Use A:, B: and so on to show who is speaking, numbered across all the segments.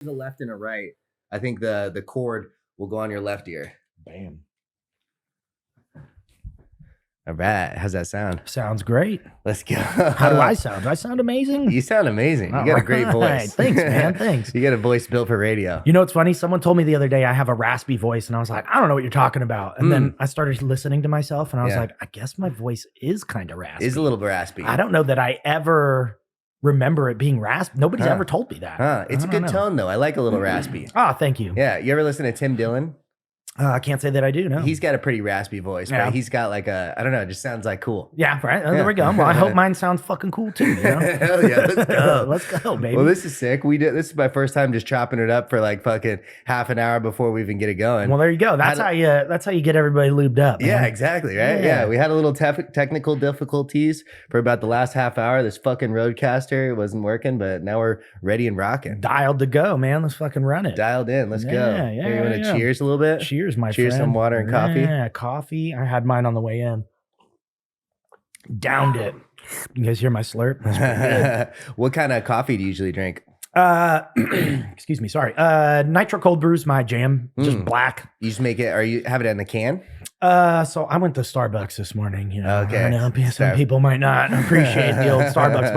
A: the left and a right, I think the cord will go on your left ear.
B: Bam.
A: All right. How's that sound?
B: Sounds great.
A: Let's go.
B: How do I sound? Do I sound amazing?
A: You sound amazing. You got a great voice.
B: Thanks, man. Thanks.
A: You got a voice built for radio.
B: You know what's funny? Someone told me the other day I have a raspy voice, and I was like, I don't know what you're talking about. And then I started listening to myself, and I was like, I guess my voice is kind of raspy.
A: It's a little raspy.
B: I don't know that I ever remember it being raspy. Nobody's ever told me that.
A: It's a good tone, though. I like a little raspy.
B: Oh, thank you.
A: Yeah. You ever listen to Tim Dillon?
B: I can't say that I do, no.
A: He's got a pretty raspy voice, but he's got like a, I don't know, it just sounds like cool.
B: Yeah, right. There we go. Well, I hope mine sounds fucking cool too. You know?
A: Hell yeah, let's go.
B: Let's go, baby.
A: Well, this is sick. This is my first time just chopping it up for like fucking half an hour before we even get it going.
B: Well, there you go. That's how you get everybody lubed up. Man.
A: Yeah, exactly. Right. Yeah. We had a little technical difficulties for about the last half hour. This fucking Roadcaster wasn't working, but now we're ready and rocking.
B: Dialed to go, man. Let's fucking run it.
A: Dialed in. Let's go.
B: Yeah.
A: You want to cheers a little bit?
B: Cheers, my friend.
A: Cheers, some water and coffee.
B: Yeah, coffee. I had mine on the way in. Downed it. You guys hear my slurp? That's pretty good.
A: What kind of coffee do you usually drink?
B: Excuse me. Sorry. Nitro cold brew's my jam. Just black.
A: You just make it, or you have it in the can?
B: So I went to Starbucks this morning. You know,
A: okay.
B: I know some people might not appreciate the old Starbucks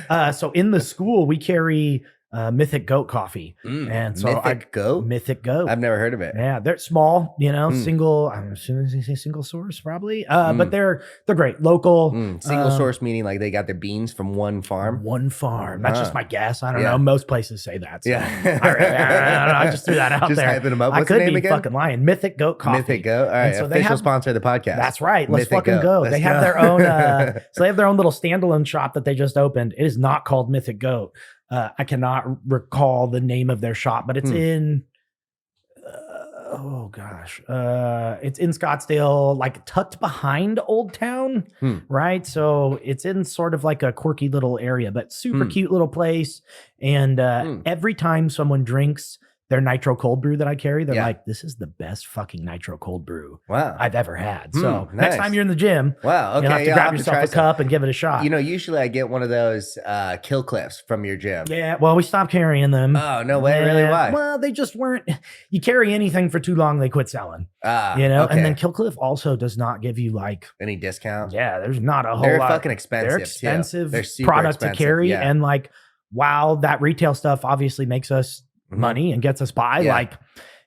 B: buy. So in the school, we carry Mythic Goat coffee. And so
A: Mythic Goat?
B: Mythic Goat.
A: I've never heard of it.
B: Yeah, they're small, you know, single, I'm assuming they say single source probably. But they're great. Local.
A: Single source meaning like they got their beans from one farm?
B: One farm. That's just my guess. I don't know. Most places say that. So
A: yeah.
B: I don't know. I just threw that out
A: just
B: there.
A: Hyping them up. What's
B: I could
A: the name
B: be
A: again?
B: fucking lying. Mythic Goat Coffee.
A: Mythic Goat. All right. So official sponsor of the podcast.
B: That's right. Let's
A: Mythic
B: fucking go.
A: Let's
B: they have their own so they have their own little standalone shop that they just opened. It is not called Mythic Goat. I cannot recall the name of their shop, but it's in it's in Scottsdale, like tucked behind Old Town, right? So it's in sort of like a quirky little area, but super cute little place. And every time someone drinks their nitro cold brew that I carry, they're like, this is the best fucking nitro cold brew I've ever had. So next time you're in the gym, you'll have to grab yourself a cup and give it a shot.
A: You know, usually I get one of those kill cliffs from your gym.
B: Yeah, well, we stopped carrying them.
A: Oh, no way? Really? Why?
B: Well, they just weren't. You carry anything for too long, they quit selling. You know, and then Kill Cliff also does not give you like
A: any discount.
B: Yeah, there's not a whole lot.
A: They're fucking expensive.
B: They're expensive.
A: They're super
B: product
A: expensive
B: to carry, and like, while that retail stuff obviously makes us money and gets us by, like,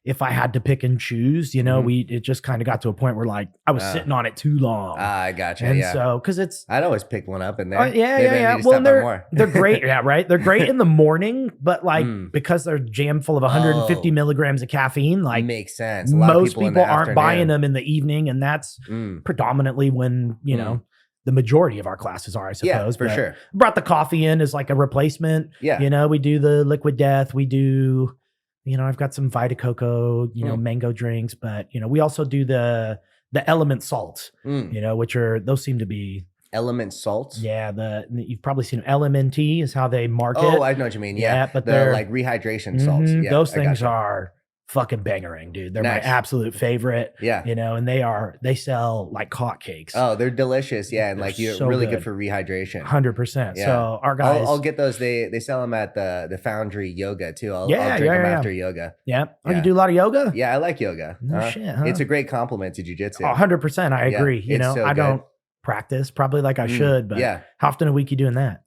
B: if I had to pick and choose, you know, it just kind of got to a point where like I was sitting on it too long.
A: I gotcha.
B: And so, because
A: I'd always pick one up in there.
B: Yeah. Well, they're great. Yeah, right. They're great in the morning, but like because they're jammed full of 150 milligrams of caffeine, like
A: makes sense.
B: Most people aren't buying them in the evening, and that's predominantly when you know. The majority of our classes are, I suppose.
A: Yeah, for sure.
B: Brought the coffee in as like a replacement.
A: Yeah.
B: You know, we do the Liquid Death. We do, you know, I've got some Vita Coco, you know, mango drinks, but, you know, we also do the Element salts, you know, those seem to be.
A: Element salts?
B: Yeah. You've probably seen LMNT is how they market.
A: Oh, I know what you mean. Yeah.
B: But
A: they're like rehydration salts. Yeah,
B: those things are fucking bangering, dude. They're my absolute favorite.
A: Yeah.
B: You know, and they sell like hotcakes.
A: Oh, they're delicious. Yeah. And like you're so really good for rehydration.
B: 100%. Yeah. So our guys.
A: I'll get those. They sell them at the Foundry Yoga too. I'll drink them after yoga.
B: Yeah. Oh, you do a lot of yoga?
A: Yeah, I like yoga.
B: No shit, huh?
A: It's a great compliment to jiu-jitsu.
B: 100%. I agree. You know,
A: so
B: I don't practice probably like I should, but how often a week you doing that?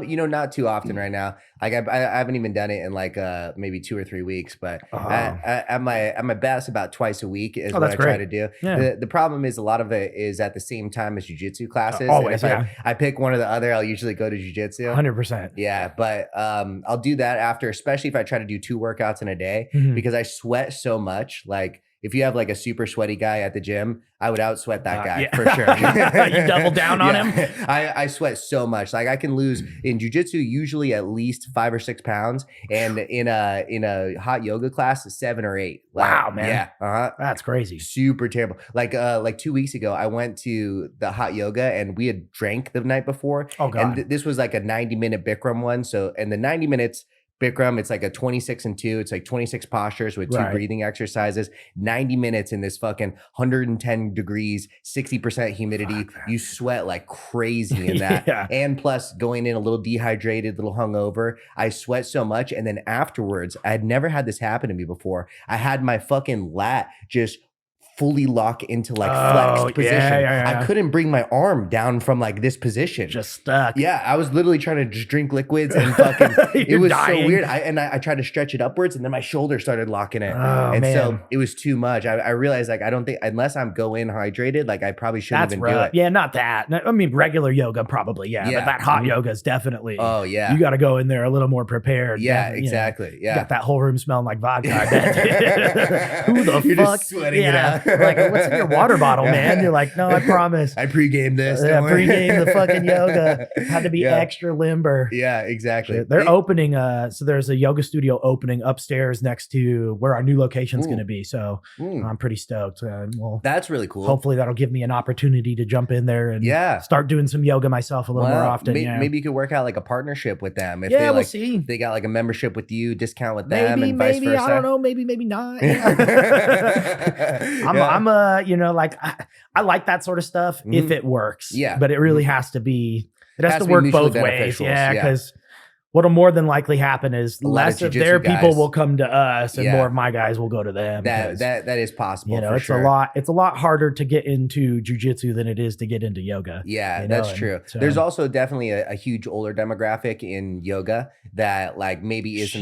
A: You know, not too often right now. Like I haven't even done it in like maybe 2 or 3 weeks, but at my best about twice a week is what I try to do. Yeah. The problem is a lot of it is at the same time as jiu-jitsu classes.
B: Always,
A: I pick one or the other, I'll usually go to jiu-jitsu.
B: 100%.
A: Yeah, but I'll do that after, especially if I try to do 2 workouts in a day, because I sweat so much. Like if you have like a super sweaty guy at the gym, I would outsweat that guy for sure.
B: You double down on him?
A: I sweat so much. Like I can lose in jiu-jitsu usually at least 5 or 6 pounds, and in a hot yoga class 7 or 8. Like,
B: wow, man.
A: Yeah.
B: That's crazy.
A: Super terrible. Like 2 weeks ago, I went to the hot yoga and we had drank the night before.
B: Oh God.
A: And this was like a 90-minute Bikram one. So, and the 90 minutes Bikram, it's like a 26 and 2. It's like 26 postures with 2 breathing exercises, 90 minutes in this fucking 110 degrees, 60% humidity. You sweat like crazy in that. And plus going in a little dehydrated, a little hungover. I sweat so much. And then afterwards, I had never had this happen to me before. I had my fucking lat just fully lock into like flexed position. I couldn't bring my arm down from like this position.
B: Just stuck.
A: Yeah, I was literally trying to just drink liquids and fucking, it was dying. So weird. I tried to stretch it upwards and then my shoulder started locking it. So it was too much. I realized like, I don't think, unless I'm go in hydrated, like I probably shouldn't even do it.
B: Yeah, not that. I mean, regular yoga probody, but that hot yoga is definitely, you got to go in there a little more prepared.
A: Yeah, exactly.
B: You got that whole room smelling like vodka. Who the
A: You're
B: fuck?
A: Just sweating it out.
B: Like, what's in your water bottle, man? You're like, no, I promise.
A: I pre-gamed this.
B: Pre-gamed the fucking yoga. Had to be extra limber.
A: Yeah, exactly.
B: They're opening, so there's a yoga studio opening upstairs next to where our new location's going to be. So I'm pretty stoked. Well,
A: that's really cool.
B: Hopefully that'll give me an opportunity to jump in there and start doing some yoga myself a little more often.
A: Maybe you could work out like a partnership with them. If
B: we'll see.
A: They got like a membership with you, discount with them, and vice versa.
B: I don't know. Maybe not. Like I like that sort of stuff if it works. Yeah. But it really has to be, it has to work both ways. Yeah. Because what'll more than likely happen is less of their people will come to us and more of my guys will go to them.
A: That is possible.
B: It's a lot harder to get into jiu-jitsu than it is to get into yoga.
A: Yeah, that's true. So, there's also definitely a huge older demographic in yoga that like maybe she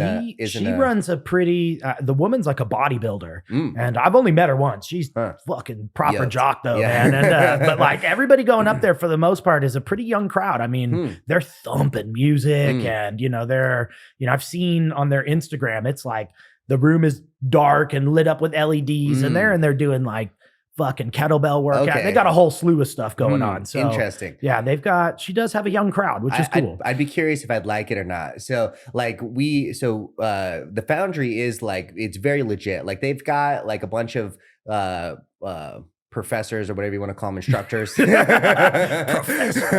B: runs a pretty the woman's like a bodybuilder and I've only met her once. She's fucking proper jock though, man. And but like everybody going up there for the most part is a pretty young crowd. I mean, they're thumping music and I've seen on their Instagram, it's like the room is dark and lit up with LEDs and they're in there doing like fucking kettlebell workout. Okay. They got a whole slew of stuff going on. So
A: interesting.
B: Yeah, she does have a young crowd, which is cool.
A: I'd be curious if I'd like it or not. So like the Foundry is like, it's very legit. Like they've got like a bunch of, professors or whatever you want to call them, instructors.
B: Professor,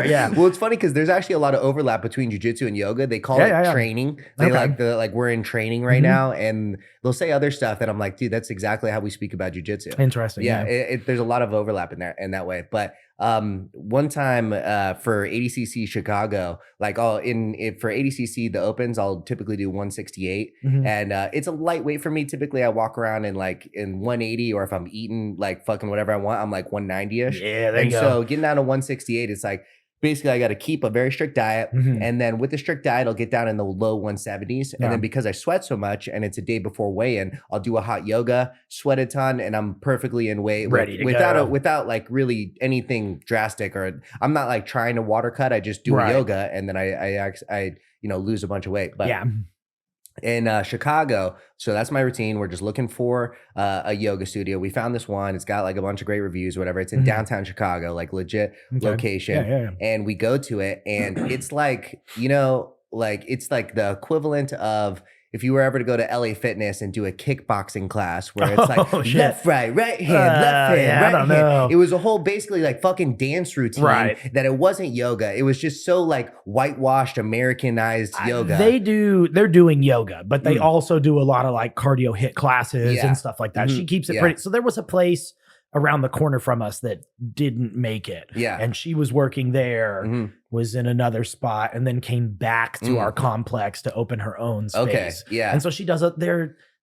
B: yeah.
A: Well, it's funny because there's actually a lot of overlap between jiu-jitsu and yoga. They call it training. They like we're in training right now, and they'll say other stuff that I'm like, dude, that's exactly how we speak about jiu-jitsu.
B: Interesting.
A: Yeah, there's a lot of overlap in that way. But one time for ADCC Chicago, like for ADCC the opens, I'll typically do 168, and it's a lightweight for me. Typically, I walk around in 180, or if I'm eating like fucking whatever I want, I'm like 190ish.
B: Yeah, there you go.
A: So getting down to 168, it's like basically I got to keep a very strict diet, and then with the strict diet, I'll get down in the low 170s, and then because I sweat so much, and it's a day before weigh-in, I'll do a hot yoga, sweat a ton, and I'm perfectly in weight,
B: ready to
A: without like really anything drastic, or I'm not like trying to water cut. I just do a yoga, and then I lose a bunch of weight. But in Chicago, so that's my routine. We're just looking for a yoga studio. We found this one. It's got like a bunch of great reviews, whatever. It's in downtown Chicago, like legit location. And we go to it, and it's like, it's like the equivalent of if you were ever to go to LA Fitness and do a kickboxing class where it's like left, right hand, left hand, right hand. It was a whole basically like fucking dance routine that it wasn't yoga. It was just so like whitewashed, Americanized yoga.
B: They're doing yoga, but they also do a lot of like cardio hit classes and stuff like that. She keeps it pretty. So there was a place around the corner from us that didn't make it. Yeah. And she was working there, was in another spot, and then came back to our complex to open her own space.
A: Okay. Yeah.
B: And so she does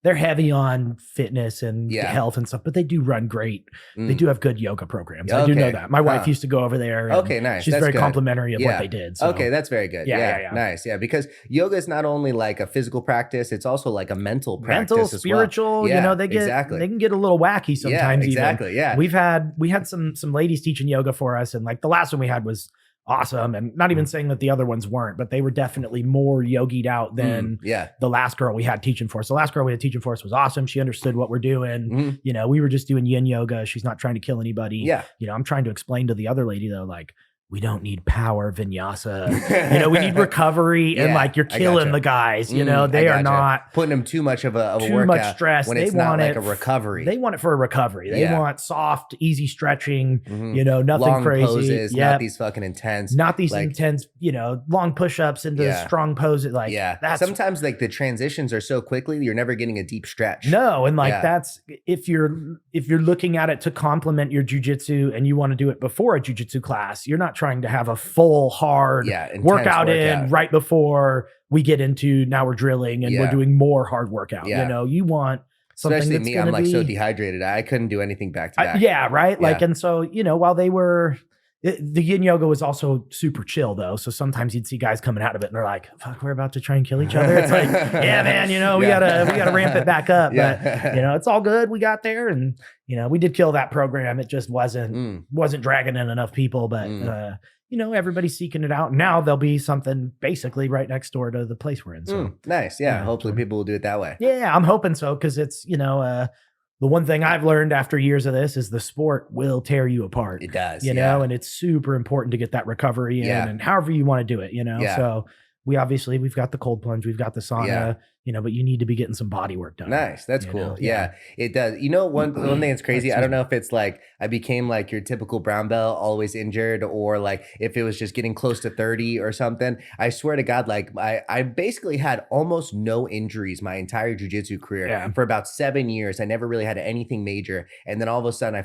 B: they're heavy on fitness and health and stuff, but they do run great. They do have good yoga programs. I do know that. My wife used to go over there.
A: Okay, nice.
B: She's
A: that's
B: very
A: good.
B: complimentary of what they did. So.
A: Okay, that's very good. Yeah, nice. Yeah, because yoga is not only like a physical practice, it's also like a mental practice as
B: spiritual.
A: Well.
B: They can get a little wacky sometimes.
A: Exactly. Yeah.
B: We had some ladies teaching yoga for us, and like the last one we had was awesome, and not even saying that the other ones weren't, but they were definitely more yogied out than the last girl we had teaching for us. The last girl we had teaching for us was awesome. She understood what we're doing. We were just doing yin yoga. She's not trying to kill anybody. I'm trying to explain to the other lady though, like, we don't need power vinyasa. We need recovery and like you're killing the guys. They are not
A: putting them too much of a
B: too
A: workout
B: much stress.
A: when it's not like a recovery.
B: They want it for a recovery. They want soft, easy stretching. Nothing
A: long
B: crazy.
A: Poses, not these fucking intense.
B: Not these intense. Long push-ups into strong poses. Like that's
A: sometimes like the transitions are so quickly you're never getting a deep stretch.
B: No, and like that's if you're looking at it to complement your jiu-jitsu and you want to do it before a jiu-jitsu class, you're not trying to have a full hard workout in right before we get into now we're drilling and we're doing more hard workout. You want something
A: especially
B: that's
A: me, I'm like so dehydrated. I couldn't do anything back to back.
B: Right. Like, and so, while they were, the yin yoga was also super chill though. So sometimes you'd see guys coming out of it and they're like, fuck, we're about to try and kill each other. It's like, yeah, man, we gotta ramp it back up. But it's all good. We got there and, we did kill that program. It just wasn't dragging in enough people, but, everybody's seeking it out. Now there'll be something basically right next door to the place we're in. So
A: nice. Yeah. Hopefully people will do it that way.
B: Yeah. I'm hoping so. Cause it's, the one thing I've learned after years of this is the sport will tear you apart.
A: It does.
B: And it's super important to get that recovery in and however you want to do it, So we've got the cold plunge, we've got the sauna, but you need to be getting some body work done.
A: Nice. That's cool. Yeah, it does. One thing that's crazy, I don't know if it's like I became like your typical brown belt, always injured, or like if it was just getting close to 30 or something. I swear to God, like I basically had almost no injuries my entire jiu-jitsu career for about 7 years. I never really had anything major. And then all of a sudden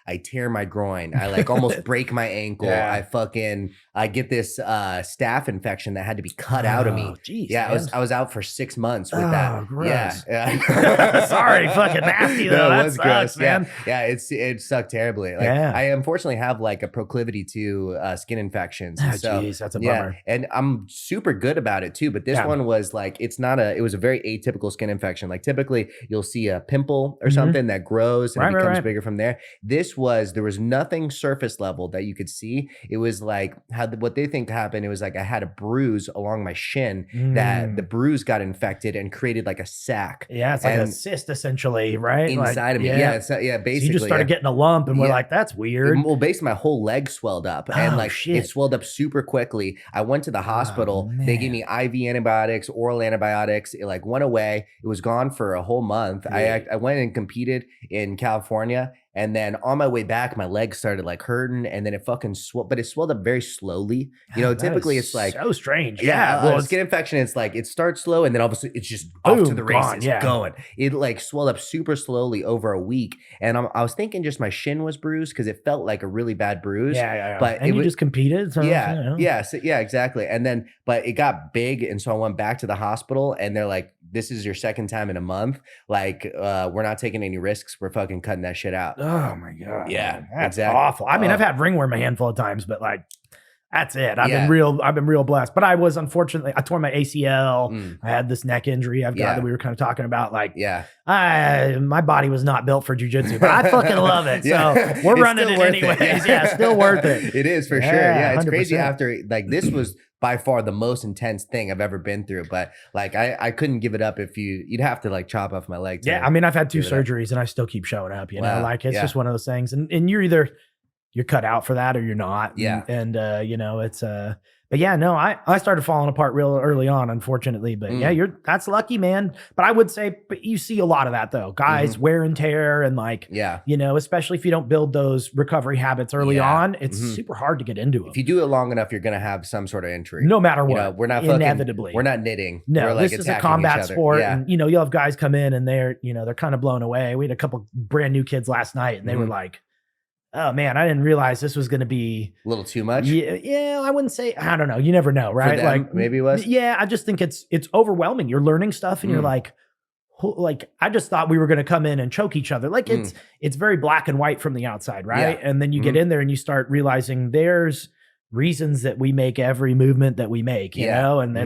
A: I tear my groin. I like almost break my ankle. I get this staph infection that had to be cut out of me.
B: Geez,
A: I was out for 6 months with that.
B: Gross.
A: Yeah.
B: Sorry, fucking nasty though. That sucks, gross, man.
A: Yeah, it sucked terribly. Like I unfortunately have like a proclivity to skin infections. So
B: that's a bummer.
A: And I'm super good about it too. But this one was like it was a very atypical skin infection. Like typically you'll see a pimple or something that grows and it becomes bigger from there. There was nothing surface level that you could see. It was like what they think happened. It was like I had a bruise along my shin that the bruise got infected and created like a sac.
B: Yeah, it's like a cyst essentially, right?
A: Inside of me. Yeah, basically.
B: So you just started getting a lump and we're like, that's weird.
A: Well, basically my whole leg swelled up and it swelled up super quickly. I went to the hospital. They gave me IV antibiotics, oral antibiotics. It like went away. It was gone for a whole month. I went and competed in California. And then on my way back, my legs started like hurting and then it fucking swelled, but it swelled up very slowly. Typically it's like
B: so strange.
A: Well, skin infection, it's like it starts slow and then all of a sudden it's just off to the races, going. It like swelled up super slowly over a week. And I was thinking just my shin was bruised because it felt like a really bad bruise. But
B: you just competed. So,
A: exactly. And then, but it got big. And so I went back to the hospital and they're like, this is your second time in a month. Like, we're not taking any risks. We're fucking cutting that shit out.
B: Oh my God.
A: Yeah.
B: That's awful. I mean, I've had ringworm a handful of times, but like, that's it. I've been real blessed. But I was unfortunately, I tore my ACL. I had this neck injury I've got that we were kind of talking about. Like, my body was not built for jiu-jitsu, but I fucking love it. So we're running it anyways. Still worth it.
A: It is for sure. Yeah. It's 100%. Crazy after like this was by far the most intense thing I've ever been through. But like, I couldn't give it up if you'd have to like chop off my leg.
B: I mean, I've had 2 surgeries and I still keep showing up, you know, like it's just one of those things. And you're cut out for that or you're not. And it's, but I started falling apart real early on, unfortunately, but that's lucky, man. But I would say, but you see a lot of that though, guys wear and tear and like, especially if you don't build those recovery habits early on, it's super hard to get into them.
A: If you do it long enough, you're going to have some sort of injury.
B: No matter what.
A: We're not
B: inevitably.
A: We're not knitting.
B: No,
A: we're like
B: this is a combat sport. And you'll have guys come in and they're kind of blown away. We had a couple brand new kids last night and they were like, oh man, I didn't realize this was going to be
A: a little too much.
B: Yeah, I wouldn't say. I don't know. You never know, right?
A: For them, like maybe it was.
B: Yeah, I just think it's overwhelming. You're learning stuff, and you're like, I just thought we were going to come in and choke each other. Like it's very black and white from the outside, right? And then you get in there and you start realizing there's reasons that we make every movement that we make, you know, and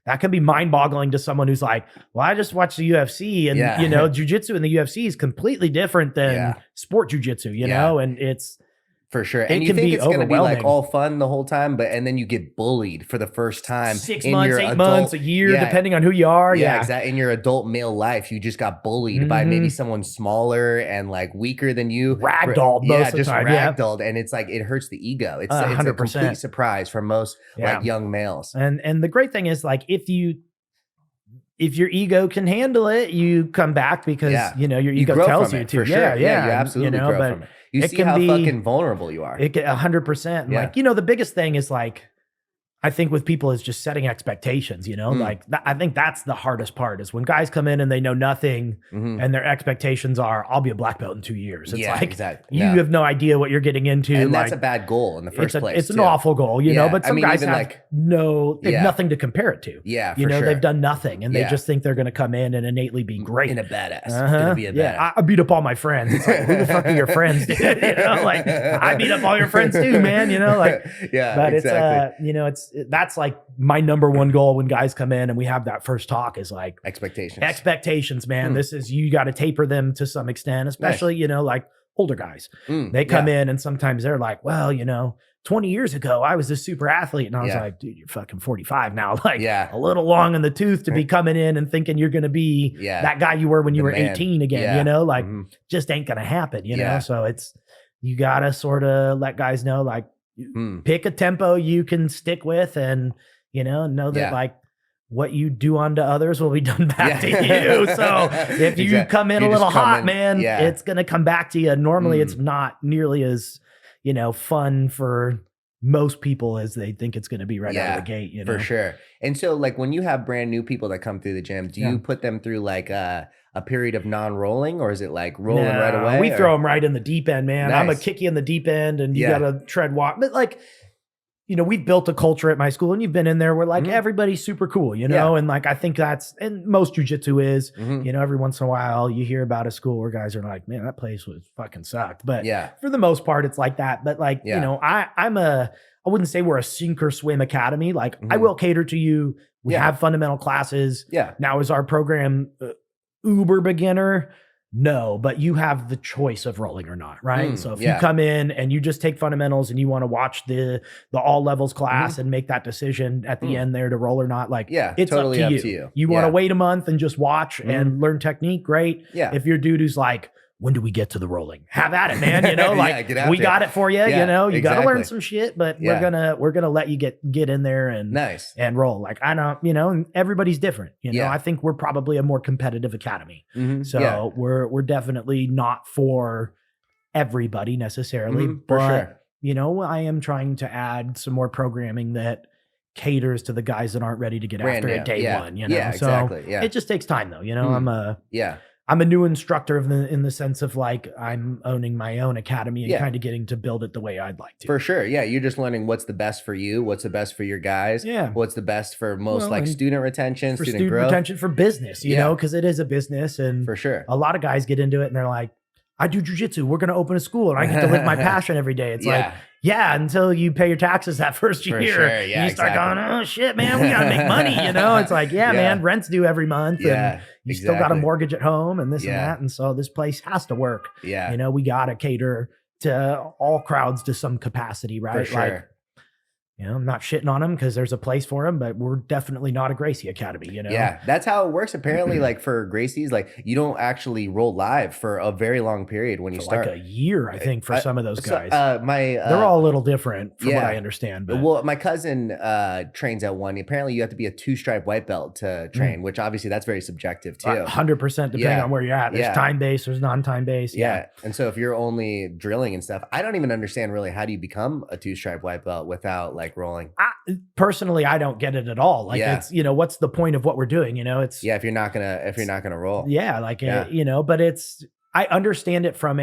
B: that can be mind-boggling to someone who's like, well, I just watched the UFC and jiu-jitsu in the UFC is completely different than sport jiu-jitsu, you know, and it's
A: For sure. And you think it's going to be like all fun the whole time, and then you get bullied for the first time.
B: 6 months, 8 months, a year, depending on who you are.
A: Yeah, exactly. In your adult male life, you just got bullied by maybe someone smaller and like weaker than you.
B: Ragdolled most of the time.
A: Ragdolled. And it's like, it hurts the ego. It's a complete surprise for most like young males.
B: And the great thing is like, if your ego can handle it, you come back because, your ego tells you to.
A: Yeah, you absolutely grow from it. You see how fucking vulnerable you are.
B: It can 100%. Like, the biggest thing is like, I think with people is just setting expectations, like I think that's the hardest part is when guys come in and they know nothing and their expectations are, I'll be a black belt in 2 years. It's like, you have no idea what you're getting into.
A: And that's a bad goal in the first place.
B: It's an awful goal, but some guys have nothing to compare it to.
A: Yeah,
B: for sure. They've done nothing and they just think they're going to come in and innately be great.
A: And a badass. Gonna be a badass.
B: I beat up all my friends. It's like, who the fuck are your friends, dude? Like, I beat up all your friends too, man, but it's, that's like my number one goal when guys come in and we have that first talk is like expectations, man. This is, you got to taper them to some extent, especially, like older guys. They come in and sometimes they're like, well, 20 years ago, I was a super athlete. And I was like, dude, you're fucking 45 now. Like a little long in the tooth to be coming in and thinking you're going to be that guy you were when you were 18 again, just ain't going to happen, So it's, you got to sort of let guys know, like, pick a tempo you can stick with and, know that like what you do unto others will be done back to you. So if you come in a little hot, man, it's going to come back to you. Normally it's not nearly as, fun for most people as they think it's going to be right out of the gate,
A: For sure. And so like when you have brand new people that come through the gym, do you put them through like a period of non-rolling, or is it like rolling right away?
B: We throw them right in the deep end, man. I'm a kick you in the deep end and you got to tread walk. But like, we've built a culture at my school and you've been in there where like everybody's super cool, and like, I think that's, and most jiu-jitsu is, every once in a while you hear about a school where guys are like, man, that place was fucking sucked. But for the most part, it's like that. But like, I wouldn't say we're a sink or swim academy. Like I will cater to you. We have fundamental classes. Now is our program uber beginner? No, but you have the choice of rolling or not, right? So if you come in and you just take fundamentals and you want to watch the all levels class and make that decision at the end there to roll or not, like it's totally up to you. You want to wait a month and just watch and learn technique, great. If your dude who's like, when do we get to the rolling? Have at it, man. Like we got it for you. You got to learn some shit, but we're gonna let you get in there and roll. Like I don't, everybody's different. I think we're probably a more competitive academy. So we're definitely not for everybody necessarily, but I am trying to add some more programming that caters to the guys that aren't ready to get after it day one. So it just takes time though. I'm a new instructor in the sense of like I'm owning my own academy and kind of getting to build it the way I'd like to.
A: For sure. Yeah. You're just learning what's the best for you, what's the best for your guys, what's the best for most like student retention,
B: for
A: student growth.
B: Retention for business, you know, because it is a business. And
A: for sure,
B: a lot of guys get into it and they're like, I do jiu-jitsu. We're going to open a school and I get to live my passion every day. It's like, until you pay your taxes that first year.
A: Sure.
B: You start going, oh shit, man, we got to make money. It's like, man, rent's due every month. And you still got a mortgage at home and this and that. And so this place has to work. We got to cater to all crowds to some capacity, right?
A: For sure.
B: Like, I'm not shitting on them because there's a place for them, but we're definitely not a Gracie Academy,
A: Yeah, that's how it works. Apparently, like for Gracies, like you don't actually roll live for a very long period when you start.
B: Like a year, I think, for some of those guys.
A: They're
B: all a little different from what I understand. But.
A: Well, my cousin trains at one. Apparently, you have to be a 2-stripe white belt to train, which obviously that's very subjective too.
B: 100% depending on where you're at. There's time-based, there's non-time-based.
A: And so if you're only drilling and stuff, I don't even understand really how do you become a 2-stripe white belt without like rolling.
B: Personally, I don't get it at all. Like it's, what's the point of what we're doing? It's
A: if you're not gonna roll.
B: But it's, I understand it from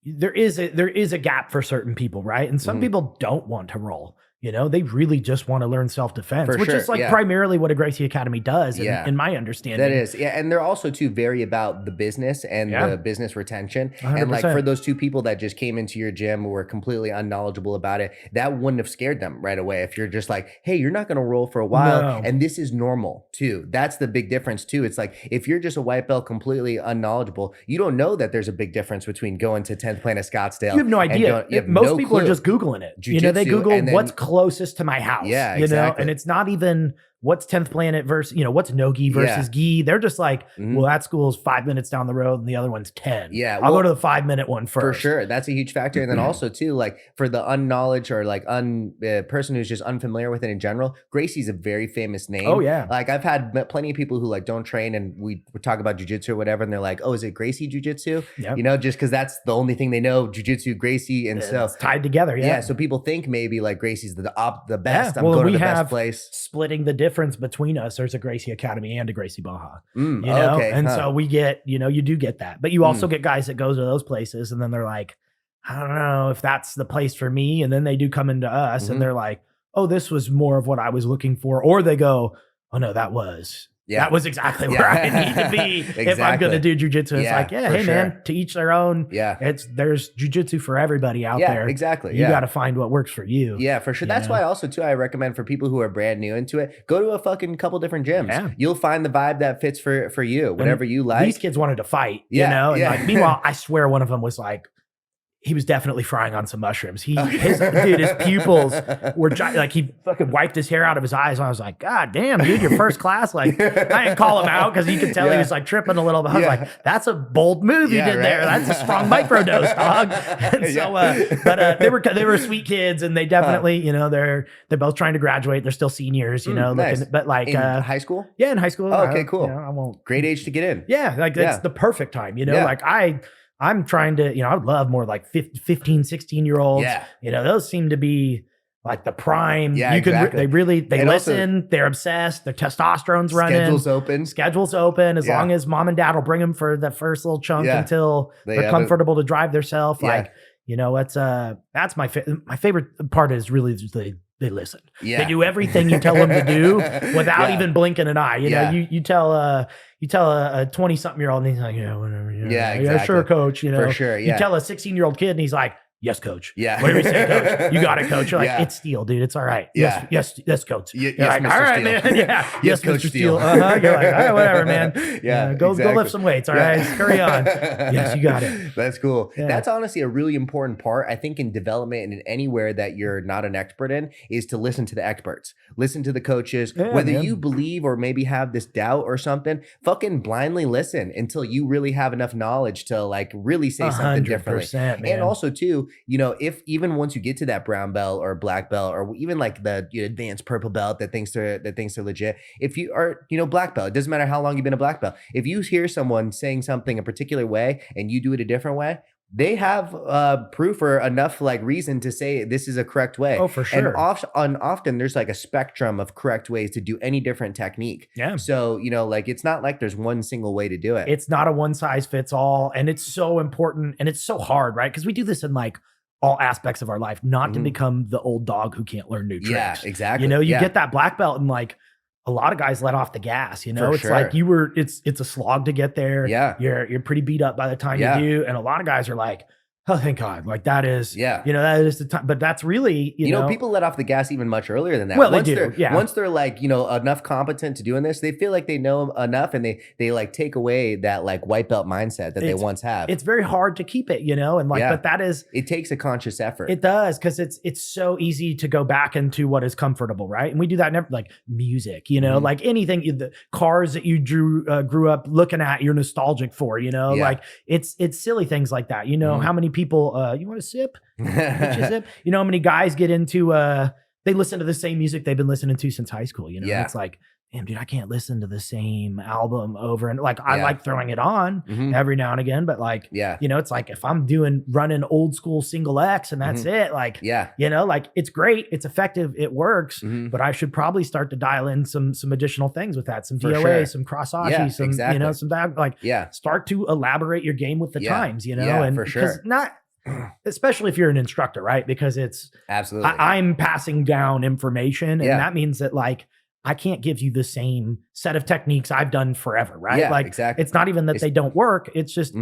B: there is a gap for certain people, right? And some people don't want to roll. they really just want to learn self-defense, which is like primarily what a Gracie Academy does in my understanding.
A: That is. Yeah. And they're also too very about the business and the business retention. 100%. And like for those two people that just came into your gym who were completely unknowledgeable about it, that wouldn't have scared them right away. If you're just like, hey, you're not going to roll for a while. And this is normal too. That's the big difference too. It's like, if you're just a white belt completely unknowledgeable, you don't know that there's a big difference between going to 10th Planet Scottsdale.
B: You have no idea. Most people are just Googling it.
A: Jiu-Jitsu,
B: they Google what's closest to my house.
A: Yeah, exactly.
B: And it's not even what's 10th Planet versus, what's no-gi versus gi. They're just like, well, that school's 5 minutes down the road and the other one's 10.
A: Yeah.
B: I'll go to the 5-minute one first.
A: For sure. That's a huge factor. And then also too, like for the unknowledge or like person who's just unfamiliar with it in general, Gracie's a very famous name.
B: Oh yeah.
A: Like I've had plenty of people who like don't train and we talk about jiu-jitsu or whatever. And they're like, oh, is it Gracie Jiu-Jitsu? Yep. Just cause that's the only thing they know, jiu-jitsu, Gracie. And so
B: it's tied together. Yeah.
A: So people think maybe like Gracie's the best. I'm going to the best place.
B: Splitting the difference between us. There's a Gracie Academy and a Gracie Baja,
A: Okay,
B: and so we get, you do get that, but you also get guys that go to those places and then they're like, I don't know if that's the place for me. And then they do come into us and they're like, oh, this was more of what I was looking for. Or they go, oh no, that was exactly where I need to be if I'm going to do jujitsu. It's like, hey man, to each their own.
A: Yeah.
B: There's jujitsu for everybody out there.
A: Exactly.
B: You got to find what works for you.
A: Yeah, for sure. That's why also too, I recommend for people who are brand new into it, go to a fucking couple different gyms. Yeah. You'll find the vibe that fits for you, whatever you like.
B: These kids wanted to fight, And like, meanwhile, I swear one of them was like, he was definitely frying on some mushrooms. His pupils were like, he fucking wiped his hair out of his eyes. And I was like, God damn, dude, your first class. Like, I didn't call him out because you could tell he was like tripping a little bit. I was like, that's a bold move you did there. That's a strong microdose, dog. And so, but they were sweet kids, and they definitely, they're both trying to graduate. They're still seniors,
A: nice.
B: But like
A: in high school.
B: Yeah, in high school.
A: Oh, okay, cool.
B: I won't.
A: Great age to get in.
B: Yeah, like that's the perfect time. Like I'm trying to, I would love more like 15, 16-year-olds.
A: Yeah.
B: Those seem to be like the prime.
A: Yeah, exactly.
B: They listen, also, they're obsessed, their testosterone's running. Schedule's open as long as mom and dad will bring them for the first little chunk until they're comfortable to drive themselves. Like, that's my favorite part is really they listen. Yeah. They do everything you tell them to do without even blinking an eye. You tell a 20-something-year-old and he's like, yeah, whatever.
A: Yeah, exactly.
B: Yeah, sure, coach.
A: For sure. Yeah.
B: You tell a 16-year-old kid and he's like, yes, coach.
A: Yeah.
B: Whatever you say, coach. You got it, coach. You're like, it's Steeyle, dude. It's all right.
A: Yeah.
B: Yes, coach.
A: You're
B: like,
A: Mr.
B: all right,
A: Steeyle.
B: man. Yeah.
A: Yes, Coach
B: Mr.
A: Steeyle.
B: You're like, all right, whatever, man. Go lift some weights. All right. Hurry on. Yes, you got it.
A: That's cool. Yeah. That's honestly a really important part, I think, in development and in anywhere that you're not an expert in, is to listen to the experts. Listen to the coaches. Whether you believe or maybe have this doubt or something, fucking blindly listen until you really have enough knowledge to like really say something differently.
B: Man.
A: And also too, if even once you get to that brown belt or black belt or even like the advanced purple belt that thinks they're legit, if you are black belt, it doesn't matter how long you've been a black belt. If you hear someone saying something a particular way and you do it a different way, they have proof or enough like reason to say this is a correct way.
B: Oh, for sure.
A: And often there's like a spectrum of correct ways to do any different technique.
B: Yeah.
A: So, like it's not like there's one single way to do it.
B: It's not a one size fits all. And it's so important and it's so hard, right? Because we do this in like all aspects of our life, not to become the old dog who can't learn new tricks.
A: Yeah, exactly.
B: You get that black belt and like a lot of guys let off the gas, it's
A: sure.
B: like it's a slog to get there.
A: Yeah.
B: You're pretty beat up by the time you do. And a lot of guys are like, oh, thank God. Like that is, that is the time. But that's really,
A: people let off the gas even much earlier than that.
B: Well, they do.
A: Once they're like, enough competent to doing this, they feel like they know enough and they like take away that like white belt mindset that they once have.
B: It's very hard to keep it, but that is.
A: It takes a conscious effort.
B: It does. Cause it's so easy to go back into what is comfortable. Right. And we do that like music, like anything, the cars that you grew up looking at, you're nostalgic for, like it's silly things like that. How many people, you want a sip? Get you a sip? How many guys get into, they listen to the same music they've been listening to since high school, It's like, damn, dude, I can't listen to the same album over and like, I like throwing it on every now and again, but like, it's like if I'm running old school single X and that's it, like, like it's great, it's effective, it works, but I should probably start to dial in some additional things with that, some DOA, some cross-ashi, some, some that, like, start to elaborate your game with the times,
A: and
B: for sure. especially if you're an instructor, right? Because it's
A: absolutely
B: I'm passing down information, and that means that like I can't give you the same set of techniques I've done forever, right?
A: Yeah,
B: like
A: exactly.
B: It's not even that they don't work. It's just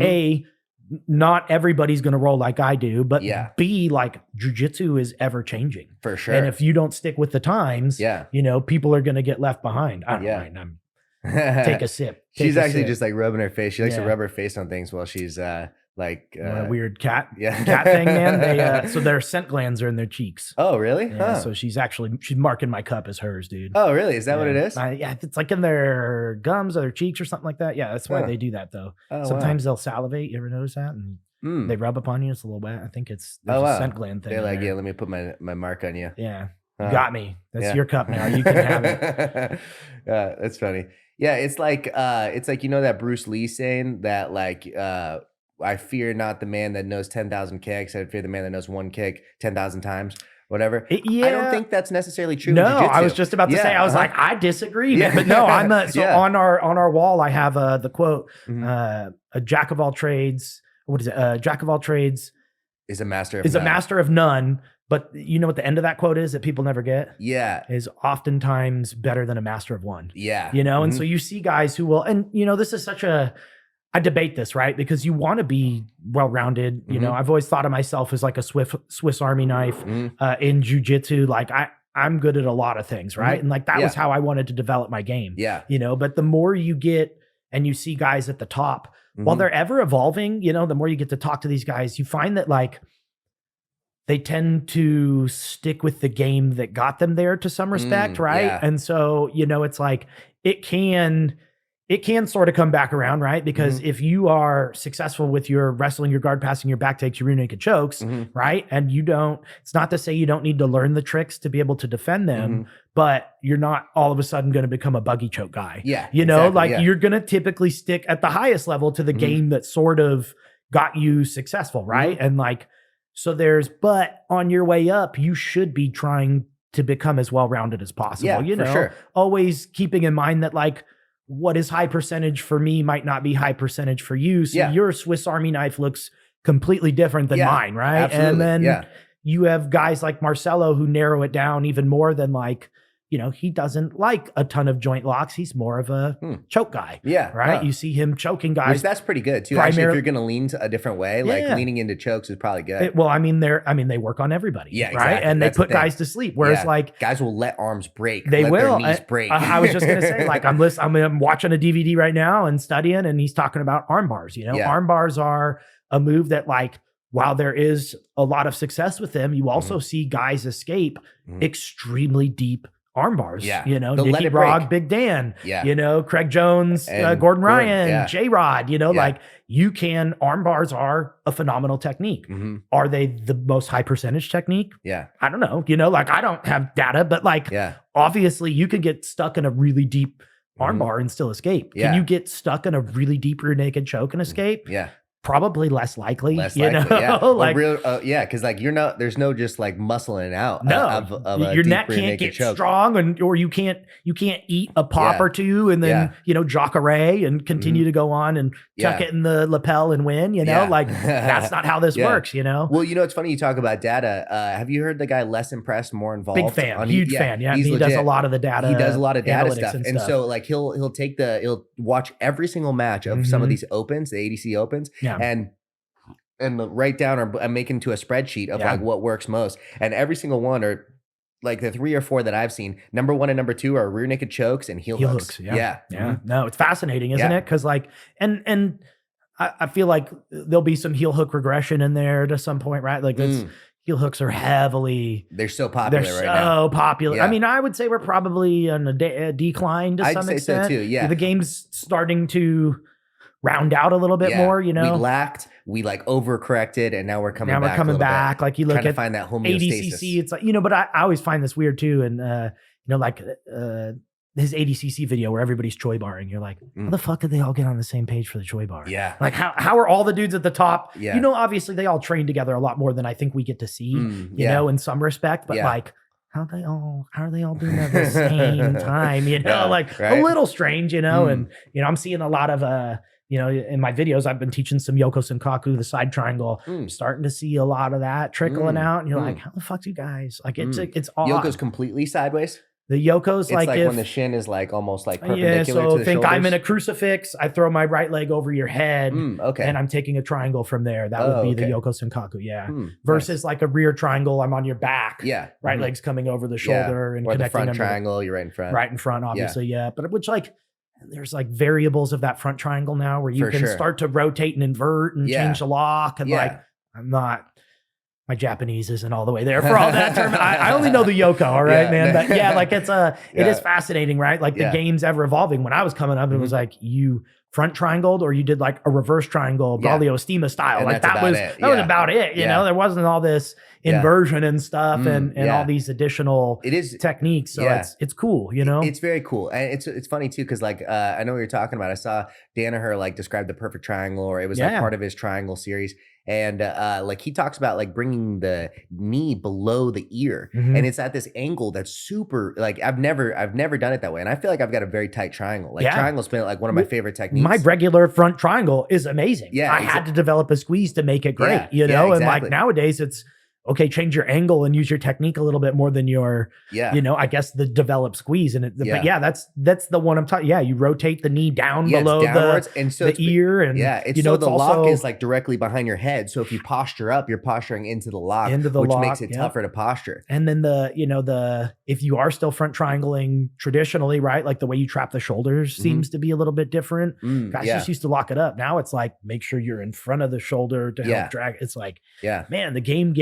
B: not everybody's going to roll like I do, but B, like jiu-jitsu is ever changing
A: for sure.
B: And if you don't stick with the times, you know, people are going to get left behind. I don't mind. Take a sip.
A: She's actually just like rubbing her face. She likes to rub her face on things while she's like
B: a weird cat thing, man. They so their scent glands are in their cheeks.
A: Oh, really?
B: Yeah, so she's marking my cup as hers, dude.
A: Oh, really? Is that what it is?
B: It's like in their gums or their cheeks or something like that. Yeah, that's why they do that though. Sometimes they'll salivate. You ever notice that? And they rub upon you. It's a little wet. I think it's a scent gland thing.
A: They're like, let me put my mark on you.
B: Yeah, you got me. That's your cup now. You can have it.
A: That's funny. Yeah, it's like you know that Bruce Lee saying that like I fear not the man that knows 10,000 kicks. I fear the man that knows one kick 10,000 times. Whatever. I don't think that's necessarily true.
B: No, I was just about to say. I was like, I disagree, man. But no, I'm on our wall. I have the quote: "A jack of all trades." What is it? A jack of all trades
A: is a master
B: of none. But you know what the end of that quote is that people never get?
A: Yeah.
B: Is oftentimes better than a master of one.
A: Yeah.
B: You know, and so you see guys who will, and you know, this is such I debate this, right? Because you want to be well-rounded. You know, I've always thought of myself as like a Swiss Army knife in jiu-jitsu. Like I'm good at a lot of things, right? And like that was how I wanted to develop my game.
A: Yeah.
B: You know, but the more you get and you see guys at the top, while they're ever evolving, you know, the more you get to talk to these guys, you find that like they tend to stick with the game that got them there to some respect, right?
A: Yeah.
B: And so, you know, it's like it can sort of come back around, right? Because if you are successful with your wrestling, your guard passing, your back takes, your rear naked chokes, right? And it's not to say you don't need to learn the tricks to be able to defend them, but you're not all of a sudden going to become a buggy choke guy.
A: Yeah.
B: You know, you're going to typically stick at the highest level to the game that sort of got you successful, right? And like, so but on your way up, you should be trying to become as well-rounded as possible.
A: Yeah,
B: you know,
A: for sure.
B: Always keeping in mind that like, what is high percentage for me might not be high percentage for you. So your Swiss Army knife looks completely different than mine, right?
A: Absolutely.
B: And then you have guys like Marcelo who narrow it down even more than like, you know, he doesn't like a ton of joint locks. He's more of a choke guy.
A: Yeah.
B: Right. You see him choking guys.
A: Which that's pretty good too. Actually, if you're going to lean a different way, like leaning into chokes is probably good.
B: They work on everybody.
A: Yeah.
B: Right.
A: Exactly.
B: And they put guys to sleep. Whereas like
A: guys will let arms break.
B: They will.
A: Their knees break.
B: I was just going to say, like, I'm watching a DVD right now and studying, and he's talking about arm bars. You know, arm bars are a move that like, while there is a lot of success with them, you also see guys escape extremely deep arm bars.
A: Yeah.
B: You know, Nicky Brog, Big Dan.
A: Yeah.
B: You know, Craig Jones, Gordon Ryan, J-Rod. You know, like arm bars are a phenomenal technique. Are they the most high percentage technique?
A: Yeah.
B: I don't know. You know, like I don't have data, but like obviously you could get stuck in a really deep arm bar and still escape. Can you get stuck in a really deep rear naked choke and escape?
A: Yeah.
B: Probably less likely, you know?
A: Like, because like there's no just like muscling out.
B: No, your neck can't get strong, or you can't eat a pop or two and then you know jock array and continue to go on and tuck it in the lapel and win. You know, like that's not how this works. You know.
A: Well, you know, it's funny you talk about data. Have you heard the guy Less Impressed, More Involved?
B: Big fan, huge fan. Yeah, he does a lot of the data.
A: He does a lot of data stuff, and so like he'll watch every single match of some of these opens, the ADC opens. Yeah. And write down or make into a spreadsheet of like what works most. And every single one, or like the 3 or 4 that I've seen, number 1 and number 2 are rear naked chokes and heel hooks. Yeah.
B: No, it's fascinating, isn't it? Because like, and I feel like there'll be some heel hook regression in there to some point, right? Like heel hooks are
A: they're so popular right now.
B: They're so popular. Yeah. I mean, I would say we're probably on a decline to some extent.
A: So too, yeah.
B: The game's starting to round out a little bit more, you know.
A: We like overcorrected, and now we're coming back.
B: Now we're coming back. Like you look
A: at find that homeostasis.
B: ADCC, it's like, you know, but I always find this weird too. And you know, like his ADCC video where everybody's choi barring. You're like, how the fuck did they all get on the same page for the choi bar?
A: Yeah.
B: Like how are all the dudes at the top? Yeah. You know, obviously they all train together a lot more than I think we get to see, you know, in some respect, but like, how are they all doing it at the same time? You know, a little strange, you know, and, you know, I'm seeing a lot of, in my videos, I've been teaching some Yoko Senkaku, the side triangle. I'm starting to see a lot of that trickling out. And you're like, how the fuck do you guys? Like, it's odd.
A: Yoko's completely sideways?
B: The Yoko's
A: it's like when the shin is like almost like perpendicular to the
B: shoulders. Think I'm in a
A: shoulders.
B: crucifix. I throw my right leg over your head.
A: Okay.
B: And I'm taking a triangle from there. That would be the Yoko Senkaku. Yeah. Versus like a rear triangle. I'm on your back.
A: Yeah.
B: Right leg's coming over the shoulder and
A: or
B: connecting
A: the front
B: them
A: triangle. You're right in front.
B: Right in front, obviously. Yeah. But which like, there's like variables of that front triangle now where you can start to rotate and invert and change the lock. And like, my Japanese isn't all the way there for all that term. I only know the Yoko, all right, man. But yeah, like it is fascinating, right? Like the game's ever evolving. When I was coming up, it was like you front triangled or you did like a reverse triangle, Braulio Estima style. And like that was about it. You know, there wasn't all this inversion and stuff and all these additional techniques. So it's cool, you know?
A: It's very cool. And it's funny too, because like I know what you're talking about. I saw Danaher like describe the perfect triangle, or it was like part of his triangle series. And like he talks about like bringing the knee below the ear, and it's at this angle that's super. Like I've never done it that way, and I feel like I've got a very tight triangle. Like triangle's been like one of my favorite techniques.
B: My regular front triangle is amazing.
A: Yeah,
B: I had to develop a squeeze to make it great. You know, and like nowadays it's okay, change your angle and use your technique a little bit more than your, you know, I guess the developed squeeze. And but that's the one I'm talking. Yeah, you rotate the knee down below the ear, and
A: it's so the lock is like directly behind your head. So if you posture up, you're posturing into the lock, which makes it tougher to posture.
B: And then if you are still front triangling traditionally, right, like the way you trap the shoulders seems to be a little bit different. Guys just used to lock it up. Now it's like make sure you're in front of the shoulder to help drag. It's like, man, the game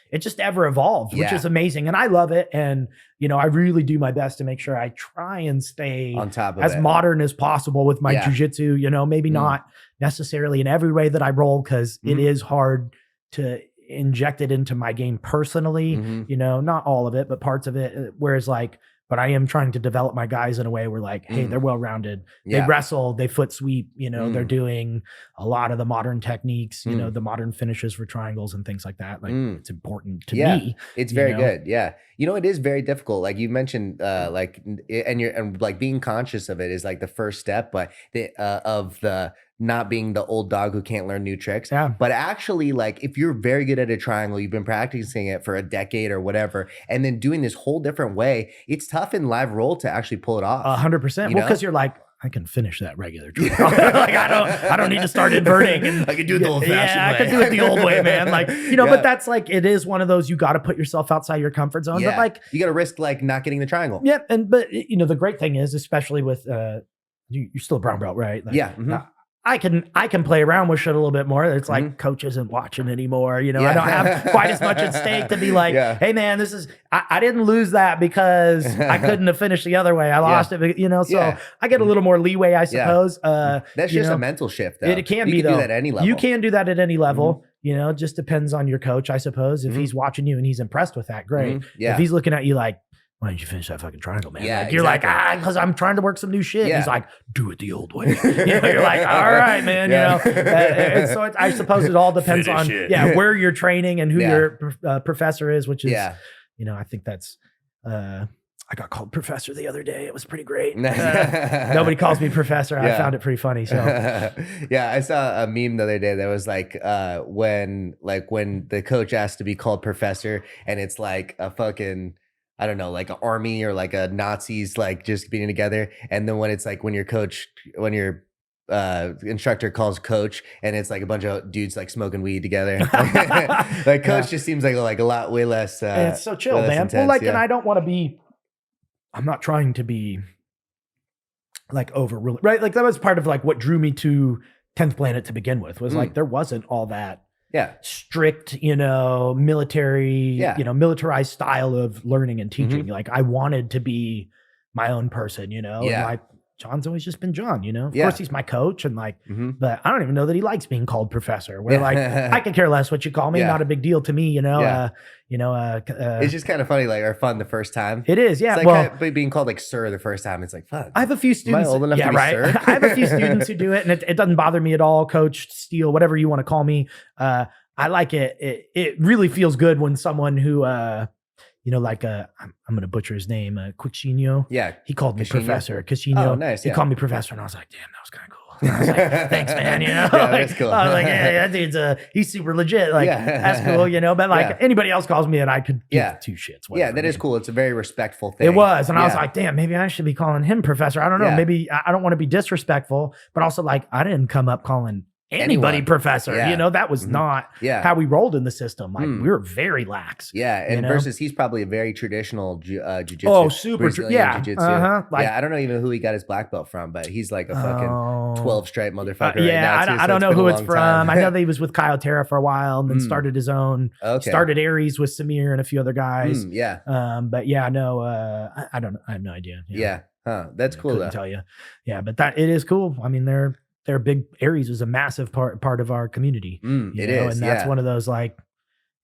B: it just ever evolved, which is amazing. And I love it. And, you know, I really do my best to make sure I try and stay
A: on top of
B: as modern as possible with my jujitsu, you know, maybe not necessarily in every way that I roll, because it is hard to inject it into my game personally, you know, not all of it, but parts of it. Whereas like, but I am trying to develop my guys in a way where like, hey, they're well-rounded. They wrestle, they foot sweep, you know, they're doing a lot of the modern techniques, you know, the modern finishes for triangles and things like that. Like it's important to me.
A: It's very good. Yeah. You know, it is very difficult. Like you mentioned, like, and like being conscious of it is like the first step, but not being the old dog who can't learn new tricks. But actually, like, if you're very good at a triangle, you've been practicing it for a decade or whatever, and then doing this whole different way, it's tough in live roll to actually pull it off.
B: 100%. Well, because you're like, I can finish that regular triangle. Like I don't need to start inverting. And
A: I can do it the old fashioned way.
B: I can do it the old way, man. Like, you know, but that's like, it is one of those, you got to put yourself outside your comfort zone. But like,
A: you got to risk like not getting the triangle.
B: Yeah. But you know, the great thing is, especially with, you're still a brown belt, right? Like, I can play around with shit a little bit more. It's like coach isn't watching anymore. You know, I don't have quite as much at stake to be like, hey man, this is, I didn't lose that because I couldn't have finished the other way. I lost it, you know, so I get a little more leeway, I suppose.
A: That's just a mental shift though.
B: It can be though.
A: You can do that at any level.
B: You can do that at any level. You know, it just depends on your coach, I suppose. If he's watching you and he's impressed with that, great. If he's looking at you like, why didn't you finish that fucking triangle, man?
A: Yeah,
B: like, you're like, because I'm trying to work some new shit. He's like, do it the old way. You know, you're like, all right, man. You know, and so I suppose it all depends on where you're training and who your professor is, which is, you know, I think that's. I got called professor the other day. It was pretty great. Nobody calls me professor. I found it pretty funny. So
A: I saw a meme the other day that was like when the coach asked to be called professor, and it's like a fucking, I don't know, like an army or like a Nazis like just being together. And then when it's like when your instructor calls coach, and it's like a bunch of dudes like smoking weed together. Like coach just seems like a lot way less.
B: It's so chill, man. Intense, well, like, and I don't want to be. I'm not trying to be like overruling, right? Like that was part of like what drew me to 10th Planet to begin with, was like there wasn't all that strict, you know, military, you know, militarized style of learning and teaching. Like I wanted to be my own person, you know, and like John's always just been John, you know, of course he's my coach, and like, but I don't even know that he likes being called professor. We're like, I could care less what you call me. Not a big deal to me, you know,
A: it's just kind of funny, like, or fun the first time.
B: It is. Yeah.
A: It's like kind of being called like sir the first time. It's like, fuck.
B: I have a few students.
A: Am I old enough to be sir?
B: I have a few students who do it, and it doesn't bother me at all. Coach, Steeyle, whatever you want to call me. I like it. It really feels good when someone who, you know, like I'm going to butcher his name, Cucino.
A: Yeah.
B: He called me Professor. Cucino.
A: Oh, nice.
B: He called me Professor, and I was like, damn, that was kind of cool. I was like, thanks, man.
A: Yeah, that's cool.
B: I was like, hey, that dude's he's super legit. Like, that's cool, But like anybody else calls me and I could give two shits.
A: Whatever, that is cool. It's a very respectful thing.
B: It was. And I was like, damn, maybe I should be calling him professor. I don't know. Maybe I don't want to be disrespectful, but also like, I didn't come up calling anybody professor. That was not how we rolled in the system. Like we were very lax.
A: And versus he's probably a very traditional jiu-jitsu.
B: Oh, super
A: jiu-jitsu. Like, I don't know even who he got his black belt from, but he's like a fucking 12 stripe motherfucker right now too,
B: I don't know who it's from. I know that he was with Kyle Terra for a while and then started his own. Started Aries with Samir and a few other guys. But no, I don't know. I have no idea.
A: That's cool though.
B: Tell you. But that it is cool. I mean, they're big. Aries is a massive part of our community.
A: It is,
B: and that's one of those like,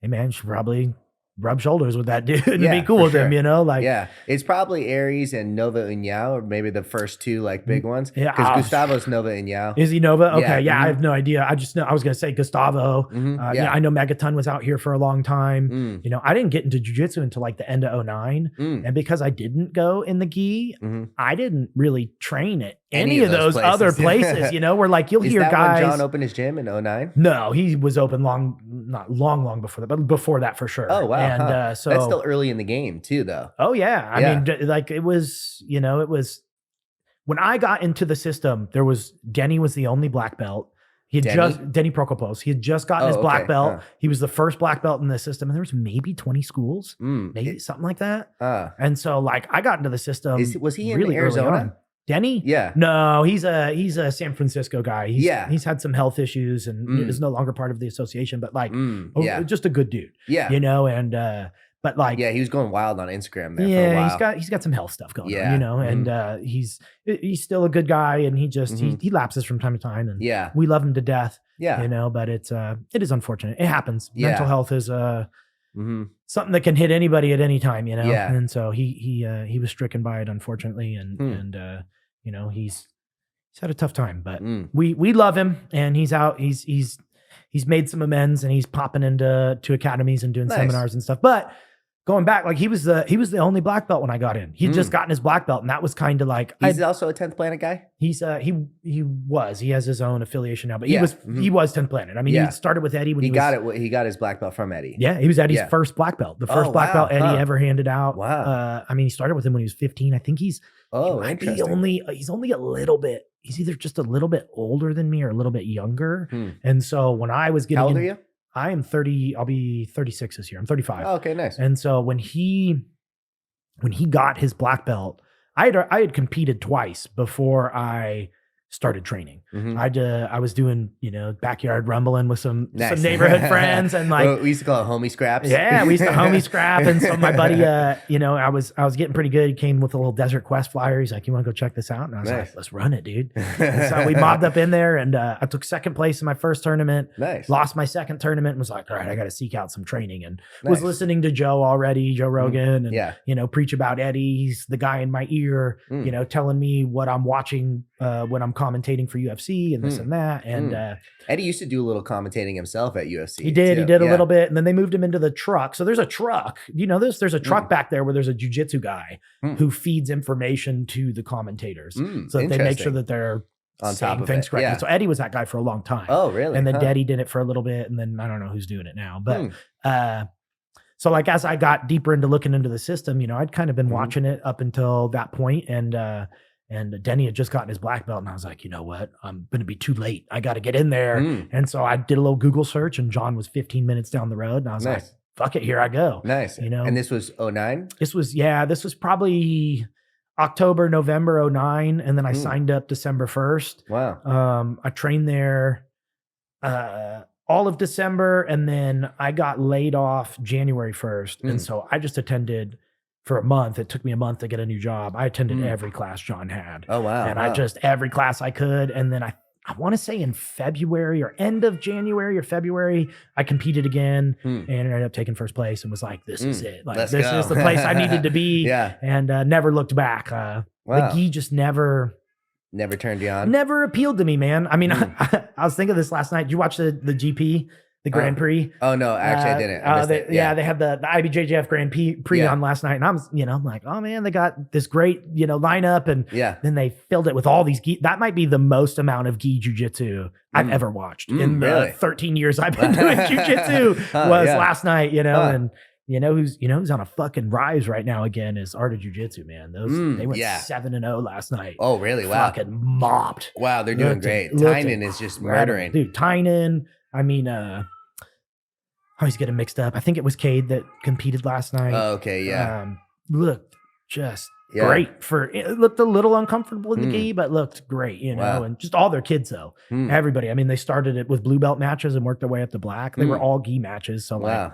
B: hey man, you should probably rub shoulders with that dude and be cool with him, like
A: it's probably Aries and Nova Uniao, or maybe the first two like big ones. Because Gustavo's Nova Uniao.
B: Is he Nova? Okay, I have no idea. I just know I was gonna say Gustavo. I know Megaton was out here for a long time. I didn't get into jiu-jitsu until like the end of 2009, and because I didn't go in the gi, I didn't really train at any of those other places. Where like you'll hear guys.
A: When John opened his gym in 2009?
B: No, he was open not long before that, but before that for sure.
A: Oh wow. And so that's still early in the game too, though.
B: Oh yeah. I mean, like it was, it was when I got into the system, Denny was the only black belt. Denny Prokopos. He had just gotten his black belt. He was the first black belt in the system. And there was maybe 20 schools, maybe something like that. And so like I got into the system.
A: Was he
B: really
A: in Arizona?
B: Denny?
A: Yeah.
B: No, he's a San Francisco guy. He's had some health issues and is no longer part of the association, but like, just a good dude.
A: Yeah.
B: And, but like,
A: he was going wild on Instagram there for a while.
B: He's got some health stuff going on, and he's still a he lapses from time to time, and we love him to death. But it is unfortunate. It happens. Mental health is something that can hit anybody at any time, And so he was stricken by it, unfortunately, and he's had a tough time, but we love him, and he's out. He's made some amends, and he's popping into Academies and doing seminars and stuff. But going back, like he was the only black belt when I got in. He'd just gotten his black belt, and that was kind of like
A: he's also a 10th Planet guy.
B: He has his own affiliation now, but he was 10th Planet. I mean, he started with Eddie when he
A: got his black belt from Eddie.
B: Yeah, he was Eddie's first black belt, the first black belt Eddie ever handed out.
A: Wow.
B: I mean, he started with him when he was 15. I think he's only a little bit. He's either just a little bit older than me or a little bit younger. And so when I was getting,
A: how old are you?
B: I am 30. I'll be 36 this year. I'm 35.
A: Oh, okay, nice.
B: And so when he got his black belt, I had competed twice before I started training. I was doing, backyard rumbling with some neighborhood friends, and like
A: we used to call it homie scraps.
B: Yeah, we used to homie scrap. And so my buddy, I was getting pretty good. He came with a little Desert Quest flyer. He's like, "You want to go check this out?" And I was like, "Let's run it, dude." And so we mobbed up in there, and I took second place in my first tournament. Lost my second tournament, and was like, "All right, I got to seek out some training." And was listening to Joe Rogan, and preach about Eddie. He's the guy in my ear, telling me what I'm watching when I'm commentating for UFC and this and that. And
A: Eddie used to do a little commentating himself at UFC.
B: He did a little bit, and then they moved him into the truck. So there's a truck. There's a truck back there where there's a jiu-jitsu guy who feeds information to the commentators, so that they make sure that they're
A: on top of
B: things
A: it.
B: correctly. So Eddie was that guy for a long time.
A: Oh, really?
B: And then Daddy did it for a little bit, and then I don't know who's doing it now. But so like as I got deeper into looking into the system, I'd kind of been watching it up until that point, and Denny had just gotten his black belt, and I was like, you know what? I'm going to be too late. I got to get in there. And so I did a little Google search, and John was 15 minutes down the road, and I was like, fuck it, here I go.
A: Nice. And this was 2009?
B: This was probably October, November 2009, and then I signed up December 1st.
A: Wow.
B: I trained there all of December, and then I got laid off January 1st, and so I just attended for a month. It took me a month to get a new job. I attended every class John had.
A: Oh, wow.
B: And I just, every class I could. And then I want to say in February or end of January or February, I competed again and ended up taking first place and was like, this is it. Like, this is the place I needed to be. And never looked back. The gi just never
A: turned you on?
B: Never appealed to me, man. I mean, I was thinking this last night. Did you watch the GP? the Grand Prix.
A: Oh no, actually I didn't.
B: They had the IBJJF Grand Prix on last night, and I'm like, oh man, they got this great lineup, and then they filled it with all these gi. That might be the most amount of gi jiu-jitsu I've ever watched in the 13 years I've been doing jiu-jitsu. Was last night, and. Who's on a fucking rise right now again is Art of Jiu-Jitsu, man. They went 7-0 last night.
A: Oh, really? Wow.
B: Fucking mopped.
A: Wow, they're doing great. Tynan is just murdering.
B: Dude, Tynan, I always get him mixed up. I think it was Cade that competed last night.
A: Oh, okay, yeah.
B: Looked just great. It looked a little uncomfortable in the gi, but looked great, and just all their kids though. Everybody. They started it with blue belt matches and worked their way up to black. They were all gi matches. So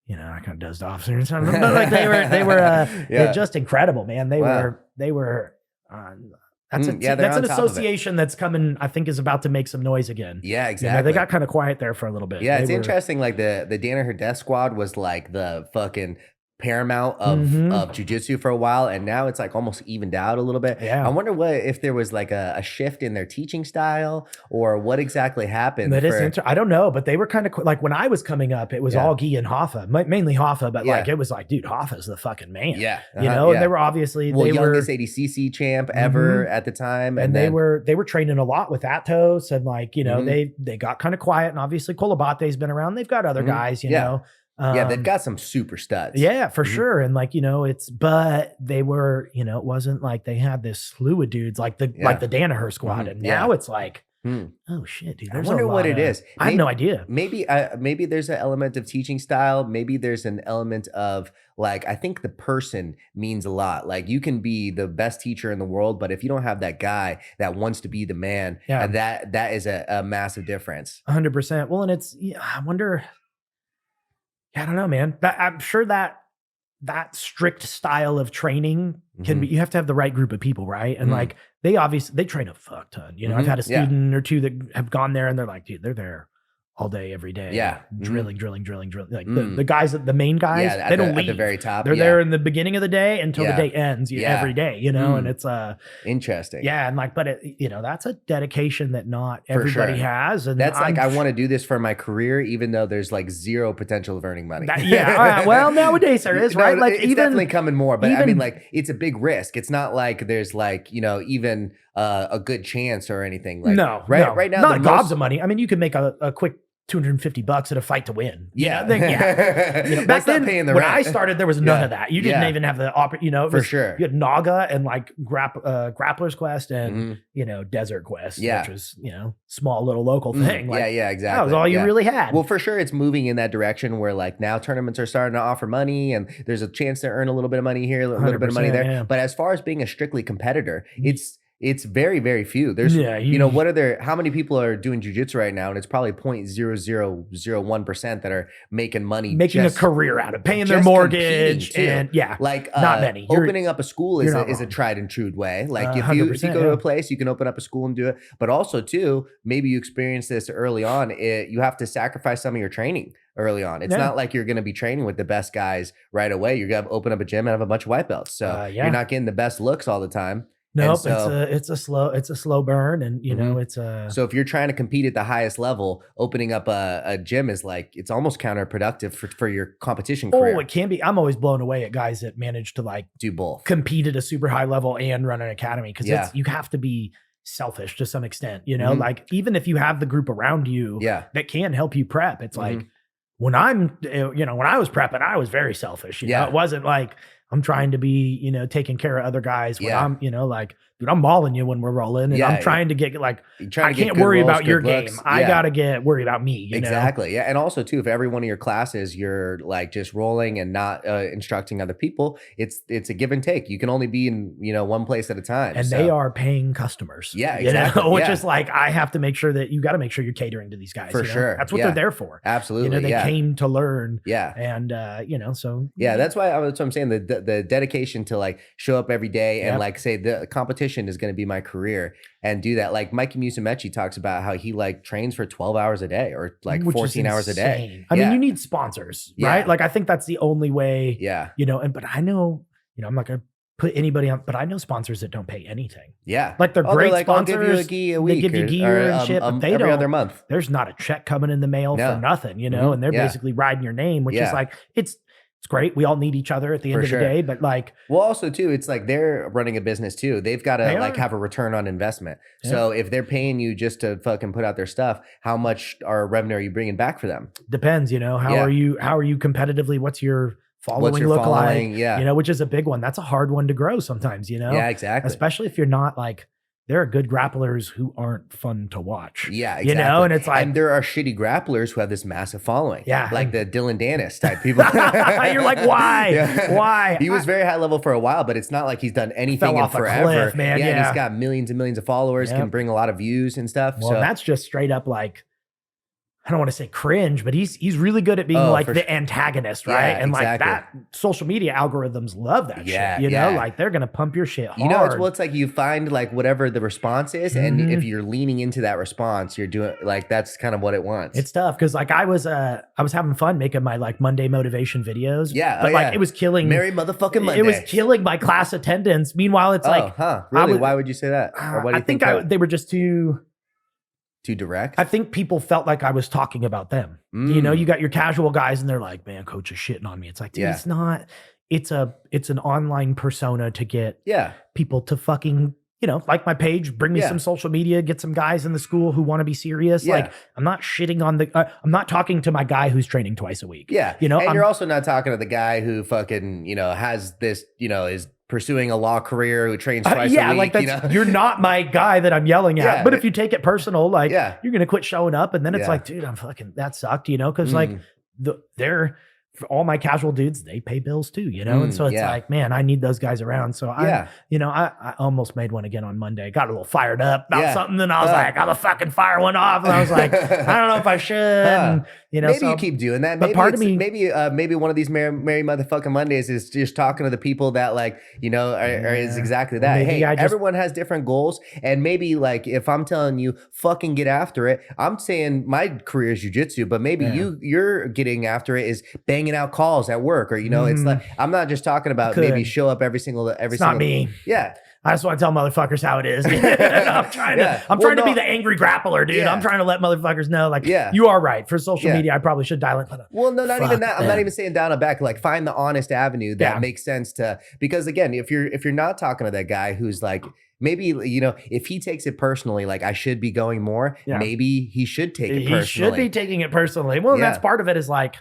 B: I kind of dozed off or something, but they were just incredible, man. They were that's an association that's coming, I think, is about to make some noise again.
A: Yeah, exactly.
B: They got kind of quiet there for a little bit.
A: Yeah, it's interesting. Like the Danaher Death Squad was like the fucking paramount of jiu-jitsu for a while, and now it's like almost evened out a little bit. I wonder if there was like a shift in their teaching style or what exactly happened.
B: I don't know, but they were kind of like when I was coming up, it was all gi and Hoffa, mainly Hoffa, but like it was like, dude, Hoffa's the fucking man. And they were obviously
A: youngest ADCC champ ever at the time,
B: and they were training a lot with Atos, and like they got kind of quiet, and obviously Kolabate's been around. They've got other guys, you know.
A: They've got some super studs.
B: Yeah, for sure. And like, but they were, it wasn't like they had this slew of dudes like the Danaher squad. And now it's like, oh shit, dude.
A: I wonder what it is.
B: I have no idea.
A: Maybe there's an element of teaching style. Maybe there's an element of like, I think the person means a lot. Like you can be the best teacher in the world, but if you don't have that guy that wants to be the man, that is a massive difference.
B: 100%. Well, and I wonder, I don't know, man. I'm sure that strict style of training can be, you have to have the right group of people, right? And like they train a fuck ton. I've had a student or two that have gone there and they're like, dude, they're there all day, every day.
A: Yeah.
B: Drilling. Like the guys, the main guys, they don't leave.
A: At the very top.
B: They're there in the beginning of the day until the day ends every day, and it's
A: interesting.
B: Yeah. And like, but that's a dedication that not everybody has. And
A: that's I want to do this for my career, even though there's like zero potential of earning money.
B: Well, nowadays there is, right? Like
A: it's definitely coming more, but I mean like it's a big risk. It's not like there's like, even a good chance or anything like right now.
B: Not gobs of money. I mean, you could make a quick $250 at a fight to win. Back then, when I started, there was none of that. You didn't even have the
A: for sure.
B: You had Naga and like Grappler's Quest and Desert Quest, which was small little local thing. Like,
A: exactly.
B: That was all you really had.
A: Well, for sure, it's moving in that direction where like now tournaments are starting to offer money, and there's a chance to earn a little bit of money here, a little bit of money there. Yeah. But as far as being a strictly competitor, it's very, very few. There's, how many people are doing jiu-jitsu right now? And it's probably 0.0001% that are making money.
B: Making a career out of paying their mortgage. And
A: like
B: not many.
A: Opening up a school is a tried and true way. Like if you go to a place, you can open up a school and do it. But also too, maybe you experience this early on. You have to sacrifice some of your training early on. It's not like you're going to be training with the best guys right away. You're going to open up a gym and have a bunch of white belts. So you're not getting the best looks all the time.
B: Nope, it's a slow burn, and
A: So if you're trying to compete at the highest level, opening up a gym is like it's almost counterproductive for your competition career.
B: Oh, it can be. I'm always blown away at guys that manage to like
A: do both,
B: compete at a super high level and run an academy, because you have to be selfish to some extent. Like even if you have the group around you that can help you prep, it's like when I was prepping, I was very selfish. It wasn't like I'm trying to be, taking care of other guys when I'm, like, dude, I'm mauling you when we're rolling, and I'm trying to get like, I can't worry about your game. I gotta worry about me.
A: Exactly. Yeah. And also too, if every one of your classes, you're like just rolling and not instructing other people, it's a give and take. You can only be in, one place at a time.
B: And they are paying customers.
A: Yeah, exactly.
B: Which is like, I have to make sure that you got to make sure you're catering to these guys.
A: For sure.
B: That's what they're there for.
A: Absolutely.
B: They came to learn.
A: Yeah.
B: And, so.
A: Yeah, that's what I'm saying. The dedication to like show up every day and like say the competition is going to be my career and do that. Like Mikey Musumeci talks about how he like trains for 12 hours a day or like 14 hours a day.
B: I mean, you need sponsors, right? Like I think that's the only way, but I know, I'm like put anybody on, but I know sponsors that don't pay anything.
A: Yeah.
B: Like they're great
A: like,
B: sponsors.
A: I'll give you a gi a week.
B: They give you gear and shit, but they
A: every
B: don't.
A: other month.
B: There's not a check coming in the mail for nothing, you know, and they're basically riding your name, which is like, it's great. We all need each other at the end of the day, but like,
A: well, also too, it's like they're running a business too. They've got to like have a return on investment. Yeah. So if they're paying you just to fucking put out their stuff, how much revenue are you bringing back for them?
B: Depends, you know, how are you competitively? What's your following look like?
A: Yeah.
B: You know, which is a big one. That's a hard one to grow sometimes, you know?
A: Yeah, exactly.
B: Especially if you're not like, there are good grapplers who aren't fun to watch.
A: Yeah, exactly.
B: You know, and it's like,
A: and there are shitty grapplers who have this massive following.
B: Yeah.
A: Like the Dylan Dennis type people.
B: You're like, why? Yeah. Why?
A: He was very high level for a while, but it's not like he's done anything in forever.
B: Cliff, man.
A: Yeah, and he's got millions and millions of followers, can bring a lot of views and stuff.
B: Well, that's just straight up like, I don't want to say cringe, but he's really good at being like the antagonist, right? And like that social media algorithms love that shit. You know, like they're gonna pump your shit hard.
A: You know, it's like you find like whatever the response is, and if you're leaning into that response, you're doing like that's kind of what it wants.
B: It's tough because like I was having fun making my like Monday motivation videos.
A: Yeah,
B: but like it was killing
A: Merry motherfucking Monday.
B: It was killing my class attendance. Meanwhile, it's like,
A: really? Why would you say that? Or what do you think
B: they were just too
A: direct?
B: I think people felt like I was talking about them. You know, you got your casual guys and they're like, man, coach is shitting on me. It's like, dude, it's not. It's an online persona to get people to fucking, you know, like my page, bring me some social media, get some guys in the school who want to be serious. Like I'm not shitting on I'm not talking to my guy who's training twice a week.
A: Yeah.
B: You know,
A: and you're also not talking to the guy who fucking, you know, has this, you know, is pursuing a law career, who trains twice a week.
B: Like that's,
A: you know?
B: You're not my guy that I'm yelling at. But if you take it personal, like you're gonna quit showing up, and then it's like, dude, I'm fucking that sucked, you know, because like they're for all my casual dudes, they pay bills too, you know, and so it's like, man, I need those guys around. So I almost made one again on Monday. Got a little fired up about something, and I was like, I'm gonna fucking fire one off, and I was like, I don't know if I should. And, you know,
A: maybe you keep doing that. Maybe
B: but part of me,
A: maybe one of these merry motherfucking Mondays is just talking to the people that like, you know, are is exactly that. Hey, everyone has different goals, and maybe like if I'm telling you fucking get after it, I'm saying my career is jiu-jitsu, but maybe you're getting after it is banging out calls at work, or you know, it's like I'm not just talking about maybe show up every single.
B: Not me.
A: Yeah.
B: I just want to tell motherfuckers how it is. I'm trying to be the angry grappler, dude. I'm trying to let motherfuckers know, like, you are right. For social media, I probably should dial it.
A: Well, no, not even that. I'm not even saying down and back. Like, find the honest avenue that makes sense to, because again, if you're not talking to that guy who's like, maybe, you know, if he takes it personally, like I should be going more, maybe he should take it personally. He should
B: be taking it personally. Well, that's part of it is like,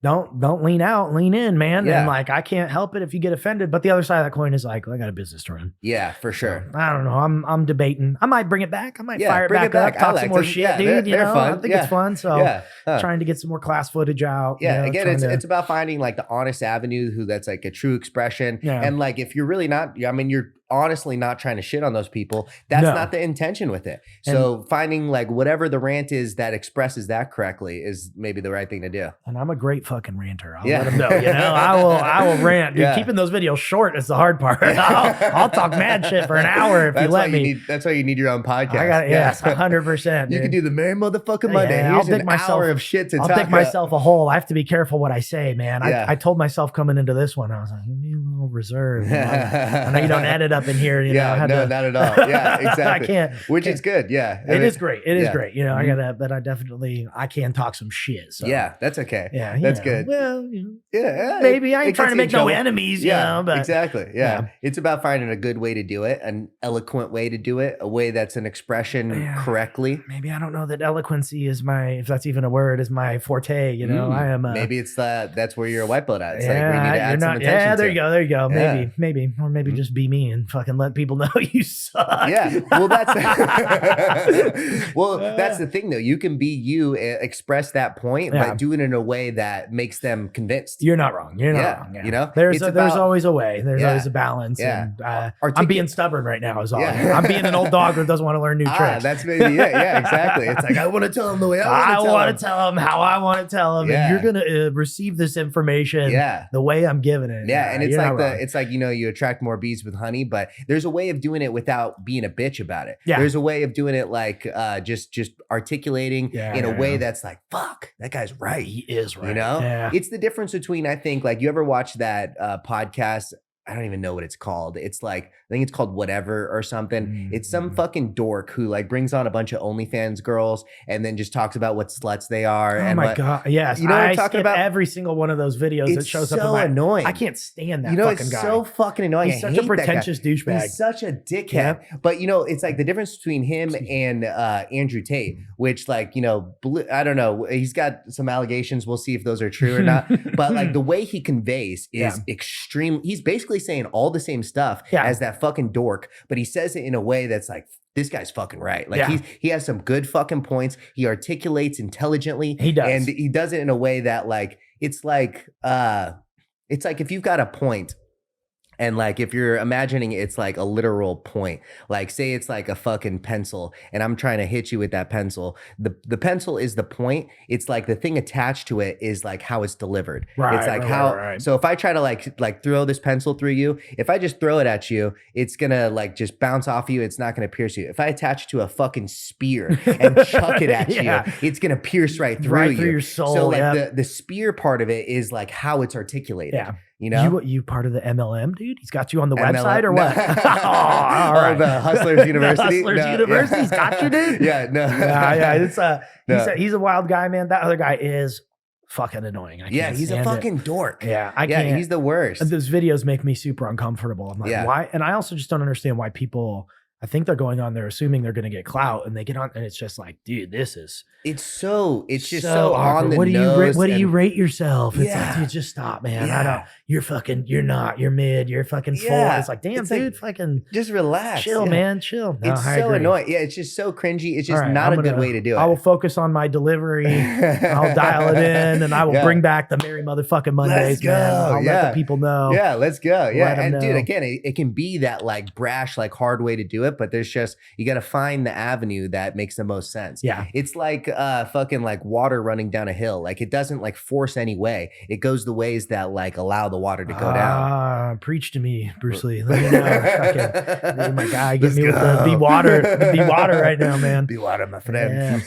B: don't lean out, lean in, man. And like, I can't help it if you get offended. But the other side of that coin is like, well, I got a business to run.
A: Yeah, for sure.
B: So, I don't know. I'm debating. I might bring it back. I might fire it back up, talk some more shit, dude. You know,
A: fun.
B: I think it's fun. So trying to get some more class footage out.
A: Yeah,
B: you know,
A: again, it's about finding like the honest avenue that's like a true expression. And like, if you're really not, I mean, you're honestly not trying to shit on those people. That's not the intention with it. So finding like whatever the rant is that expresses that correctly is maybe the right thing to do.
B: And I'm a great fucking ranter. I'll let them know, you know, I will rant. Dude, keeping those videos short is the hard part. I'll talk mad shit for an hour if you let me.
A: That's why you need your own podcast.
B: I got it. Yes, 100%.
A: You can do the Merry Motherfucking Monday. Here's an hour of shit to talk about.
B: I'll dig myself a hole. I have to be careful what I say, man. I told myself coming into this one, I was like, be a little reserved. I know you don't edit up in here, you know.
A: No, not at all. Yeah, exactly.
B: I can't.
A: Which is good. Yeah.
B: It is great. It is great. You know, but I can talk some shit. So.
A: Yeah, that's okay.
B: Yeah.
A: That's good.
B: Well, maybe I ain't trying to make no enemies, you know. But
A: exactly. Yeah. It's about finding a good way to do it, an eloquent way to do it, a way that's an expression correctly.
B: Maybe I don't know that eloquency is if that's even a word, is my forte, you know. I am
A: maybe it's that's where you're a white belt at. It's like we need to add some attention.
B: Yeah, there you go. Maybe. Or maybe just be me and fucking let people know you suck.
A: Yeah. Well, that's the thing though. You can be you, express that point, but do it in a way that makes them convinced.
B: You're not wrong. You're not wrong. Yeah.
A: You know,
B: there's always a way. There's always a balance. Yeah. And, I'm being stubborn right now. Is all. I'm being an old dog that doesn't want to learn new tricks.
A: That's maybe it. Yeah, exactly. It's like I want to tell them the way I want to tell them how I want to tell them, and you're gonna receive this information the way I'm giving it. Yeah, and it's like you know, you attract more bees with honey, but there's a way of doing it without being a bitch about it. Yeah. There's a way of doing it like just articulating in a way that's like, fuck, that guy's right.
B: He is right.
A: You know? Yeah. It's the difference between, I think, like you ever watch that podcast I don't even know what it's called. It's like, I think it's called Whatever or something. It's some fucking dork who like brings on a bunch of OnlyFans girls and then just talks about what sluts they are.
B: Oh my God. Yes.
A: You know what I'm talking about?
B: Every single one of those videos that shows up in my,
A: annoying.
B: I can't stand that
A: you know,
B: fucking guy.
A: It's so fucking annoying.
B: He's such a pretentious douchebag.
A: He's such a dickhead. Yeah. But you know, it's like the difference between him and Andrew Tate, which like, you know, I don't know. He's got some allegations. We'll see if those are true or not. But like the way he conveys is extreme. He's basically saying all the same stuff as that fucking dork, but he says it in a way that's like, this guy's fucking right. Like he has some good fucking points. He articulates intelligently.
B: He does.
A: And he does it in a way that like, it's like if you've got a point, and like, if you're imagining it's like a literal point, like say it's like a fucking pencil and I'm trying to hit you with that pencil. The pencil is the point. It's like the thing attached to it is like how it's delivered.
B: Right,
A: it's like so if I try to like throw this pencil through you, if I just throw it at you, it's gonna like just bounce off you. It's not gonna pierce you. If I attach it to a fucking spear and chuck it at you, it's gonna pierce right through
B: your soul.
A: So like the spear part of it is like how it's articulated.
B: Yeah.
A: You know,
B: you part of the MLM, dude? He's got you on the website or what?
A: No. All right. The Hustlers University.
B: University's got you, dude.
A: Yeah, no.
B: It's he's a wild guy, man. That other guy is fucking annoying.
A: He's a fucking dork.
B: Yeah, I can't.
A: He's the worst.
B: Those videos make me super uncomfortable. I'm like, why? And I also just don't understand why people. I think they're going on there assuming they're going to get clout, and they get on, and it's just like, dude, it's just so
A: on the nose.
B: What do you rate yourself? It's like, dude, just stop, man. You're mid, you're fucking full. It's like, damn, dude, fucking
A: just relax.
B: Chill, man, chill. No,
A: it's so annoying. Yeah, it's just so cringy. It's just not a good way to do it.
B: I will focus on my delivery. I'll dial it in, and I will bring back the merry motherfucking Mondays, man. I'll let the people know.
A: Yeah, let's go. Yeah, and dude, again, it can be that like brash, like hard way to do it. But there's just, you got to find the avenue that makes the most sense.
B: Yeah.
A: It's like fucking like water running down a hill. Like it doesn't like force any way. It goes the ways that like allow the water to go down.
B: Preach to me, Bruce Lee. Let me know. Fucking, my guy, get me with the be water right now, man.
A: Be water, my friend.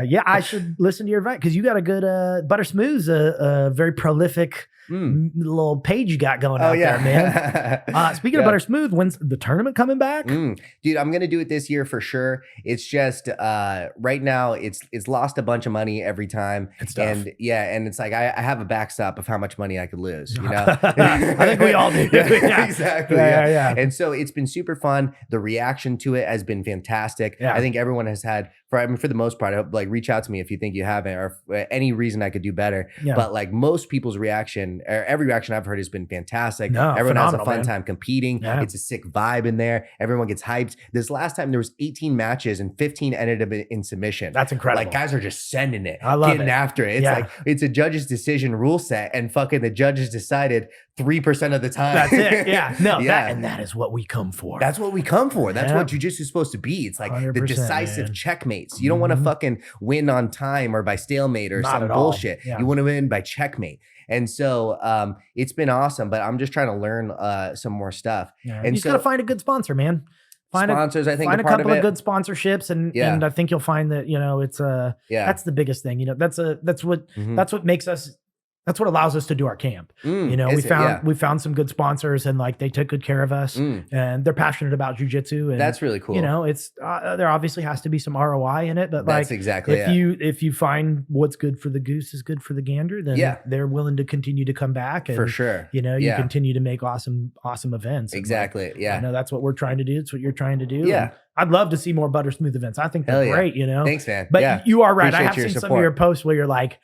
B: Yeah, I should listen to your advice because you got a good Butter Smooth's a very prolific little page you got going out there, man. Speaking of Butter Smooth, when's the tournament coming back?
A: Dude, I'm gonna do it this year for sure. It's just right now it's lost a bunch of money every time.
B: It's tough.
A: And and it's like I have a backstop of how much money I could lose, you know.
B: I think we all do.
A: Exactly. Yeah. And so it's been super fun. The reaction to it has been fantastic. I think everyone has had, for the most part, like reach out to me if you think you haven't, or any reason I could do better. But like most people's reaction, or every reaction I've heard has been fantastic. Everyone has a fun time competing. It's a sick vibe in there. Everyone gets hyped. This last time there was 18 matches and 15 ended up in submission.
B: That's incredible.
A: Like guys are just sending it.
B: I love
A: getting after it. It's like it's a judge's decision rule set, and fucking the judges decided 3% of the time.
B: That's it. Yeah. No. And that is what we come for.
A: That's what we come for. That's what jiu-jitsu is supposed to be. It's like the decisive checkmates. You don't want to fucking win on time or by stalemate or some bullshit. You want to win by checkmate. And so it's been awesome, but I'm just trying to learn some more stuff. And
B: you just gotta find a good sponsor, man.
A: Sponsors, I think,
B: find a couple of good sponsorships, and I think you'll find that, you know, it's that's the biggest thing. You know, that's what makes us. That's what allows us to do our camp. You know, we found some good sponsors, and like they took good care of us, and they're passionate about jiu-jitsu, and
A: that's really cool.
B: You know, it's there obviously has to be some ROI in it, but
A: that's
B: like
A: exactly
B: if you find what's good for the goose is good for the gander, then they're willing to continue to come back, and
A: for sure.
B: You know, you continue to make awesome events.
A: Exactly.
B: Like, I know that's what we're trying to do. It's what you're trying to do.
A: Yeah.
B: And I'd love to see more Butter Smooth events. I think they're great. You know,
A: thanks, man.
B: But you are right.
A: Appreciate
B: I have seen some of your posts where you're like,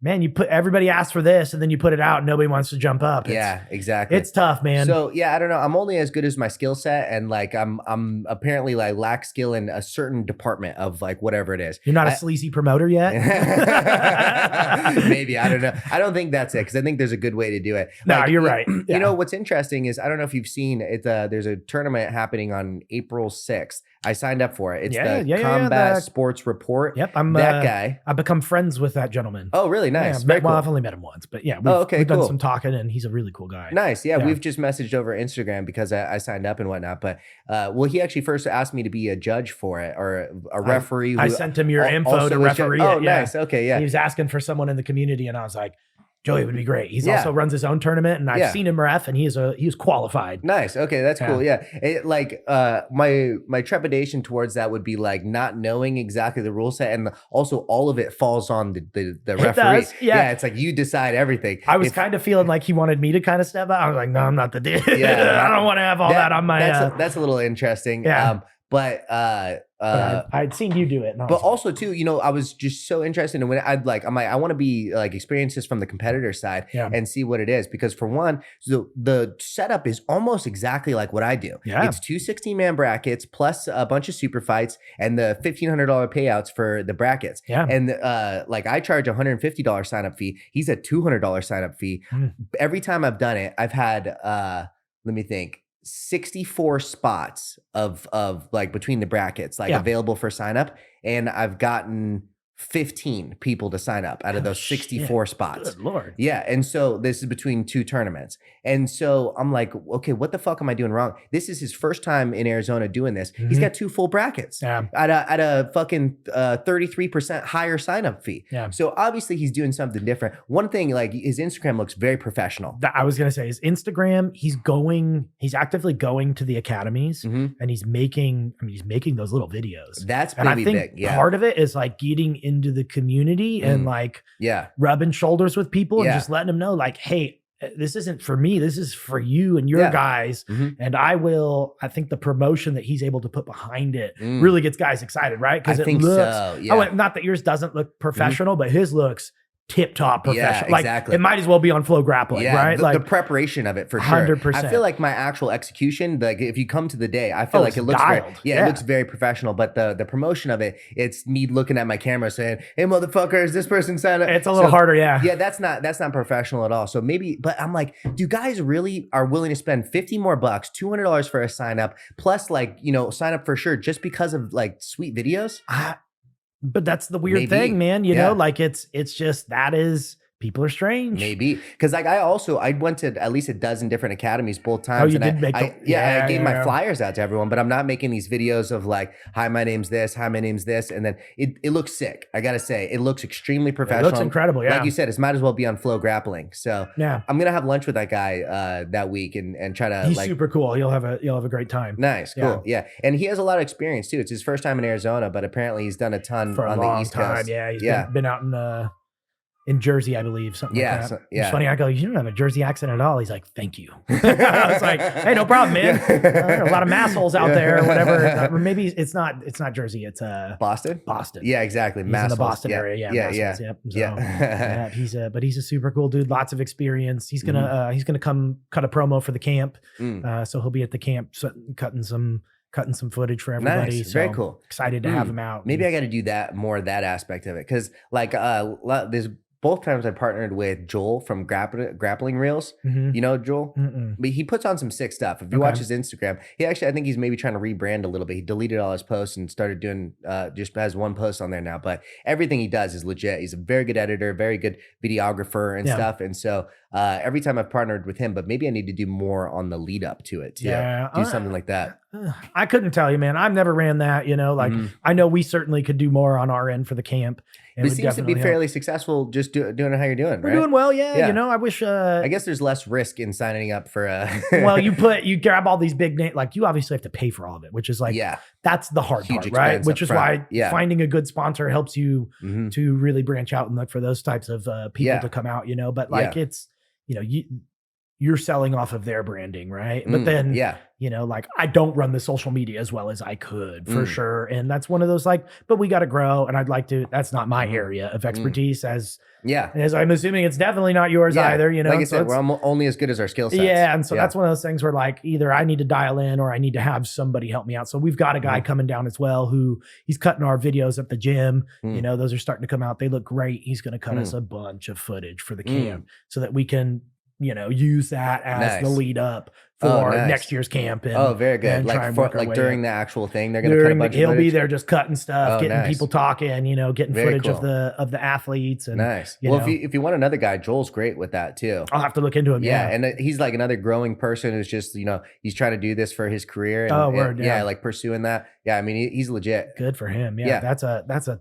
B: man, everybody asks for this, and then you put it out and nobody wants to jump up.
A: Exactly.
B: It's tough, man.
A: So I don't know. I'm only as good as my skill set, and like I'm apparently like lack skill in a certain department of like whatever it is.
B: You're not a sleazy promoter yet?
A: Maybe. I don't know. I don't think that's it, because I think there's a good way to do it.
B: No, like, you're right.
A: You know, what's interesting is, I don't know if you've seen it. There's a tournament happening on April 6th. I signed up for it. It's the Combat Sports Report.
B: Yep. I'm that guy. I've become friends with that gentleman.
A: Oh, really? Nice.
B: I've only met him once, but we've done some talking, and he's a really cool guy.
A: Nice. Yeah. We've just messaged over Instagram because I signed up and whatnot. But he actually first asked me to be a judge for it, or a referee.
B: I sent him your info to referee.
A: Oh, nice. Okay. Yeah.
B: He was asking for someone in the community, and I was like, Joey would be great. He's also runs his own tournament, and I've seen him ref, and he was qualified.
A: Nice. Okay, that's cool. Yeah, my trepidation towards that would be like not knowing exactly the rule set, and also all of it falls on the referee. Yeah, it's like you decide everything.
B: I was kind of feeling like he wanted me to kind of step out. I was like, no, I'm not the dude. I don't want to have all that on my.
A: That's a little interesting. Yeah. But
B: I'd seen you do it.
A: But also too, I was just so interested in when I want to be like experience this from the competitor side and see what it is. Because for one, the setup is almost exactly like what I do. Yeah. It's 2 16-man brackets plus a bunch of super fights and the $1,500 payouts for the brackets. Yeah. And like I charge $150 sign up fee. He's a $200 sign up fee. Every time I've done it, I've had, let me think, 64 spots of like between the brackets, like available for sign up. And I've gotten 15 people to sign up out of those 64 spots.
B: Good Lord.
A: Yeah. And so this is between 2 tournaments. And so I'm like, okay, what the fuck am I doing wrong? This is his first time in Arizona doing this. He's got 2 full brackets at a fucking 33% higher sign up fee. Yeah. So obviously he's doing something different. One thing, like his Instagram looks very professional.
B: I was going to say his Instagram, he's actively going to the academies and he's making those little videos.
A: That's pretty big. Yeah.
B: Part of it is like getting into the community and like rubbing shoulders with people and just letting them know like, hey, this isn't for me. This is for you and your guys. And I think the promotion that he's able to put behind it really gets guys excited, right? Because it looks, so. Yeah. Not that yours doesn't look professional, but his looks tip-top professional.
A: Yeah, exactly.
B: Like it might as well be on Flow Grappling, right?
A: The preparation of it for sure. 100%. I feel like my actual execution, like if you come to the day, I feel like it looks it looks very professional, but the promotion of it, it's me looking at my camera saying, hey motherfucker, is this person signed up?
B: It's a little harder,
A: Yeah, that's not professional at all. So maybe, but I'm like, do guys really are willing to spend 50 more bucks, $200 for a sign up, plus like, sign up for sure just because of like sweet videos?
B: But that's the weird thing, man. You know, like it's just people are strange.
A: Maybe because like I went to at least a dozen different academies both times.
B: Oh, you did make
A: I gave my flyers out to everyone, but I'm not making these videos of like, hi, my name's this, hi, my name's this, and then it looks sick. I gotta say, it looks extremely professional.
B: It looks incredible. Yeah,
A: like you said, it might as well be on Flow Grappling. So I'm gonna have lunch with that guy that week and try to.
B: He's super cool. You'll have a great time.
A: Nice, cool, yeah. And he has a lot of experience too. It's his first time in Arizona, but apparently he's done a ton on the East Coast.
B: Yeah, he's been out in Jersey, I believe, something like that.
A: So,
B: It's funny. I go, you don't have a Jersey accent at all. He's like, thank you. I was like, hey, no problem, man. There are a lot of massholes out there, or whatever. Or maybe it's not Jersey. It's
A: Boston.
B: Boston.
A: Yeah, exactly.
B: He's in the Boston area. Yeah. Yep. So, but he's a super cool dude. Lots of experience. He's gonna come cut a promo for the camp. So he'll be at the camp cutting some footage for everybody.
A: Nice. So very cool.
B: Excited to have him out.
A: Maybe I got to do that aspect of it. Cause like, there's both times I partnered with Joel from Grappling Reels. You know Joel? But he puts on some sick stuff. If you watch his Instagram, I think he's maybe trying to rebrand a little bit. He deleted all his posts and started doing, just has one post on there now. But everything he does is legit. He's a very good editor, very good videographer and stuff. And so every time I've partnered with him, but maybe I need to do more on the lead up to it too. Yeah, do something like that.
B: I couldn't tell you, man. I've never ran that, like I know we certainly could do more on our end for the camp.
A: It seems to be fairly successful just doing it how you're doing, right?
B: We're doing well, yeah. I wish...
A: I guess there's less risk in signing up for...
B: Well, you grab all these big names, like you obviously have to pay for all of it, which is like, that's the hard part, right? Which is why finding a good sponsor helps you to really branch out and look for those types of people to come out, but like it's, you're selling off of their branding, right? But then, like I don't run the social media as well as I could for sure. And that's one of those like, but we got to grow. And I'd like to, that's not my area of expertise as I'm assuming it's definitely not yours either,
A: Like I said, we're only as good as our skill sets.
B: Yeah. And so that's one of those things where like either I need to dial in or I need to have somebody help me out. So we've got a guy coming down as well who he's cutting our videos at the gym. Those are starting to come out. They look great. He's going to cut us a bunch of footage for the camp so that we can use that as the lead up for next year's camp. And,
A: very good. Like during the actual thing, they're going to cut a bunch of
B: he'll be there just cutting stuff, getting people talking, getting very footage of the athletes. And,
A: Well, if you want another guy, Joel's great with that too.
B: I'll have to look into him. Yeah.
A: And he's like another growing person who's just, he's trying to do this for his career. And, like pursuing that. Yeah. I mean, he's legit.
B: Good for him. Yeah. That's a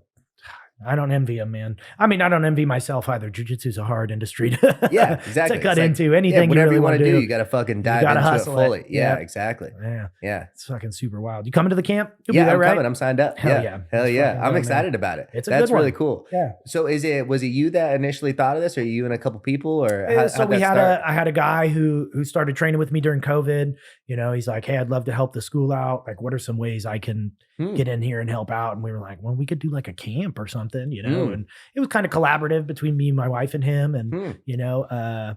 B: I don't envy him, man. I mean, I don't envy myself either. Jiu-Jitsu is a hard industry to,
A: exactly.
B: to cut into. Anything
A: whatever
B: you really
A: want to do,
B: you
A: you got to fucking dive into it fully. Yeah, exactly.
B: Yeah. It's fucking super wild. You coming to the camp?
A: You'll be there, right? Coming. I'm signed up.
B: Hell yeah.
A: Hell yeah. I'm excited about it. That's really cool.
B: Yeah.
A: So was it you that initially thought of this, or you and a couple people, or
B: I had a guy who started training with me during COVID. You know, he's like, hey, I'd love to help the school out. Like, what are some ways I can get in here and help out? And we were like, well, we could do like a camp or something, you know? And it was kind of collaborative between me, my wife, and him. And, you know,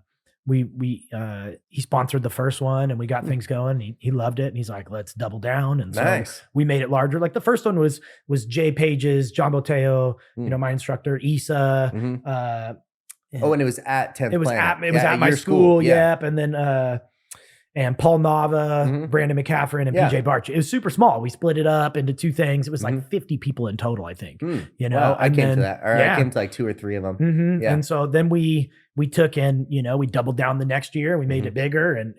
B: he sponsored the first one and we got things going. He loved it. And he's like, let's double down. And so we made it larger. Like the first one was Jay Pages, John Boteo, you know, my instructor, Issa.
A: And it was at 10th
B: It was
A: Planet.
B: at my school. Yep. And then, and Paul Nava, Brandon McCaffrey, and PJ Barch. It was super small. We split it up into two things. It was like 50 people in total, I think. You know,
A: I came to that. Or I came to like 2 or 3 of them.
B: And so then we took and, you know, we doubled down the next year. We made it bigger and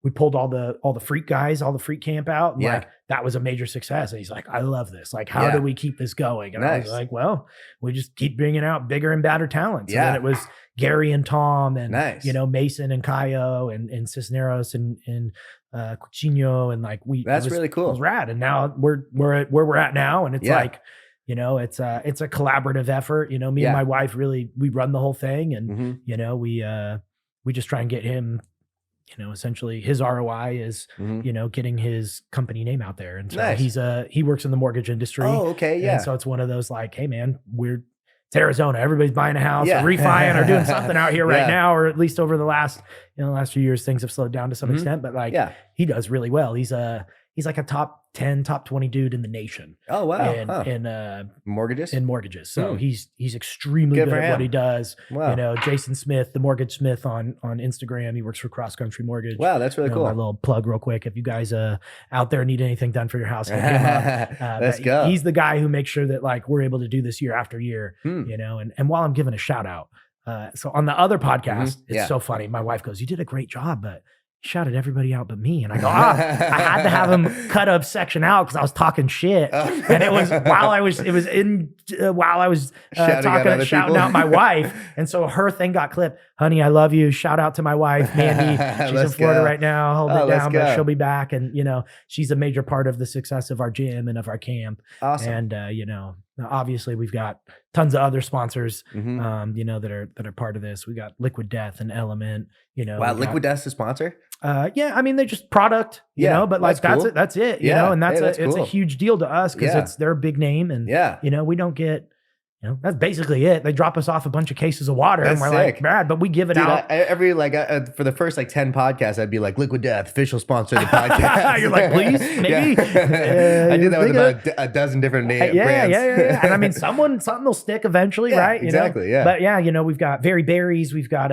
B: we pulled all the freak guys, all the freak camp out. And like, that was a major success. And he's like, I love this. Like, how do we keep this going? And I was like, well, we just keep bringing out bigger and badder talents. And then it was Gary and Tom and, you know, Mason and Caio and Cisneros and Cucino. And like,
A: that's really cool.
B: It was rad. And now we're at where we're at now. And it's like, you know, it's a collaborative effort. You know, me and my wife really, we run the whole thing. And, you know, we just try and get him, you know, essentially his ROI is, you know, getting his company name out there. And so he works in the mortgage industry.
A: Oh, okay. Yeah.
B: And so it's one of those like, hey man, it's Arizona. Everybody's buying a house or refining or doing something out here right now, or at least over the last few years, things have slowed down to some extent, but like he does really well. He's like a top 10, top 20 dude in the nation.
A: Oh, wow.
B: In mortgages? In mortgages. So he's extremely good at what he does. Wow. You know, Jason Smith, the Mortgage Smith on Instagram. He works for Cross Country Mortgage.
A: Wow, that's really cool.
B: My little plug real quick. If you guys out there need anything done for your house, hit him up.
A: Let's go.
B: He's the guy who makes sure that like we're able to do this year after year, you know, and while I'm giving a shout out. So on the other podcast, it's so funny. My wife goes, you did a great job, but shouted everybody out but me. And I go, I had to have him cut a section out because I was talking shit. And it was while I was shouting out my wife. And so her thing got clipped. Honey, I love you. Shout out to my wife, Mandy. She's in Florida right now. Hold it down, but she'll be back. And, you know, she's a major part of the success of our gym and of our camp.
A: Awesome.
B: And, you know, obviously we've got tons of other sponsors, you know, that are part of this. We got Liquid Death and Element, you know.
A: Wow, Liquid Death's a sponsor?
B: Yeah, I mean, they're just product, you know, but like that's cool. That's it, you know, and it's a huge deal to us because they're a big name and, you know, we don't get, you know, that's basically it. They drop us off a bunch of cases of water and we're like, Brad, but we give it out.
A: Every for the first like 10 podcasts, I'd be like, Liquid Death, official sponsor of the podcast.
B: You're like, please, maybe.
A: I did that with about a dozen different brands.
B: Yeah. And I mean, something will stick eventually, right?
A: Exactly.
B: You know? But yeah, you know, we've got Very Berries, we've got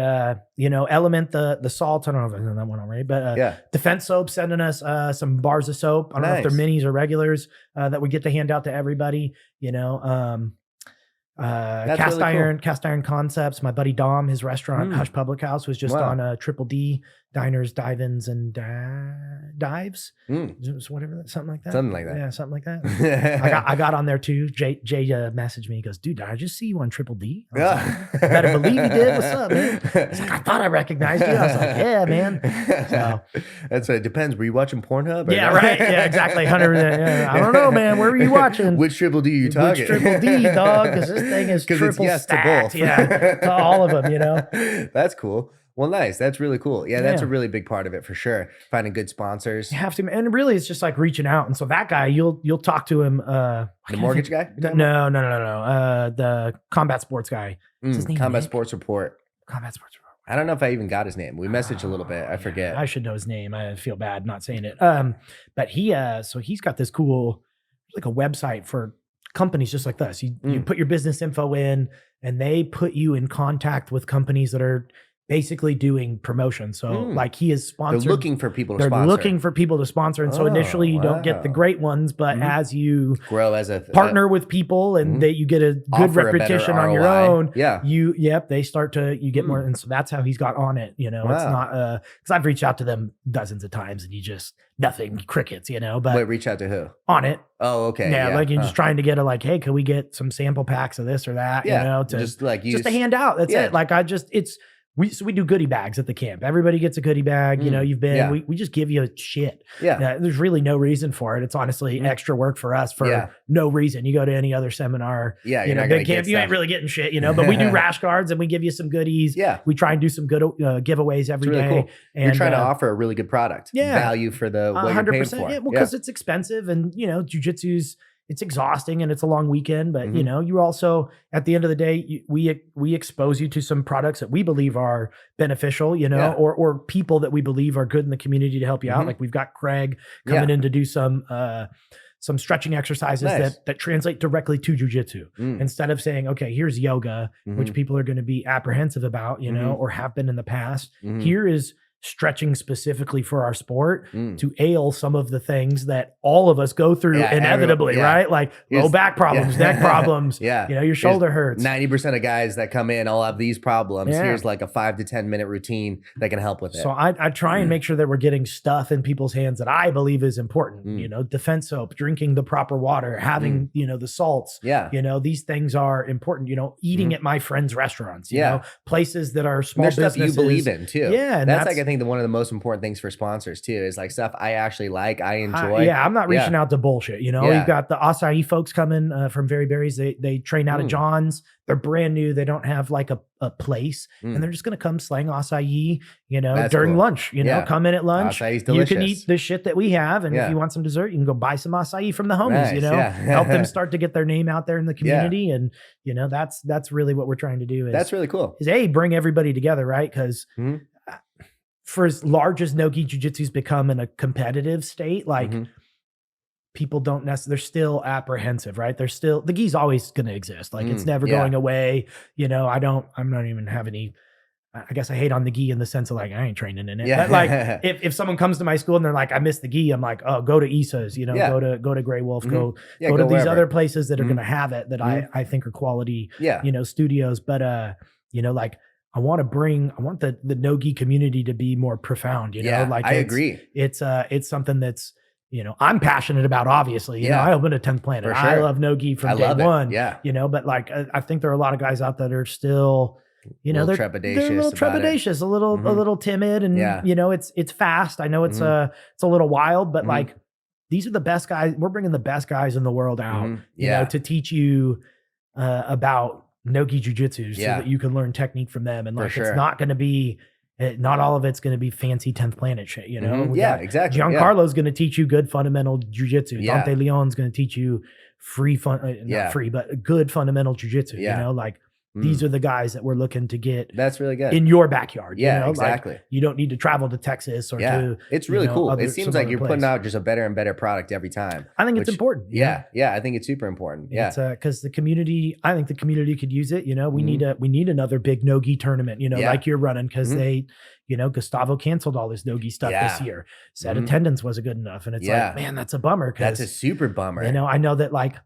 B: you know, Element, the salt. I don't know if I know that one already, but Defense Soap sending us some bars of soap. I don't know if they're minis or regulars that we get to hand out to everybody. You know, Cast Iron Concepts. My buddy Dom, his restaurant Hush Public House was just on Triple D Diners, Dive-Ins, and Dives. Whatever, something like that. Yeah, something like that. I got on there too. Jay messaged me. He goes, "Dude, did I just see you on Triple D?" I was like, better believe he did. What's up, man? He's like, I thought I recognized you. I was like, yeah, man. So
A: that's it. Depends. Were you watching Pornhub?
B: Yeah, right. Yeah, exactly. 100%. Yeah. I don't know, man. Where were you watching?
A: Which Triple D you talking?
B: Which Triple D, dog? Because this thing is triple stacked. To both. Yeah, to all of them. You know.
A: That's cool. Well, nice. That's really cool. Yeah, that's a really big part of it for sure. Finding good sponsors.
B: You have to, and really, it's just like reaching out. And so that guy, you'll talk to him.
A: The mortgage guy?
B: No. The combat sports guy. What's his name?
A: Combat Sports Report.
B: Combat Sports Report.
A: I don't know if I even got his name. We messaged a little bit. I forget.
B: I should know his name. I feel bad not saying it. But so he's got this cool, like a website for companies just like this. You put your business info in, and they put you in contact with companies that are basically doing promotion. So like he is sponsored.
A: They're looking for people to sponsor.
B: They're looking for people to sponsor. And so initially you don't get the great ones, but as you
A: grow as a
B: partner with people and that you get a good reputation on your own, they start to, you get more. And so that's how he's got on it. You know, it's not, cause I've reached out to them dozens of times and you just, nothing, crickets, you know, but.
A: Wait, reach out to who?
B: On it.
A: Oh, okay.
B: Yeah, like you're just trying to get like, hey, can we get some sample packs of this or that? You know, to just to hand out. That's it. Like we do goodie bags at the camp. Everybody gets a goodie bag. You know, you've been, we just give you shit. There's really no reason for it. It's honestly extra work for us for no reason. You go to any other seminar, you know, big camp, you ain't really getting shit, you know, but we do rash guards and we give you some goodies. We try and do some good giveaways every day.
A: Cool. And you're trying to offer a really good product. Value for the what 100%, you're paying for.
B: Yeah, well, because it's expensive and, you know, jiu-jitsu's, it's exhausting and it's a long weekend, but you know, you also, at the end of the day, we expose you to some products that we believe are beneficial, you know, or people that we believe are good in the community to help you out. Like we've got Craig coming in to do some stretching exercises that translate directly to jiu-jitsu instead of saying, okay, here's yoga, which people are going to be apprehensive about, you know, or have been in the past. Here is stretching specifically for our sport to ail some of the things that all of us go through inevitably, right? Like low back problems, neck problems, you know, your shoulder hurts.
A: 90% of guys that come in all have these problems. Here's like a 5 to 10 minute routine that can help with it.
B: So I try and make sure that we're getting stuff in people's hands that I believe is important, you know, defense soap, drinking the proper water, having, you know, the salts, you know, these things are important, you know, eating at my friends' restaurants, you know, places that are small businesses.
A: Stuff you believe in too.
B: Yeah.
A: And that's like, I think one of the most important things for sponsors too is like stuff I actually like, I enjoy.
B: I'm not reaching out to bullshit. You know, we've got the acai folks coming from Very Berries. They train out of John's. They're brand new. They don't have like a place and they're just going to come slang acai, you know, during lunch, you know, come in at lunch.
A: Acai's delicious.
B: You can eat the shit that we have. And if you want some dessert, you can go buy some acai from the homies, you know, help them start to get their name out there in the community. And, you know, that's really what we're trying to do.
A: That's really cool.
B: Is bring everybody together, right? Because for as large as no-gi jiu-jitsu's become in a competitive state, like people don't necessarily, they're still apprehensive, right? They're still, the gi's always going to exist. Like it's never going away. You know, I'm not even have any, I guess I hate on the gi in the sense of like, I ain't training in it. But like if someone comes to my school and they're like, I miss the gi, I'm like, oh, go to Issa's, you know, go to Grey Wolf, go to these other places that are going to have it that I think are quality, you know, studios. But, you know, like, I want the no-gi community to be more profound, you know, like
A: I agree.
B: It's something that's, you know, I'm passionate about, obviously, you know, I opened a 10th Planet. Sure. I love no-gi from day one, you know, but like, I think there are a lot of guys out that are still, you know, they're a little trepidatious, a little timid and, you know, it's fast. I know it's a little wild, but like, these are the best guys. We're bringing the best guys in the world out, you know, to teach you about no-gi jiu-jitsu so that you can learn technique from them. And like, it's not going to be, not all of it's going to be fancy 10th Planet shit, you know?
A: Exactly.
B: Giancarlo's going to teach you good fundamental jiu-jitsu. Dante Leon's going to teach you not free, but good fundamental jiu-jitsu, you know, like these are the guys that we're looking to get.
A: That's really good.
B: In your backyard.
A: Yeah,
B: you know?
A: exactly.
B: Like, you don't need to travel to Texas or to.
A: It's really cool. It seems like you're putting out just a better and better product every time.
B: I think it's important.
A: Yeah. I think it's super important. Yeah.
B: It's because the community, I think the community could use it. You know, we need another big no-gi tournament, you know, like you're running because they, you know, Gustavo canceled all his no-gi stuff this year. Said attendance wasn't good enough. And it's like, man, that's a bummer.
A: That's a super bummer.
B: You know, I know that like,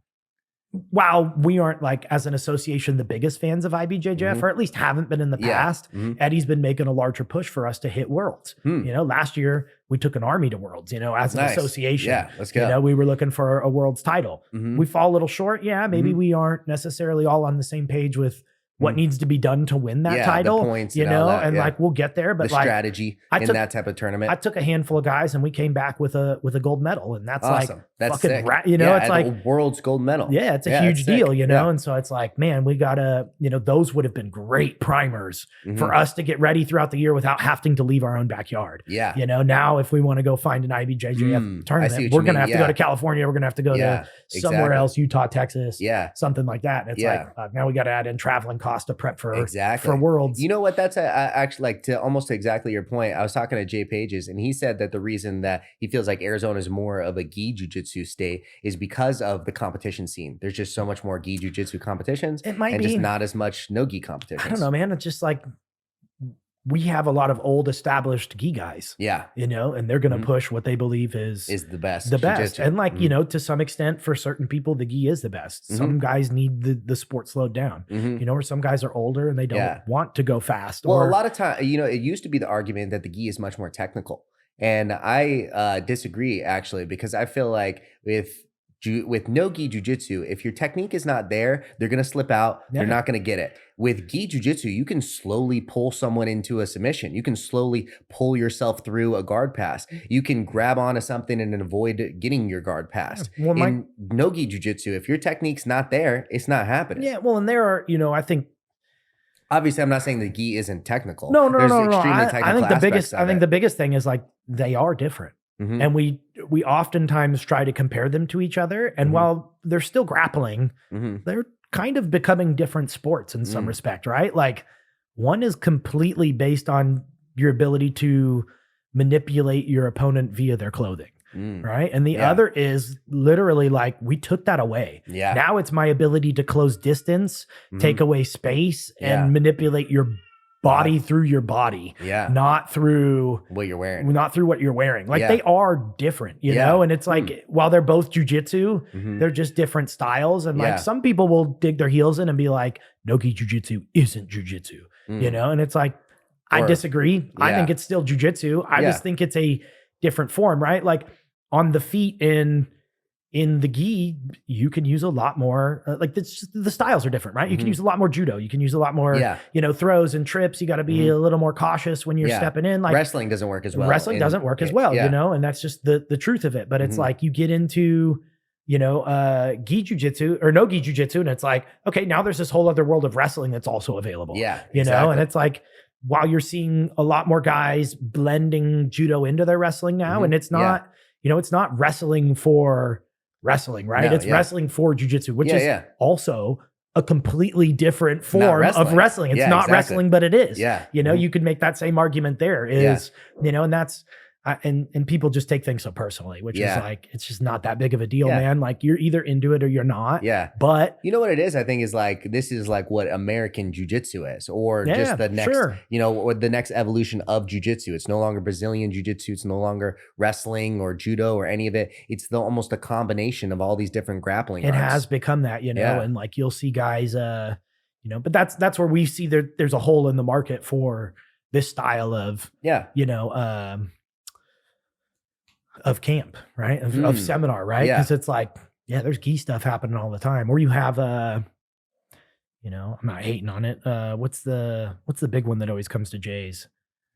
B: while we aren't like as an association the biggest fans of IBJJF, or at least haven't been in the past, Eddie's been making a larger push for us to hit Worlds. You know, last year we took an Army to Worlds, you know, as an association.
A: Yeah, let's go.
B: You know, we were looking for a Worlds title. We fall a little short. Yeah, maybe we aren't necessarily all on the same page with what needs to be done to win that title,
A: the points
B: you
A: and
B: know,
A: all that,
B: and like we'll get there. But
A: the
B: like
A: strategy in that type of tournament,
B: I took a handful of guys and we came back with a gold medal, and that's
A: awesome.
B: Like
A: that's
B: fucking
A: sick.
B: You know, it's like
A: world's gold medal.
B: Yeah, it's a huge deal, you know. And so it's like, man, we gotta, you know, those would have been great primers for us to get ready throughout the year without having to leave our own backyard.
A: Yeah,
B: you know, now if we want to go find an IBJJF tournament, we're gonna have to go to California. We're gonna have to go to somewhere else, Utah, Texas, something like that. And it's like now we got to add in traveling cost to prep for for Worlds.
A: You know what? That's actually like to almost exactly your point. I was talking to Jay Pages, and he said that the reason that he feels like Arizona is more of a gi jiu-jitsu state is because of the competition scene. There's just so much more gi jiu-jitsu competitions.
B: It might
A: and
B: be
A: just not as much no gi competitions.
B: I don't know, man. It's just like we have a lot of old established gi guys.
A: Yeah.
B: You know, and they're going to push what they believe is
A: the best.
B: The best. Jiu-jitsu. And like, you know, to some extent for certain people, the gi is the best. Some guys need the sport slowed down, you know, or some guys are older and they don't want to go fast.
A: Well, a lot of time, you know, it used to be the argument that the gi is much more technical. And I disagree actually, because I feel like with no gi jiu-jitsu, if your technique is not there, they're going to slip out. They're not going to get it. With gi jiu-jitsu, you can slowly pull someone into a submission. You can slowly pull yourself through a guard pass. You can grab onto something and avoid getting your guard passed. Well, in no gi jiu-jitsu, if your technique's not there, it's not happening.
B: Yeah, well, and there are, you know, I think,
A: obviously, I'm not saying the gi isn't technical.
B: No. I think the biggest thing is like they are different. And we oftentimes try to compare them to each other. And while they're still grappling, they're kind of becoming different sports in some respect, right? Like one is completely based on your ability to manipulate your opponent via their clothing, right? And the other is literally like, we took that away.
A: Yeah.
B: Now it's my ability to close distance, take away space, and manipulate your body through your body, not through
A: what you're wearing,
B: Like they are different, you know? And it's like, while they're both jujitsu, they're just different styles. And like some people will dig their heels in and be like, no gi jujitsu isn't jujitsu, you know? And it's like, I disagree. I think it's still jujitsu. I just think it's a different form, right? Like on the feet in the gi, you can use a lot more, like the styles are different, right? You can use a lot more judo. You can use a lot more, you know, throws and trips. You got to be a little more cautious when you're stepping in. Like
A: wrestling doesn't work as well.
B: You know, and that's just the truth of it. But it's like you get into, you know, gi jujitsu or no gi jujitsu, and it's like, okay, now there's this whole other world of wrestling that's also available.
A: Yeah,
B: you know, and it's like, while you're seeing a lot more guys blending judo into their wrestling now, and it's not, you know, it's not wrestling for wrestling, right? It's wrestling for jiu-jitsu, which is also a completely different form of wrestling. It's not wrestling, but it is.
A: Yeah.
B: You know, you could make that same argument there is, you know, and that's, and people just take things so personally, which is like, it's just not that big of a deal, man. Like you're either into it or you're not.
A: Yeah.
B: But
A: you know what it is? I think is like, this is like what American jiu-jitsu is, or just the next, you know, or the next evolution of jiu-jitsu. It's no longer Brazilian jiu-jitsu. It's no longer wrestling or judo or any of it. It's almost a combination of all these different grappling arts.
B: It has become that, you know, and like, you'll see guys, you know, but that's where we see there's a hole in the market for this style of, you know, of camp, right? Of seminar, right? Because it's like, there's gi stuff happening all the time. Or you have you know, I'm not hating on it. What's the big one that always comes to Jay's?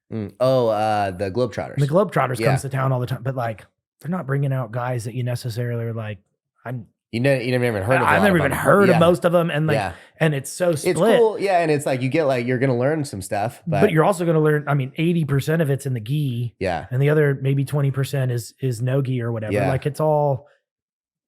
A: The Globetrotters.
B: The Globetrotters comes to town all the time, but like they're not bringing out guys that you necessarily are like,
A: you never even heard of
B: I've never even heard of most of them. And like, and it's so split.
A: It's cool. Yeah. And it's like, you get like, you're going to learn some stuff,
B: but you're also going to learn, I mean, 80% of it's in the gi.
A: Yeah.
B: And the other maybe 20% is no gi or whatever. Like it's all,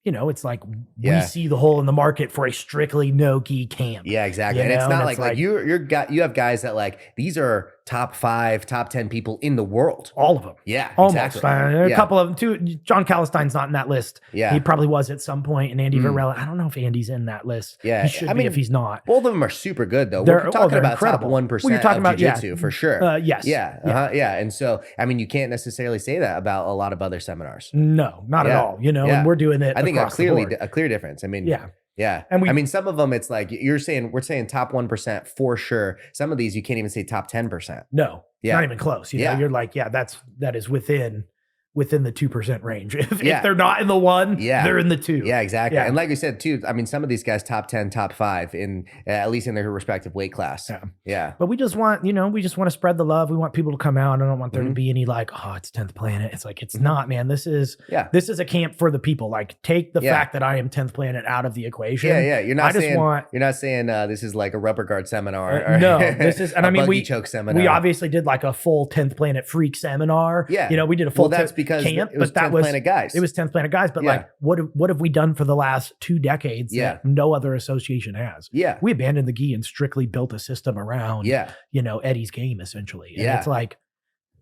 B: you know, it's like we see the hole in the market for a strictly no gi camp.
A: Yeah, exactly. And it's not like you have guys that like, these are top 5, top 10 people in the world.
B: All of them.
A: Yeah,
B: almost. Exactly. A couple of them too. John Calistein's not in that list.
A: Yeah.
B: He probably was at some point. And Andy Varela, I don't know if Andy's in that list.
A: Yeah.
B: He should be if he's not.
A: Both of them are super good though. We're talking about incredible. Top 1% you're talking about jiu-jitsu for sure.
B: Yes.
A: Yeah. And so, I mean, you can't necessarily say that about a lot of other seminars.
B: No, not at all. You know, and we're doing it.
A: I think a clear difference. I mean, yeah.
B: And
A: I mean, some of them, it's like we're saying top 1% for sure. Some of these, you can't even say top 10%.
B: No, not even close. You know, you're like, that is within the 2% range. If they're not in the 1, they're in the 2.
A: Yeah, exactly. And like we said too, I mean, some of these guys top 10, top 5 in at least in their respective weight class. Yeah.
B: But we just want, we just want to spread the love. We want people to come out. I don't want there to be any like, oh, it's 10th Planet. It's like, it's not, man. This is a camp for the people. Like, take the fact that I am 10th Planet out of the equation.
A: Yeah. You're not saying this is like a rubber guard seminar. Or
B: no, this is, and I mean,
A: choke seminar.
B: We obviously did like a full 10th Planet freak seminar.
A: Yeah.
B: We did a full
A: that's because
B: camp,
A: it was 10th Planet guys.
B: It was 10th Planet guys, but like, what have we done for the last 2 decades that no other association has?
A: Yeah.
B: We abandoned the gi and strictly built a system around, Eddie's game essentially. And it's like,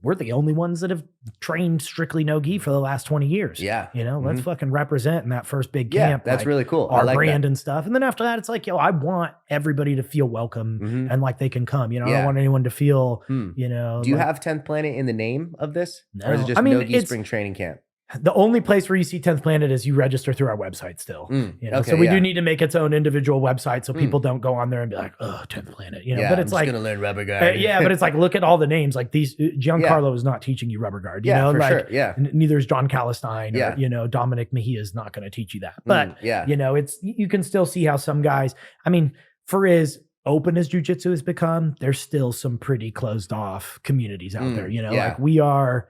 B: we're the only ones that have trained strictly no-gi for the last 20 years.
A: Yeah.
B: You know, let's fucking represent in that first big camp.
A: That's really cool.
B: Our brand and stuff. And then after that, it's like, yo, I want everybody to feel welcome and like they can come. You know, I don't want anyone to feel, you know.
A: Do you have 10th Planet in the name of this?
B: No.
A: Or is it just no-gi spring training camp?
B: The only place where you see 10th Planet is you register through our website still. You know, so we do need to make its own individual website so people don't go on there and be like, oh, 10th Planet. You know, but it's
A: I'm
B: like
A: just gonna learn rubber guard.
B: but it's like, look at all the names. Like these, Giancarlo is not teaching you rubber guard. You know,
A: for
B: like
A: sure.
B: neither is John Calistine. Or, you know, Dominic Mejia is not going to teach you that. But you know, it's you can still see how some guys. I mean, for as open as jiu-jitsu has become, there's still some pretty closed off communities out there. You know, like we are.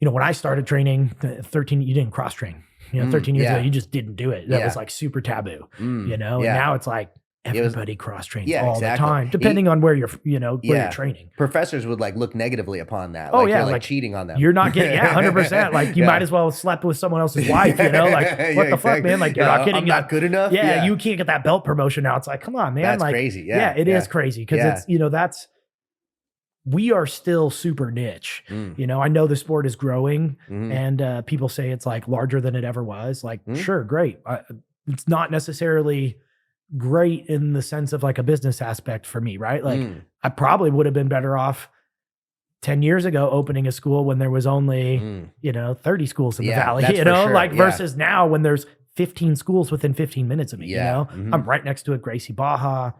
B: You know, when I started training, 13, you didn't cross train. You know, 13 years ago, you just didn't do it. That was like super taboo. You know, and now it's like everybody cross trains all the time, depending on where you're, you know, where you're training.
A: Professors would like look negatively upon that. Like, you're like cheating on them.
B: You're not getting 100%. Like you might as well have slept with someone else's wife. You know, like what the fuck, man? Like you're not getting.
A: I'm not good enough.
B: Yeah, you can't get that belt promotion now. It's like, come on, man.
A: That's
B: like
A: crazy.
B: Yeah, it is crazy because it's we are still super niche. You know, I know the sport is growing and people say it's like larger than it ever was. Like, sure, great. It's not necessarily great in the sense of like a business aspect for me, right? Like I probably would have been better off 10 years ago opening a school when there was only, you know, 30 schools in the valley, you know, like versus now when there's 15 schools within 15 minutes of me, you know, I'm right next to a Gracie Baja,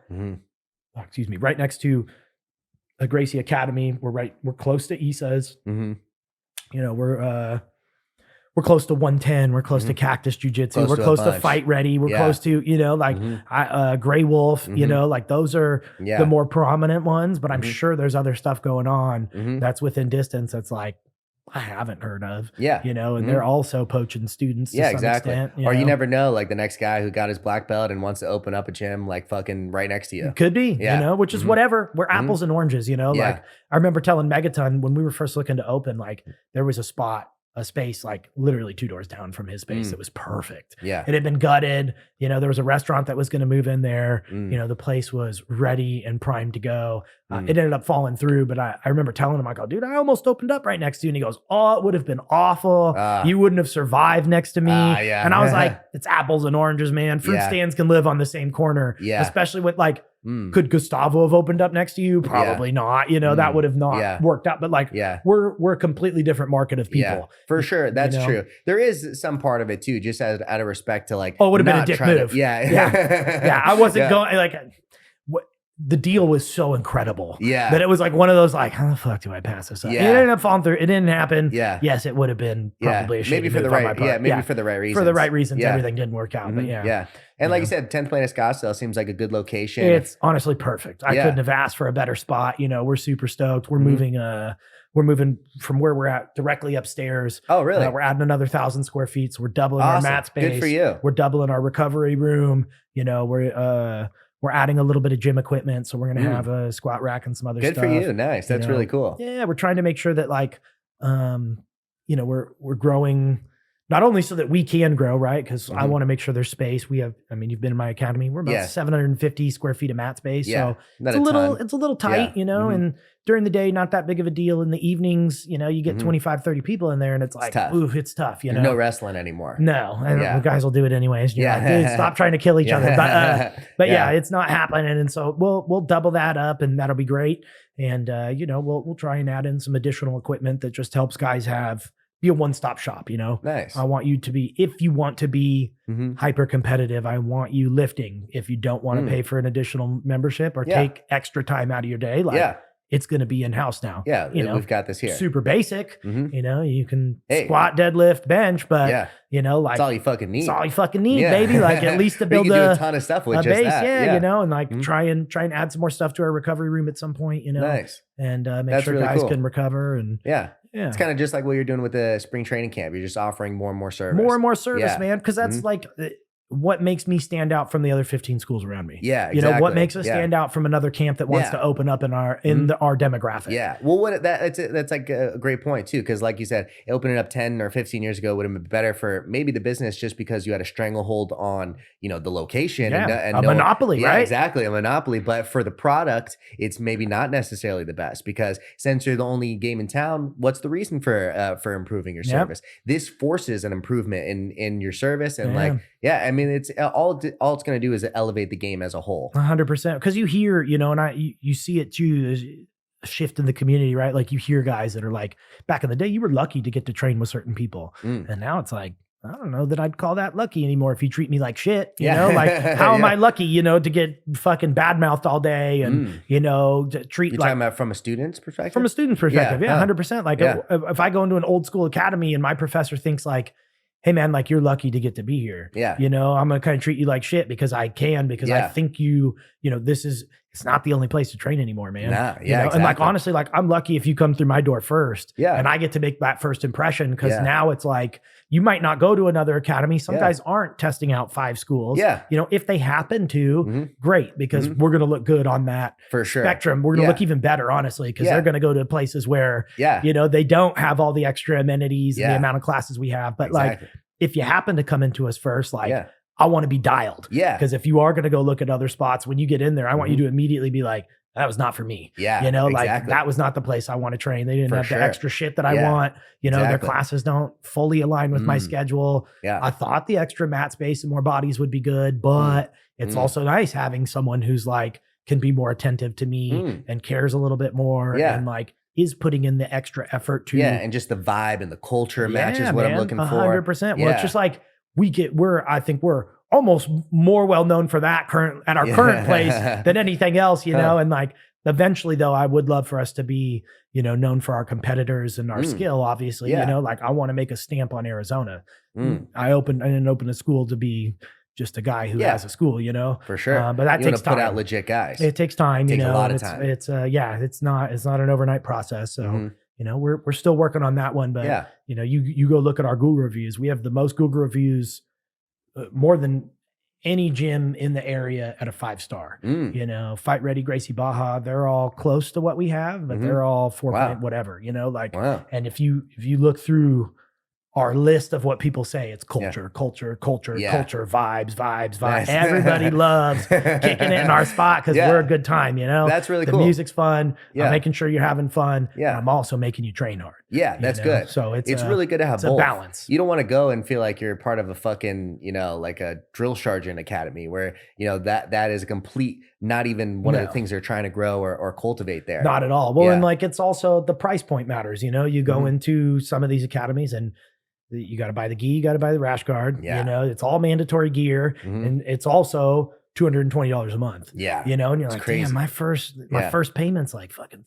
B: excuse me, right next to a Gracie Academy. We're close to Isa's. You know, we're close to 110. We're close to Cactus Jiu-Jitsu. We're close to Fight Ready. We're close to, you know, like Gray Wolf, you know, like those are the more prominent ones, but I'm sure there's other stuff going on that's within distance that's like, I haven't heard of, you know, and they're also poaching students to some extent.
A: Or you never know, like the next guy who got his black belt and wants to open up a gym like fucking right next to you.
B: Could be, you know, which is whatever. We're apples and oranges, you know, like I remember telling Megaton when we were first looking to open, like there was a space like literally 2 doors down from his space. It was perfect. It had been gutted. You know, there was a restaurant that was going to move in there. You know, the place was ready and primed to go. It ended up falling through, but I remember telling him, I go, dude, I almost opened up right next to you. And he goes, oh, it would have been awful. You wouldn't have survived next to me. And I was like, it's apples and oranges, man. Fruit stands can live on the same corner, especially with like, could Gustavo have opened up next to you? Probably not. You know, that would have not worked out. But like, we're a completely different market of people.
A: For sure. That's true. There is some part of it too, just out of respect to like,
B: oh, it would have been a dick move. I wasn't going like, the deal was so incredible that it was like one of those like, how the fuck do I pass this up? It ended up falling through. It didn't happen. Yes, it would have been probably a shitty
A: maybe for the right for the right reasons.
B: For the right reasons, everything didn't work out. But
A: and like you said, 10th Planet Scottsdale seems like a good location.
B: It's honestly perfect. I couldn't have asked for a better spot. You know, we're super stoked. We're moving from where we're at directly upstairs.
A: Oh, really?
B: We're adding another 1,000 square feet. So we're doubling our mat space.
A: Good for you.
B: We're doubling our recovery room. You know, we're adding a little bit of gym equipment. So we're going to have a squat rack and some other stuff.
A: Good for you. Nice. That's really cool.
B: Yeah. We're trying to make sure that like, you know, we're growing not only so that we can grow, right? Because I want to make sure there's space. We have, I mean, you've been in my academy. We're about 750 square feet of mat space. So it's a little tight, you know, and during the day, not that big of a deal. In the evenings, you know, you get 25, 30 people in there and it's like, ooh, it's tough, you know.
A: No wrestling anymore.
B: No. And the guys will do it anyways. You're like, dude, stop trying to kill each other. But it's not happening. And so we'll double that up and that'll be great. And, you know, we'll try and add in some additional equipment that just helps guys be a one-stop shop, you know?
A: Nice.
B: I want you to be, if you want to be hyper competitive, I want you lifting. If you don't want to pay for an additional membership or take extra time out of your day, like it's going to be in-house now.
A: Yeah, you know, we've got this here.
B: Super basic. You know, you can squat, deadlift, bench, but you know, like
A: it's all you fucking need.
B: It's all you fucking need, baby. Like at least to build
A: do a ton of stuff with just
B: base.
A: that.
B: You know, and like try and add some more stuff to our recovery room at some point, you know.
A: Nice.
B: And make sure really guys can recover and
A: it's kind of just like what you're doing with the spring training camp. You're just offering more and more service.
B: More and more service, man. Because that's like what makes me stand out from the other 15 schools around me?
A: Yeah, exactly.
B: You know, what makes us stand out from another camp that wants to open up in our demographic?
A: Yeah. Well, that's like a great point too, because like you said, opening up 10 or 15 years ago would have been better for maybe the business just because you had a stranglehold on, you know, the location and
B: a monopoly, right?
A: Exactly, a monopoly. But for the product, it's maybe not necessarily the best because since you're the only game in town, what's the reason for improving your service? This forces an improvement in your service and I mean, it's all it's going to do is elevate the game as a whole.
B: 100%. Because you hear, you know, and you see it too. There's a shift in the community, right? Like you hear guys that are like, back in the day, you were lucky to get to train with certain people, and now it's like, I don't know that I'd call that lucky anymore if you treat me like shit. You know, like how am I lucky, you know, to get fucking badmouthed all day and, you know, to treat
A: You're
B: like
A: talking about from a student's perspective?
B: From a student's perspective, 100%. Like if I go into an old school academy and my professor thinks like, hey man, like you're lucky to get to be here.
A: Yeah.
B: You know, I'm going to kind of treat you like shit because I can, because I think you know, it's not the only place to train anymore, man. You know? And like, honestly, like I'm lucky if you come through my door first and I get to make that first impression. Cause now it's like, you might not go to another academy. Some guys aren't testing out 5 schools. You know, if they happen to, great, because we're going to look good on that
A: for sure
B: spectrum. We're going to look even better, honestly, because they're going to go to places where, you know, they don't have all the extra amenities and the amount of classes we have. But like, if you happen to come into us first, like I want to be dialed. Because if you are going to go look at other spots, when you get in there, I want you to immediately be like, that was not for me. You know, like that was not the place I want to train. They didn't have the extra shit that I want. You know, their classes don't fully align with my schedule. I thought the extra mat space and more bodies would be good, but it's also nice having someone who's like, can be more attentive to me and cares a little bit more and like is putting in the extra effort to.
A: And just the vibe and the culture matches what I'm looking for.
B: 100%. Well, it's just like I think we're almost more well known for that at our current place than anything else, you know, and like eventually though, I would love for us to be, you know, known for our competitors and our skill, obviously, you know, like I want to make a stamp on Arizona. I didn't open a school to be just a guy who has a school, you know,
A: for sure.
B: But that takes time.
A: Put out legit guys.
B: It takes time,
A: it takes
B: you know,
A: a lot of time.
B: It's not an overnight process. So, you know, we're still working on that one, but you know, you go look at our Google reviews. We have the most Google reviews, more than any gym in the area at a 5-star. You know, Fight Ready, Gracie Baja, they're all close to what we have, but they're all 4 point whatever, you know, like, and if you look through our list of what people say, it's culture, culture, vibes. Nice. Everybody loves kicking it in our spot because we're a good time, you know?
A: That's really cool.
B: The music's fun. I'm making sure you're having fun. I'm also making you train hard.
A: That's good.
B: So it's
A: really good to have both.
B: A balance.
A: You don't want to go and feel like you're part of a fucking, you know, like a drill sergeant academy where, you know, that is a complete, not even one of the things they're trying to grow or cultivate there.
B: Not at all. Well, and like, it's also the price point matters, you know, you go into some of these academies and you got to buy the gi, you got to buy the rash guard. You know, it's all mandatory gear, and it's also $220 a month. You know, and you're like, crazy. Damn, my first payment's like fucking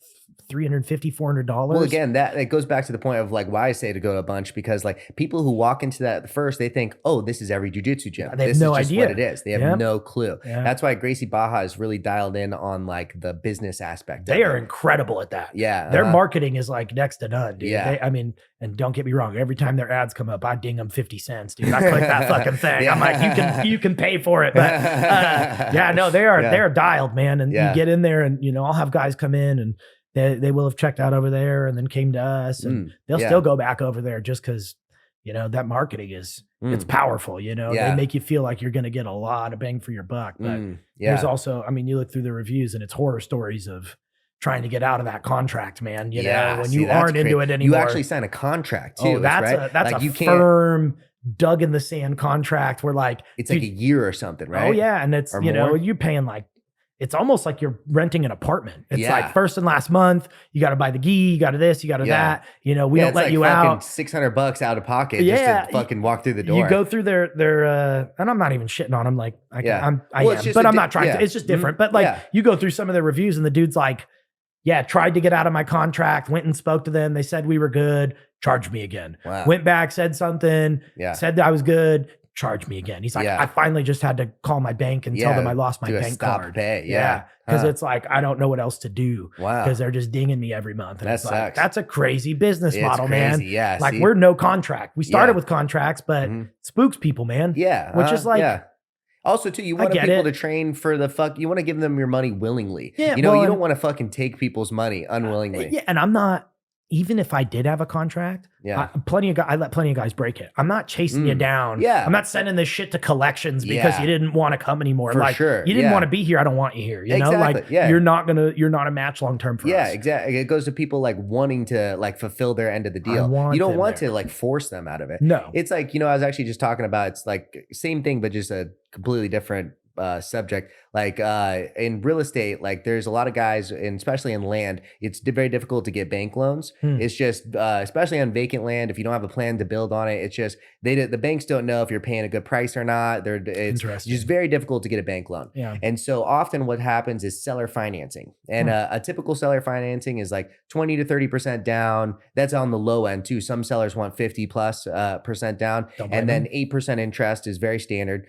B: $350, $400.
A: Well, again, it goes back to the point of like why I say to go to a bunch, because like people who walk into that first, they think, oh, this is every jiu-jitsu gym.
B: They have no idea
A: what it is. They have no clue. That's why Gracie Baja is really dialed in on like the business aspect.
B: They are incredible at that. Their marketing is like next to none, dude. I mean, and don't get me wrong, every time their ads come up, I ding them 50 cents, dude. I click that fucking thing. I'm like, you can pay for it. But they're dialed, man. And you get in there and, you know, I'll have guys come in and they will have checked out over there and then came to us, and they'll still go back over there just because, you know, that marketing is, it's powerful, you know, they make you feel like you're going to get a lot of bang for your buck. But there's also, I mean, you look through the reviews and it's horror stories of trying to get out of that contract, man. You know, when you aren't into it anymore.
A: You actually sign a contract too.
B: That's like a firm, dug in the sand contract where like
A: it's like a year or something, right?
B: Oh yeah, and it's, you know, you're paying like, it's almost like you're renting an apartment. It's like first and last month, you got to buy the gi, you got to this, you got to that. You know, we don't let you out.
A: $600 out of pocket just to fucking walk through the door.
B: You go through their and I'm not even shitting on them. Like I am, but I'm not trying to. It's just different. But like you go through some of their reviews, and the dude's like, tried to get out of my contract, went and spoke to them. They said we were good, charged me again. Went back, said something, said that I was good, charged me again. He's like, I finally just had to call my bank and tell them I lost my bank card. Because it's like, I don't know what else to do. Because they're just dinging me every month. And it's like, that's a crazy business model, man. Like we're no contract. We started with contracts, but spooks people, man. Which is like,
A: Also, too, you want people to train for you want to give them your money willingly.
B: Yeah,
A: you don't want to fucking take people's money unwillingly.
B: Yeah, and I'm not, even if I did have a contract, I let plenty of guys break it. I'm not chasing you down.
A: Yeah.
B: I'm not sending this shit to collections because you didn't want to come anymore.
A: For sure.
B: You didn't want to be here. I don't want you here. You know, like you're not a match long-term for us.
A: Yeah, exactly. It goes to people like wanting to like fulfill their end of the deal. You don't want to like force them out of it.
B: No.
A: It's like, I was actually just talking about, it's like same thing, but just a completely different subject. Like in real estate, like there's a lot of guys, and especially in land, it's very difficult to get bank loans. It's just especially on vacant land, if you don't have a plan to build on it, it's just the banks don't know if you're paying a good price or not. It's just very difficult to get a bank loan.
B: Yeah.
A: And so often what happens is seller financing, and a typical seller financing is like 20 to 30% down. That's on the low end too. Some sellers want 50 plus percent down, and then 8% interest is very standard.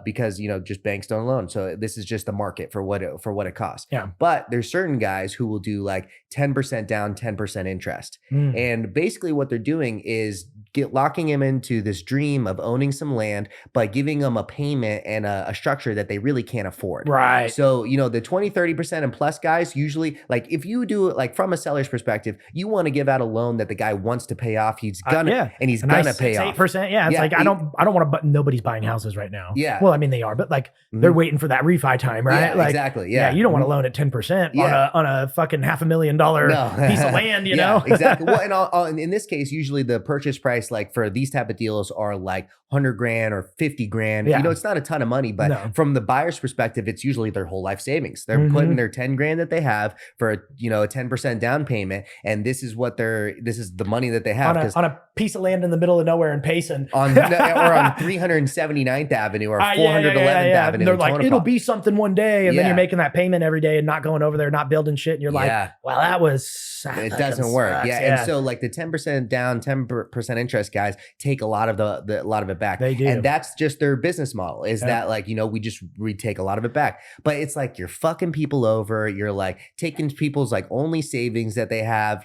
A: Because just banks don't loan. So this is just the market for what it costs.
B: Yeah.
A: But there's certain guys who will do like 10% down, 10% interest. And basically what they're doing is locking him into this dream of owning some land by giving them a payment and a structure that they really can't afford.
B: Right.
A: So, the 20, 30% and plus guys, usually, like if you do it like from a seller's perspective, you want to give out a loan that the guy wants to pay off. He's gonna, and he's gonna pay off.
B: 8%. Yeah. It's like, I don't want to, nobody's buying houses right now.
A: Yeah.
B: Well, I mean, they are, but like they're waiting for that refi time, right?
A: Yeah,
B: like,
A: exactly. Yeah.
B: You don't want to loan at 10% on a fucking $500,000 piece of land, you know?
A: Exactly. Well, and in this case, usually the purchase price, like for these type of deals, are like 100 grand or 50 grand.
B: Yeah.
A: It's not a ton of money, but from the buyer's perspective, it's usually their whole life savings. They're putting their 10 grand that they have for a 10% down payment, and this is the money that they have
B: on a piece of land in the middle of nowhere in Payson,
A: or on 379th Avenue or 411th Avenue.
B: And they're like, it'll be something one day, and then you're making that payment every day and not going over there, not building shit, and you're like, well, it
A: doesn't work. And so like the 10% down, 10% interest guys take a lot of it back.
B: They do.
A: And that's just their business model is that like, we take a lot of it back. But it's like you're fucking people over. You're like taking people's like only savings that they have.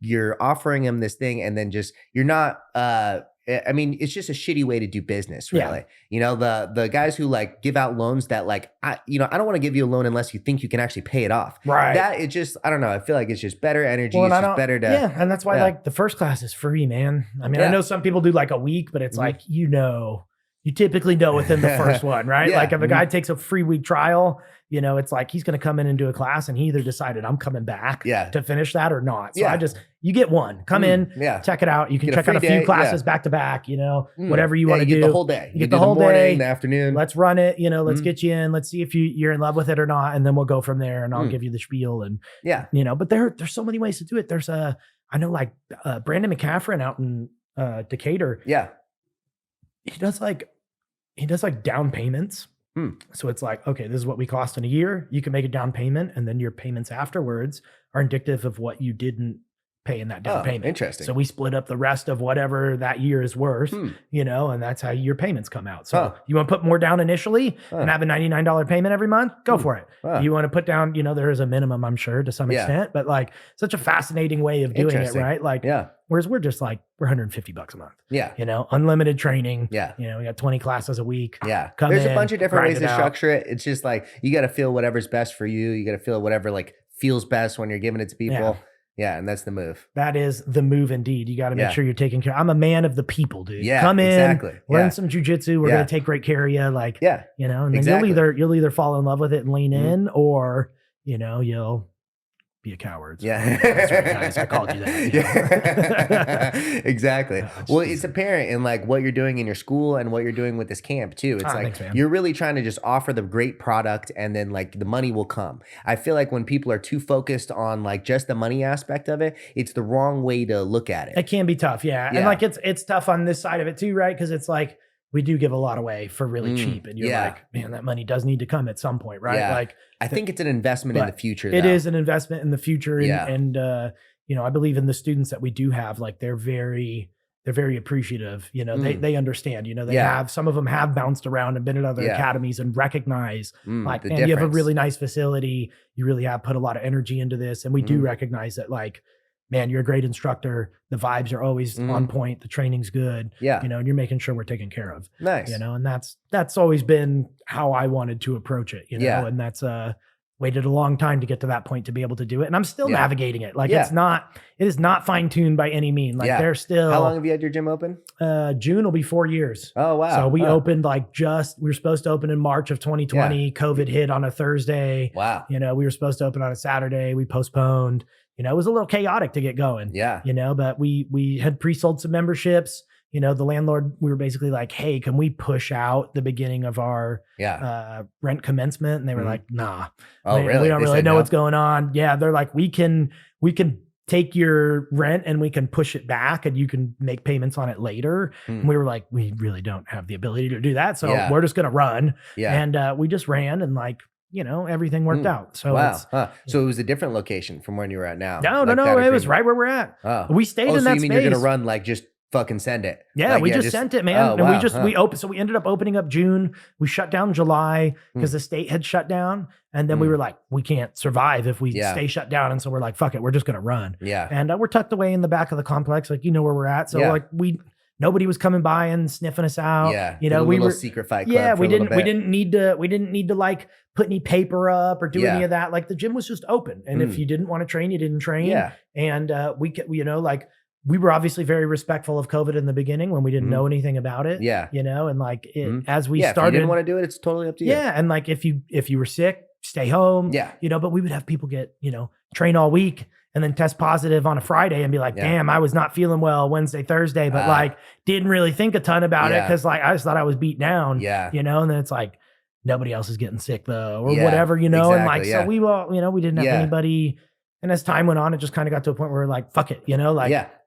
A: You're offering them this thing, and then just you're not I mean, it's just a shitty way to do business, really. The guys who like give out loans that like, I don't want to give you a loan unless you think you can actually pay it off.
B: Right.
A: That it just, I don't know. I feel like it's just better energy. It's just better to.
B: Yeah. And that's why like the first class is free, man. I mean, I know some people do like a week, but it's like, you typically know within the first one, right? Like if a guy takes a free week trial, it's like he's going to come in and do a class, and he either decided I'm coming back to finish that or not. So you get one, come in, check it out. You can check out a few classes back to back, whatever you want to do.
A: You get the whole day.
B: You get the whole day,
A: the afternoon.
B: Let's run it, let's get you in. Let's see if you're in love with it or not. And then we'll go from there, and I'll give you the spiel. And but there's so many ways to do it. There's I know like Brandon McCaffrey out in Decatur.
A: Yeah.
B: He does like down payments. So it's like, okay, this is what we cost in a year. You can make a down payment, and then your payments afterwards are indicative of what you didn't pay in that down payment.
A: Interesting.
B: So we split up the rest of whatever that year is worth, and that's how your payments come out. So you want to put more down initially and have a $99 payment every month? Go for it. You want to put down, there is a minimum, I'm sure, to some extent, but like such a fascinating way of doing it, right? Like, whereas we're just like, we're $150 a month.
A: Yeah.
B: Unlimited training.
A: Yeah.
B: We got 20 classes a week.
A: Yeah. There's a bunch of different ways to structure it. It's just like, you got to feel whatever's best for you. You got to feel whatever like feels best when you're giving it to people. Yeah, and that's the move.
B: That is the move indeed. You got to make sure you're taking care. I'm a man of the people, dude.
A: Yeah,
B: come in,
A: exactly.
B: Learn some jujitsu. We're gonna take great care of you. Like, and then you'll either fall in love with it and lean in, or you'll be a coward. So that's right, guys. I called you that.
A: Exactly. Well, it's apparent in like what you're doing in your school and what you're doing with this camp too. It's like
B: thanks,
A: you're really trying to just offer the great product, and then like the money will come. I feel like when people are too focused on like just the money aspect of it, it's the wrong way to look at it.
B: It can be tough, and like it's tough on this side of it too, right? Because it's like we do give a lot lot for really cheap, and you're like, man, that money does need to come at some point, right? Like,
A: I think it's an investment in the future.
B: It is an investment in the future, and I believe in the students that we do have, like they're very appreciative. They understand. They have, some of them have bounced around and been at other academies and recognize like, man, you have a really nice facility. You really have put a lot of energy into this, and we do recognize that like man, you're a great instructor. The vibes are always on point. The training's good.
A: Yeah.
B: And you're making sure we're taken care of.
A: Nice.
B: And that's always been how I wanted to approach it, and that's waited a long time to get to that point to be able to do it. And I'm still navigating it. Like it is not fine-tuned by any mean. Like they're still.
A: How long have you had your gym open?
B: June will be 4 years.
A: Oh, wow.
B: So we opened we were supposed to open in March of 2020. COVID hit on a Thursday.
A: Wow.
B: We were supposed to open on a Saturday. We postponed. It was a little chaotic to get going.
A: Yeah.
B: But we had pre-sold some memberships. The landlord, we were basically like, hey, can we push out the beginning of our rent commencement? And they were like, nah.
A: Oh, really?
B: We don't really know what's going on. Yeah. They're like, we can take your rent and we can push it back and you can make payments on it later. And we were like, we really don't have the ability to do that. So we're just going to run. Yeah. And we just ran and everything worked out. So
A: So it was a different location from where you were at now.
B: No. It was right where we're at. Oh. We stayed in that space. So you mean
A: you're going to run just fucking send it?
B: Yeah, we just sent it, man. And we opened. So we ended up opening up June. We shut down July because the state had shut down. And then we were like, we can't survive if we stay shut down. And so we're like, fuck it, we're just going to run.
A: Yeah.
B: And we're tucked away in the back of the complex, where we're at. So nobody was coming by and sniffing us out.
A: Yeah.
B: We were
A: secret fight club.
B: Yeah, we didn't need to put any paper up or do any of that. Like the gym was just open. And if you didn't want to train, you didn't train.
A: Yeah.
B: And we were obviously very respectful of COVID in the beginning when we didn't know anything about it.
A: Yeah.
B: And as we started.
A: If you didn't want to do it, it's totally up to you.
B: Yeah. And if you were sick, stay home.
A: Yeah.
B: But we would have people get, train all week and then test positive on a Friday and be like, damn, I was not feeling well Wednesday, Thursday, but didn't really think a ton about it because I just thought I was beat down.
A: Yeah.
B: And then it's like, nobody else is getting sick though, or whatever, exactly, and so we all, we didn't have anybody. And as time went on, it just kind of got to a point where we're like, fuck it,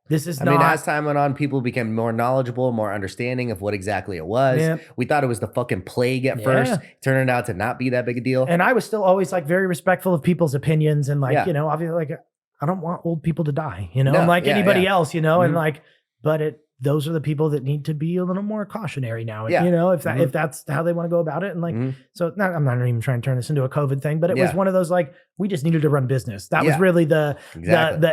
B: this is not. I mean,
A: as time went on, people became more knowledgeable, more understanding of what exactly it was. Yep. We thought it was the fucking plague at first. Turned out to not be that big a deal.
B: And I was still always very respectful of people's opinions and obviously I don't want old people to die, anybody else, and but those are the people that need to be a little more cautionary now, if that's how they want to go about it. And so I'm not even trying to turn this into a COVID thing, but it was one of those, we just needed to run business. That was really the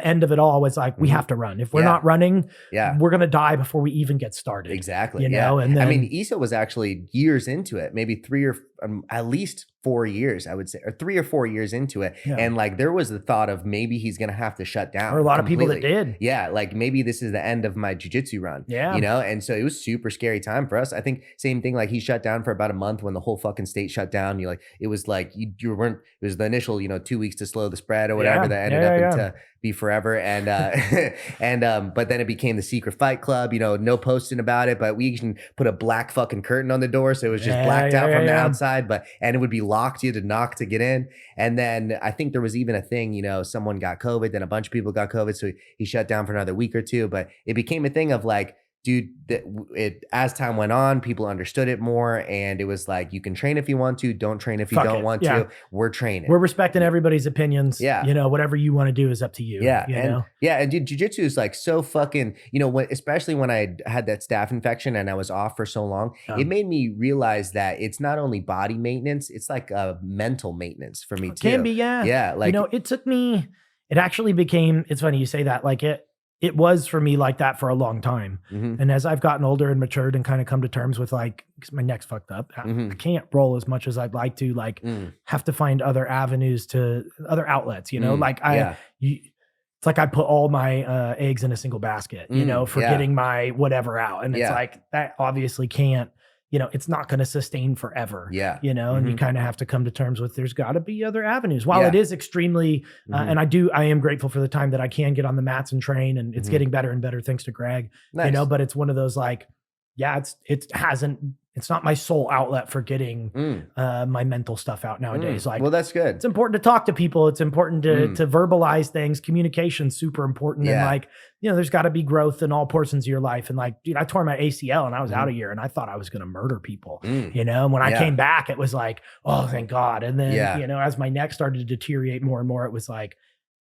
B: end of it all, was we have to run. If we're not running, we're going to die before we even get started.
A: Exactly.
B: And then,
A: ESA was actually years into it, maybe at least 4 years, I would say, or 3 or 4 years into it. Yeah. And there was the thought of maybe he's going to have to shut down.
B: Or a lot of people that did.
A: Yeah. Maybe this is the end of my jiu-jitsu run. Yeah. And so it was super scary time for us. I think same thing, he shut down for about a month when the whole fucking state shut down. It was you weren't, it was the initial, 2 weeks to slow the spread or whatever that ended up into be forever. And, but then it became the secret fight club, no posting about it, but we even put a black fucking curtain on the door. So it was just blacked out from the outside, and it would be locked. You had to knock to get in. And then I think there was even a thing, someone got COVID, then a bunch of people got COVID. So he shut down for another week or two, but it became a thing of dude, as time went on, people understood it more, and it was you can train if you want to, don't train if you don't want to. We're training.
B: We're respecting everybody's opinions. Yeah. Whatever you want to do is up to you.
A: Yeah. And dude, jiu-jitsu is so fucking, especially when I had that staph infection and I was off for so long, it made me realize that it's not only body maintenance, it's a mental maintenance for me too.
B: Can be, yeah.
A: Yeah.
B: It took me, it actually became, it's funny you say that, it was for me like that for a long time. Mm-hmm. And as I've gotten older and matured and kind of come to terms with because my neck's fucked up, I can't roll as much as I'd like to, have to find other avenues other outlets, it's I put all my eggs in a single basket, for getting my whatever out. And it's that obviously can't, it's not going to sustain forever.
A: Yeah.
B: And you kind of have to come to terms with there's got to be other avenues. While it is extremely, and I am grateful for the time that I can get on the mats and train, and it's getting better and better thanks to Greg. Nice. But it's one of those it's not my sole outlet for getting my mental stuff out nowadays.
A: Well, that's good.
B: It's important to talk to people. It's important to verbalize things. Communication's super important. Yeah. And there's got to be growth in all portions of your life. And dude, I tore my ACL and I was out a year and I thought I was going to murder people, and when I came back, it was oh, thank God. And then, as my neck started to deteriorate more and more, it was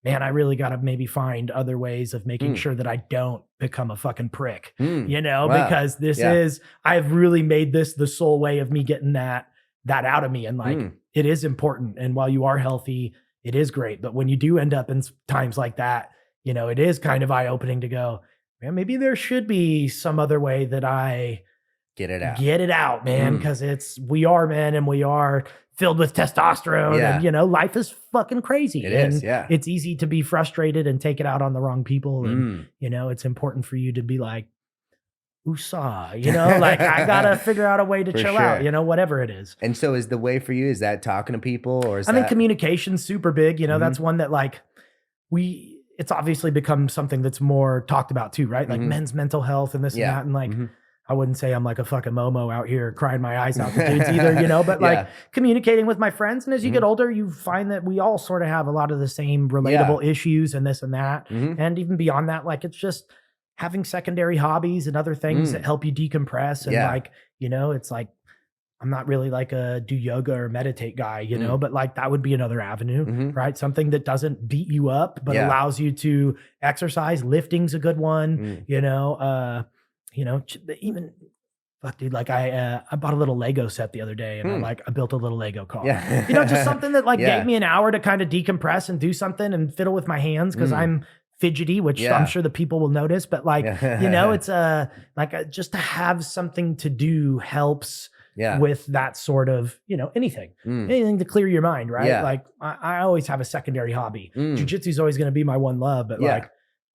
B: man, I really got to maybe find other ways of making sure that I don't become a fucking prick, because this is, I've really made this the sole way of me getting that out of me. And it is important. And while you are healthy, it is great. But when you do end up in times like that, it is kind of eye-opening to go, man, maybe there should be some other way that I
A: get it out,
B: man. Cause we are men and we are filled with testosterone and, life is fucking crazy. It's easy to be frustrated and take it out on the wrong people. And, it's important for you to be like, woosah, like I gotta figure out a way to chill out, whatever it is.
A: And so is the way for you, is that talking to people, or
B: I think communication's super big, that's one that like it's obviously become something that's more talked about too, right? Like men's mental health and this and that. And like, I wouldn't say I'm like a fucking Momo out here crying my eyes out to dudes either, but like communicating with my friends. And as you get older, you find that we all sort of have a lot of the same relatable issues and this and that. And even beyond that, like it's just having secondary hobbies and other things that help you decompress. And like, it's like, I'm not really like a do yoga or meditate guy, but like that would be another avenue, right? Something that doesn't beat you up, but allows you to exercise. Lifting's a good one, even fuck dude, like I bought a little Lego set the other day and I built a little Lego car, just something that like gave me an hour to kind of decompress and do something and fiddle with my hands. Cause I'm fidgety, which I'm sure the people will notice, but like, it's just to have something to do helps with that sort of, anything to clear your mind, right? Like I always have a secondary hobby. Jiu-Jitsu is always going to be my one love, but like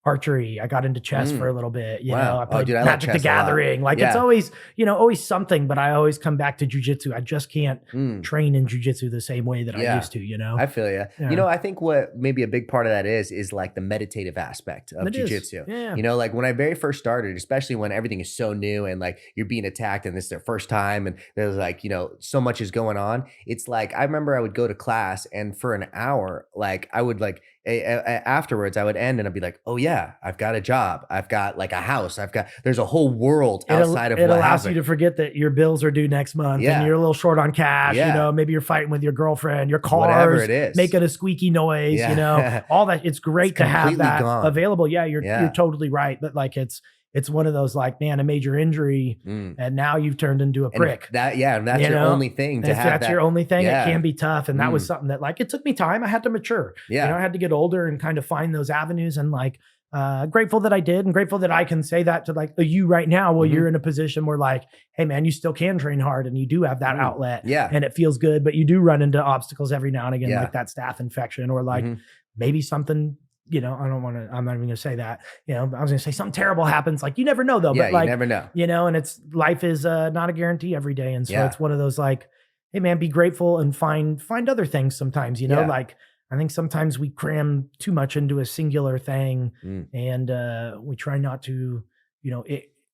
B: archery, I got into chess for a little bit, I played Magic the Gathering. Like it's always, always something, but I always come back to jiu-jitsu. I just can't train in jiu-jitsu the same way that I used to,
A: I feel you. I think what maybe a big part of that is like the meditative aspect of jiu-jitsu. Like when I very first started, especially when everything is so new and like you're being attacked and this is their first time and there's like, so much is going on. It's like, I remember I would go to class and for an hour, like I would like, afterwards I would end and I'd be like, oh yeah, I've got a job. I've got like a house. There's a whole world outside of what happened. It allows
B: you to forget that your bills are due next month and you're a little short on cash, maybe you're fighting with your girlfriend, your car's making a squeaky noise, all that. It's great to have that available. Yeah, you're totally right. But like, it's one of those like, man, a major injury and now you've turned into a prick.
A: And that's your only thing to have.
B: That's your only thing. It can be tough. And that was something that like, it took me time. I had to mature. I had to get older and kind of find those avenues and like, grateful that I did and grateful that I can say that to like you right now while you're in a position where like, hey man, you still can train hard and you do have that outlet and it feels good, but you do run into obstacles every now and again, like that staph infection or like maybe something, I'm not even gonna say that, I was gonna say something terrible happens. Like you never know though, but like,
A: you never know,
B: and it's life is not a guarantee every day. And so it's one of those like, hey man, be grateful and find other things sometimes, like, I think sometimes we cram too much into a singular thing and we try not to,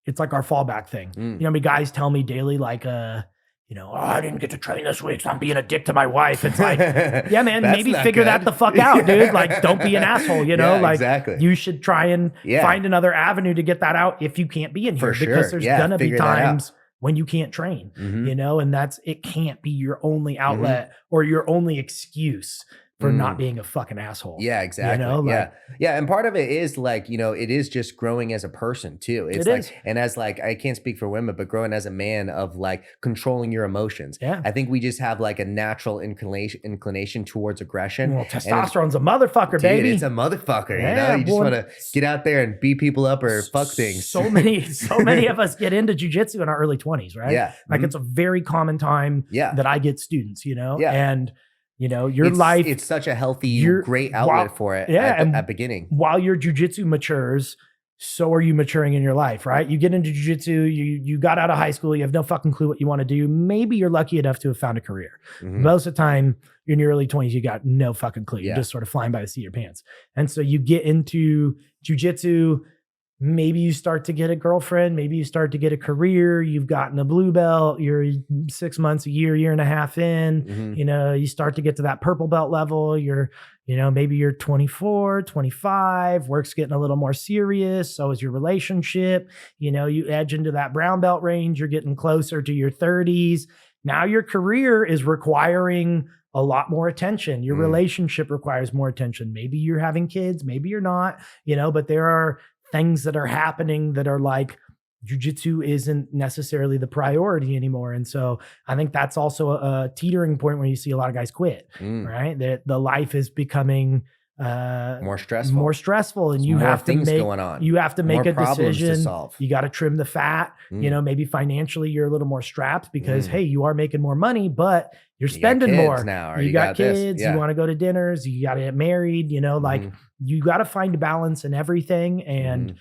B: it's like our fallback thing. Guys tell me daily, like, oh, I didn't get to train this week, so I'm being a dick to my wife. It's like, yeah, man, maybe figure that the fuck out, dude. Like, don't be an asshole, like exactly. You should try and find another avenue to get that out if you can't be in here. Because there's gonna be times when you can't train, and it can't be your only outlet or your only excuse for not being a fucking asshole.
A: Yeah, exactly. Yeah. And part of it is like, it is just growing as a person too. It's like, and as like, I can't speak for women, but growing as a man of like controlling your emotions.
B: Yeah.
A: I think we just have like a natural inclination towar's aggression.
B: Well, testosterone's a motherfucker, baby.
A: It's a motherfucker. You just want to get out there and beat people up or fuck things.
B: So many of us get into jiu-jitsu in our early 20s, right?
A: Yeah.
B: Like it's a very common time that I get students, and your life.
A: It's such a healthy, great outlet for it at beginning.
B: While your jiu-jitsu matures, so are you maturing in your life, right? You get into jiu-jitsu, you got out of high school, you have no fucking clue what you want to do. Maybe you're lucky enough to have found a career. Most of the time, you're in your early 20s, you got no fucking clue. You're just sort of flying by the seat of your pants. And so you get into jiu-jitsu, maybe you start to get a girlfriend, maybe you start to get a career, you've gotten a blue belt, you're 6 months, a year and a half in, you start to get to that purple belt level, maybe you're 24, 25, work's getting a little more serious, so is your relationship, you edge into that brown belt range, you're getting closer to your 30s. Now your career is requiring a lot more attention. Your relationship requires more attention. Maybe you're having kids, maybe you're not, but there are things that are happening that are like jiu-jitsu isn't necessarily the priority anymore. And so I think that's also a teetering point where you see a lot of guys quit, right? That the life is becoming
A: more stressful,
B: and you have to make
A: going on.
B: You have to make a decision.
A: To solve.
B: You got to trim the fat. You know, maybe financially you're a little more strapped because hey, you are making more money, but you're spending more
A: now.
B: You got kids. You want to go to dinners. You got to get married. You know, like you got to find a balance in everything, and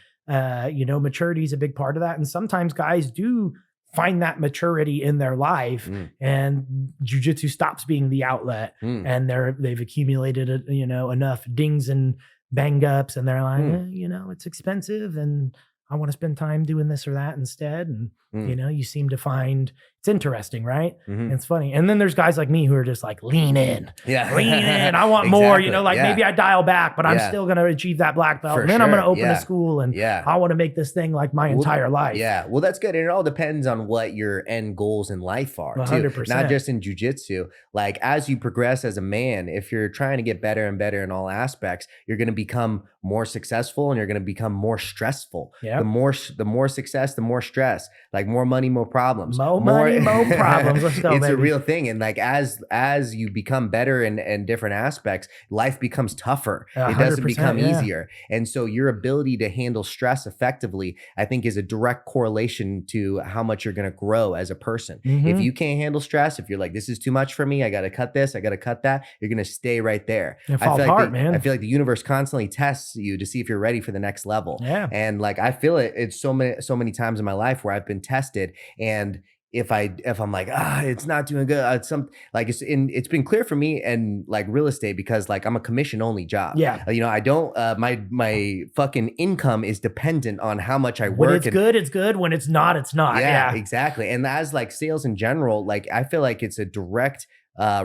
B: you know, maturity is a big part of that. And sometimes guys do find that maturity in their life, and jiu-jitsu stops being the outlet, and they've accumulated, you know, enough dings and bang ups, and they're like, you know, it's expensive, and I want to spend time doing this or that instead. And you know, you seem to find it's interesting, right? And it's funny. And then there's guys like me who are just like, lean in. I want more, you know, like maybe I dial back, but I'm still going to achieve that black belt. And then I'm going to open a school, and I want to make this thing like my entire life.
A: Well, that's good. And it all depends on what your end goals in life are,
B: 100%.
A: too. Not just in jiu-jitsu. Like as you progress as a man, if you're trying to get better and better in all aspects, you're going to become more successful, and you're going to become more stressful. The more success, the more stress. Like more money, more problems.
B: More money, more problems. Let's go,
A: it's
B: baby.
A: a real thing. And like as you become better in different aspects, life becomes tougher. It doesn't become easier. And so your ability to handle stress effectively, I think, is a direct correlation to how much you're going to grow as a person. If you can't handle stress, if you're like, this is too much for me, I got to cut this, I got to cut that, you're going to stay right there.
B: I feel
A: like the universe constantly tests you to see if you're ready for the next level. And like I feel it's so many times in my life where I've been tested, and if I'm like, it's not doing good, it's been clear for me and like real estate, because like I'm a commission only job. You know, I don't my fucking income is dependent on how much I work.
B: When it's good, it's good. When it's not, it's not.
A: Exactly. And as like sales in general, like I feel like it's a direct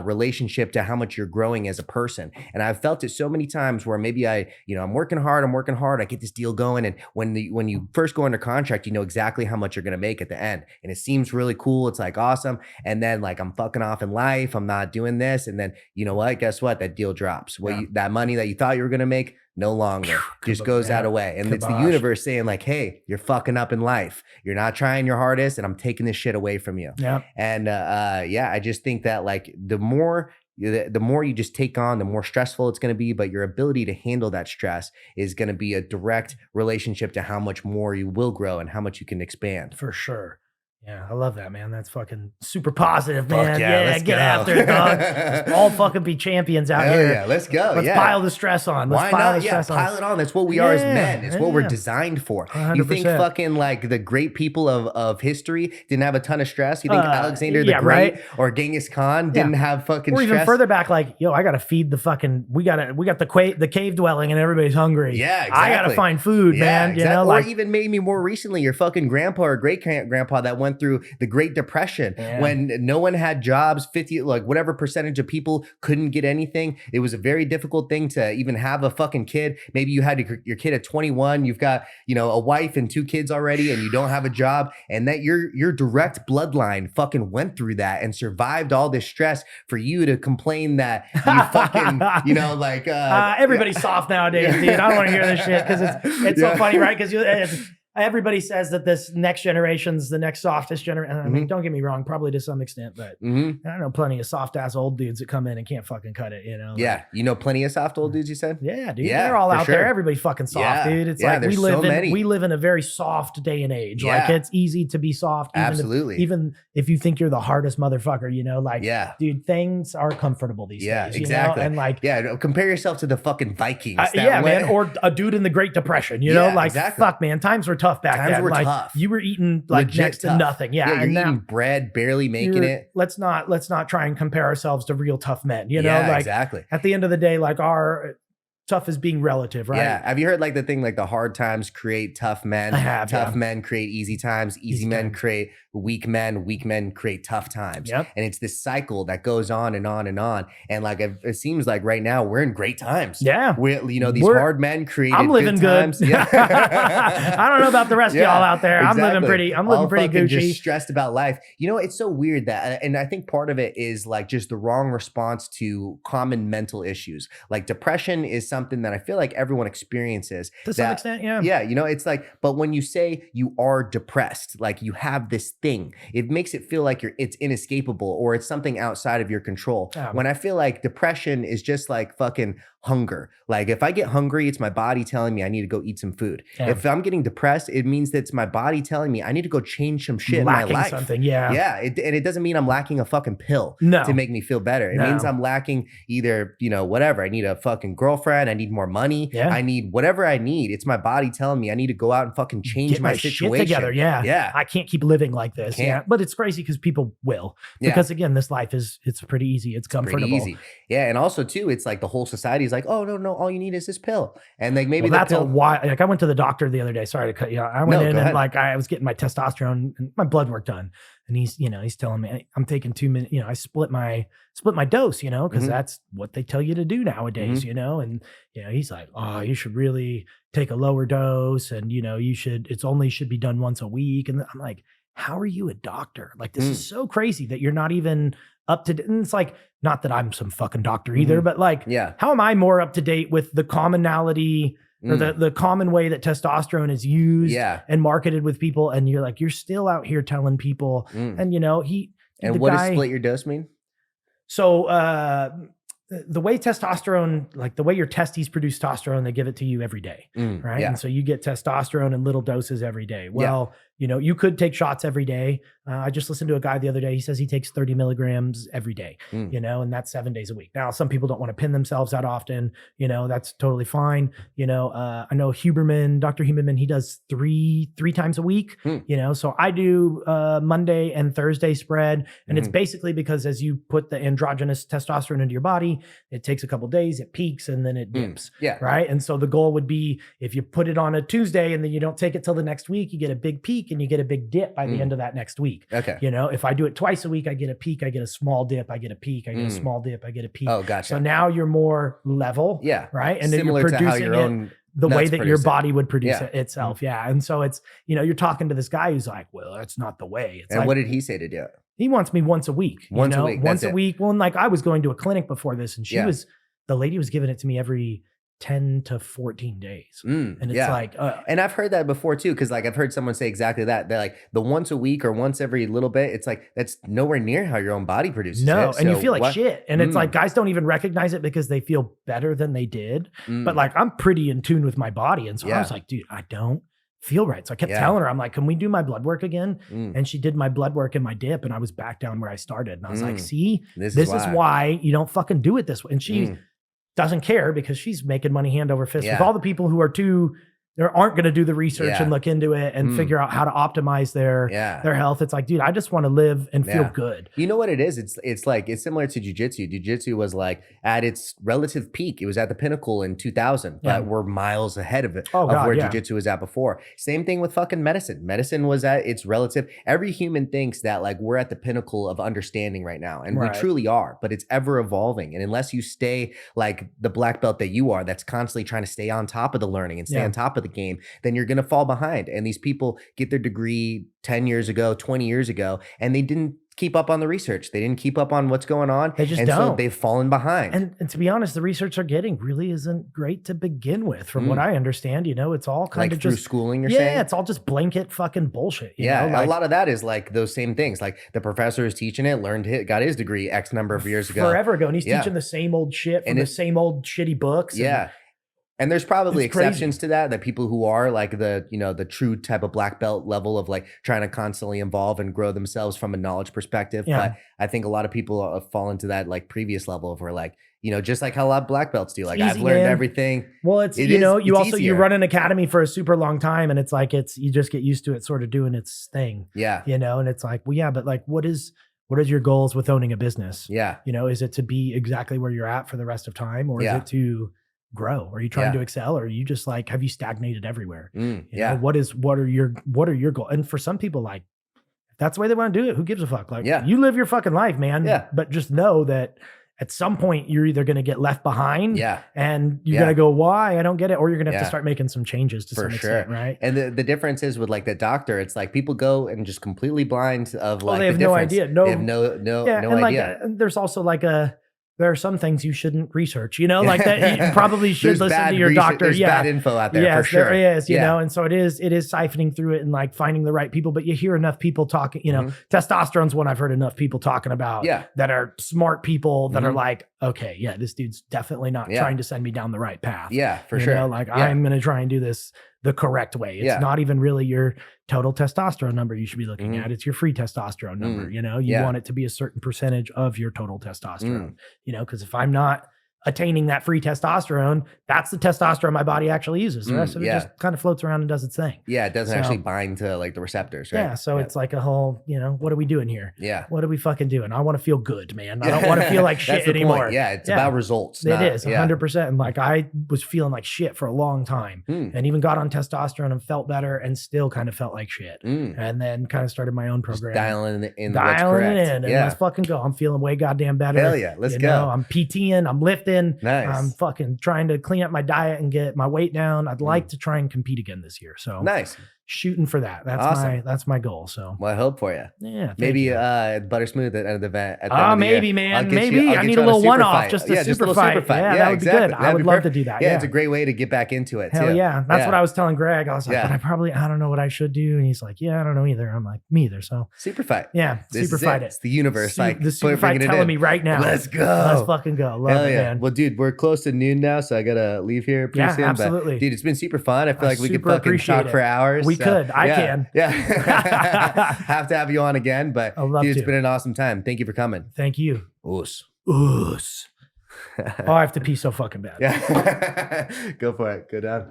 A: relationship to how much you're growing as a person. And I've felt it so many times where maybe I'm working hard, I get this deal going, and when you first go under contract, you know exactly how much you're going to make at the end, and it seems really cool, it's like awesome, and then like I'm fucking off in life, I'm not doing this, and then you know what, guess what, that deal drops. That money that you thought you were going to make no longer just goes that away. And it's the universe saying like, hey, you're fucking up in life. You're not trying your hardest, and I'm taking this shit away from you. And I just think that like the more you just take on, the more stressful it's going to be, but your ability to handle that stress is going to be a direct relationship to how much more you will grow and how much you can expand.
B: For sure. Yeah, I love that, man. That's fucking super positive, man.
A: Fuck yeah,
B: let's get after it, dog. Let's all fucking be champions out here.
A: Yeah, let's go.
B: Let's pile the stress on.
A: Why not? Pile it on. That's what we are as men. It's what we're designed for.
B: 100%.
A: You think fucking like the great people of history didn't have a ton of stress? You think Alexander the Great or Genghis Khan didn't have fucking stress?
B: Or even further back, like, yo, I gotta feed the fucking. We got the cave dwelling, and everybody's hungry.
A: Yeah, exactly.
B: I gotta find food, man.
A: Exactly.
B: You know,
A: or even maybe more recently, your fucking grandpa or great grandpa that went through the Great Depression when no one had jobs, 50, like whatever percentage of people couldn't get anything. It was a very difficult thing to even have a fucking kid. Maybe you had your kid at 21, you've got, you know, a wife and 2 kids already, and you don't have a job, and that your direct bloodline fucking went through that and survived all this stress for you to complain that you fucking, you know, like
B: everybody's soft nowadays, dude. I don't want to hear this shit because it's so funny, right? Because everybody says that this next generation's the next softest generation. I mean, don't get me wrong, probably to some extent, but I know plenty of soft ass old dudes that come in and can't fucking cut it, you know?
A: Yeah. You know plenty of soft old dudes, you said?
B: Yeah, dude. They're all out there. Everybody's fucking soft, dude. It's like we live in a very soft day and age. Like it's easy to be soft. Even if you think you're the hardest motherfucker, you know, like, dude, things are comfortable these days.
A: Exactly.
B: You know? And like,
A: compare yourself to the fucking Vikings.
B: Man. Or a dude in the Great Depression, you know, like, fuck, man, times were tough back then.
A: Were
B: like
A: tough.
B: You were eating like legit next to nothing.
A: You're eating bread, barely making it.
B: Let's not try and compare ourselves to real tough men. You know, like
A: exactly.
B: At the end of the day, like our tough is being relative, right?
A: Yeah. Have you heard like the thing like the hard times create tough men?
B: I have.
A: Tough men create easy times. Easy men create weak men. Weak men create tough times.
B: Yep.
A: And it's this cycle that goes on and on and on. And like it seems like right now we're in great times.
B: Yeah.
A: These hard men created
B: I'm living good.
A: Times. Yeah.
B: I don't know about the rest of y'all out there.
A: Exactly.
B: I'm living pretty Gucci.
A: Just stressed about life. You know, it's so weird that, and I think part of it is like just the wrong response to common mental issues. Like depression is something that I feel like everyone experiences
B: to some extent.
A: Yeah. You know, it's like, but when you say you are depressed, like you have this thing, it makes it feel like it's inescapable or it's something outside of your control. When I feel like depression is just like fucking hunger. Like if I get hungry, it's my body telling me I need to go eat some food. Yeah. If I'm getting depressed, it means that it's my body telling me I need to go change some shit in my life.
B: Something, yeah.
A: Yeah. And it doesn't mean I'm lacking a fucking pill to make me feel better. It means I'm lacking either, whatever. I need a fucking girlfriend. I need more money. Yeah. I need whatever I need. It's my body telling me I need to go out and fucking change my situation.
B: Shit together. Yeah. Yeah. I can't keep living like this. Yeah. But it's crazy because people will. Because again, this life it's pretty easy. It's comfortable. Pretty easy.
A: Yeah. And also too, it's like the whole society is like, oh no, all you need is this pill. And like maybe
B: that's why. Like I went to the doctor the other day. Sorry to cut you out. I went in and like I was getting my testosterone and my blood work done. And he's telling me I'm taking 2 minutes, I split my dose, because that's what they tell you to do nowadays, and he's like, oh, you should really take a lower dose. And, it only should be done once a week. And I'm like, how are you a doctor? Like, this is so crazy that you're not even up to date. And it's like, not that I'm some fucking doctor either, but like, how am I more up to date with the commonality or the common way that testosterone is used and marketed with people? And you're like, you're still out here telling people, and
A: what does split your dose mean?
B: So, the way testosterone, like the way your testes produce testosterone, they give it to you every day, right? Yeah. And so you get testosterone in little doses every day. Well, you could take shots every day. I just listened to a guy the other day. He says he takes 30 milligrams every day, and that's 7 days a week. Now, some people don't want to pin themselves that often. That's totally fine. I know Dr. Huberman, he does three times a week, so I do Monday and Thursday spread. And it's basically because as you put the androgynous testosterone into your body, it takes a couple of days, it peaks, and then it dips. Right. And so the goal would be if you put it on a Tuesday and then you don't take it till the next week, you get a big peak and you get a big dip by the end of that next week.
A: Okay.
B: If I do it twice a week, I get a peak, I get a small dip, I get a peak, I get a small dip, I get a peak.
A: Oh, gotcha.
B: So now you're more level.
A: Yeah.
B: Right. And
A: similar
B: then you're producing
A: to how your own
B: the way that your body would produce it itself. Yeah. And so it's, you're talking to this guy who's like, well, that's not the way. It's
A: and what did he say to do it?
B: He wants me once a week.
A: Once a week.
B: Once a week. Well, and like I was going to a clinic before this and the lady was giving it to me every 10 to 14 days. And it's like,
A: and I've heard that before too. Cause like I've heard someone say exactly that. They're like the once a week or once every little bit. It's like, that's nowhere near how your own body produces it.
B: And you feel like shit. And it's like, guys don't even recognize it because they feel better than they did. But like, I'm pretty in tune with my body. And so I was like, dude, I don't feel right. So I kept telling her, I'm like, can we do my blood work again? And she did my blood work and my dip. And I was back down where I started. And I was like, see, this is why you don't fucking do it this way. And she doesn't care because she's making money hand over fist with all the people who aren't going to do the research and look into it and figure out how to optimize their health. It's like, dude, I just want to live and feel good.
A: You know what it is? It's similar to Jiu-Jitsu. Jiu-Jitsu was like at its relative peak. It was at the pinnacle in 2000, but we're miles ahead of it, where Jiu-Jitsu was at before. Same thing with fucking medicine. Medicine was at its relative. Every human thinks that like we're at the pinnacle of understanding right now. And we truly are, but it's ever evolving. And unless you stay like the black belt that you are, that's constantly trying to stay on top of the learning and stay on top of the game, then you're going to fall behind. And these people get their degree 10 years ago, 20 years ago, and they didn't keep up on the research. They didn't keep up on what's going on.
B: They just don't.
A: So they've fallen behind.
B: And to be honest, the research they're getting really isn't great to begin with. From what I understand, it's all kind of
A: through
B: just
A: schooling, you're saying?
B: Yeah, it's all just blanket fucking bullshit.
A: A lot of that is like those same things. Like the professor is teaching it, got his degree X number of years ago.
B: Forever ago. And he's teaching the same old shit from the same old shitty books.
A: And there's probably exceptions to that people who are like the true type of black belt level of like trying to constantly evolve and grow themselves from a knowledge perspective. But I think a lot of people fall into that like previous level of where like, just like how a lot of black belts do. Like I've learned everything.
B: Well, you run an academy for a super long time and it's like, you just get used to it sort of doing its thing.
A: Yeah.
B: And it's like, well, yeah, but like, what is your goals with owning a business?
A: Yeah.
B: Is it to be exactly where you're at for the rest of time, or is it to grow? Are you trying to excel, or are you just like, have you stagnated everywhere? What are your goals? And for some people, like, if that's the way they want to do it, who gives a fuck? Like, you live your fucking life, man. But just know that at some point you're either going to get left behind and you're going to go, why? I don't get it. Or you're going to have to start making some changes to some extent, right?
A: And the difference is with like the doctor, it's like people go and just completely blind of like,
B: they have no idea.
A: They have no idea.
B: Like, there's also like there are some things you shouldn't research, like that you probably should listen to your doctor.
A: There's bad info out there for sure.
B: There is, you know, and so it is siphoning through it and like finding the right people, but you hear enough people talking, testosterone's one I've heard enough people talking about that are smart people that are like, okay, yeah, this dude's definitely not trying to send me down the right path.
A: Yeah, for sure.
B: Like I'm going to try and do this the correct way. It's not even really your total testosterone number you should be looking at. It's your free testosterone number. You want it to be a certain percentage of your total testosterone, because if I'm not attaining that free testosterone, that's the testosterone my body actually uses. The rest of it just kind of floats around and does its thing.
A: Yeah, it doesn't actually bind to like the receptors, right?
B: Yeah, so it's like a whole, what are we doing here?
A: Yeah.
B: What are we fucking doing? I want to feel good, man. I don't want to feel like shit anymore.
A: Point. Yeah, it's about results.
B: It is, 100%. And like I was feeling like shit for a long time and even got on testosterone and felt better and still kind of felt like shit. And then kind of started my own program.
A: Just dialing it in.
B: And let's fucking go. I'm feeling way goddamn better.
A: Hell yeah, let's go.
B: I'm PTing, I'm lifting.
A: Nice.
B: I'm fucking trying to clean up my diet and get my weight down. I'd like to try and compete again this year. So
A: nice.
B: Shooting for that. That's awesome. That's my goal. So
A: well, I hope for you.
B: Yeah.
A: Maybe butter smooth at the event.
B: Maybe, man. Maybe I need a little one-off, just a super fight. Yeah, that would be good. I would love to do that.
A: Yeah, it's a great way to get back into it.
B: Hell yeah. That's what I was telling Greg. I was like, but I don't know what I should do. And he's like, yeah, I don't know either. I'm like, me either. So
A: super fight.
B: Yeah, super fight it.
A: It's the universe. Like
B: the super fight telling me right now.
A: Let's go.
B: Let's fucking go. Love it, man.
A: Well, dude, we're close to noon now, so I gotta leave here pretty soon.
B: Absolutely.
A: But dude, it's been super fun. I feel like we could fucking talk for hours.
B: We could. I can.
A: Yeah. Have to have you on again, but dude, it's been an awesome time. Thank you for coming.
B: Thank you.
A: Oos.
B: I have to pee so fucking bad.
A: Yeah. Go for it. Go down.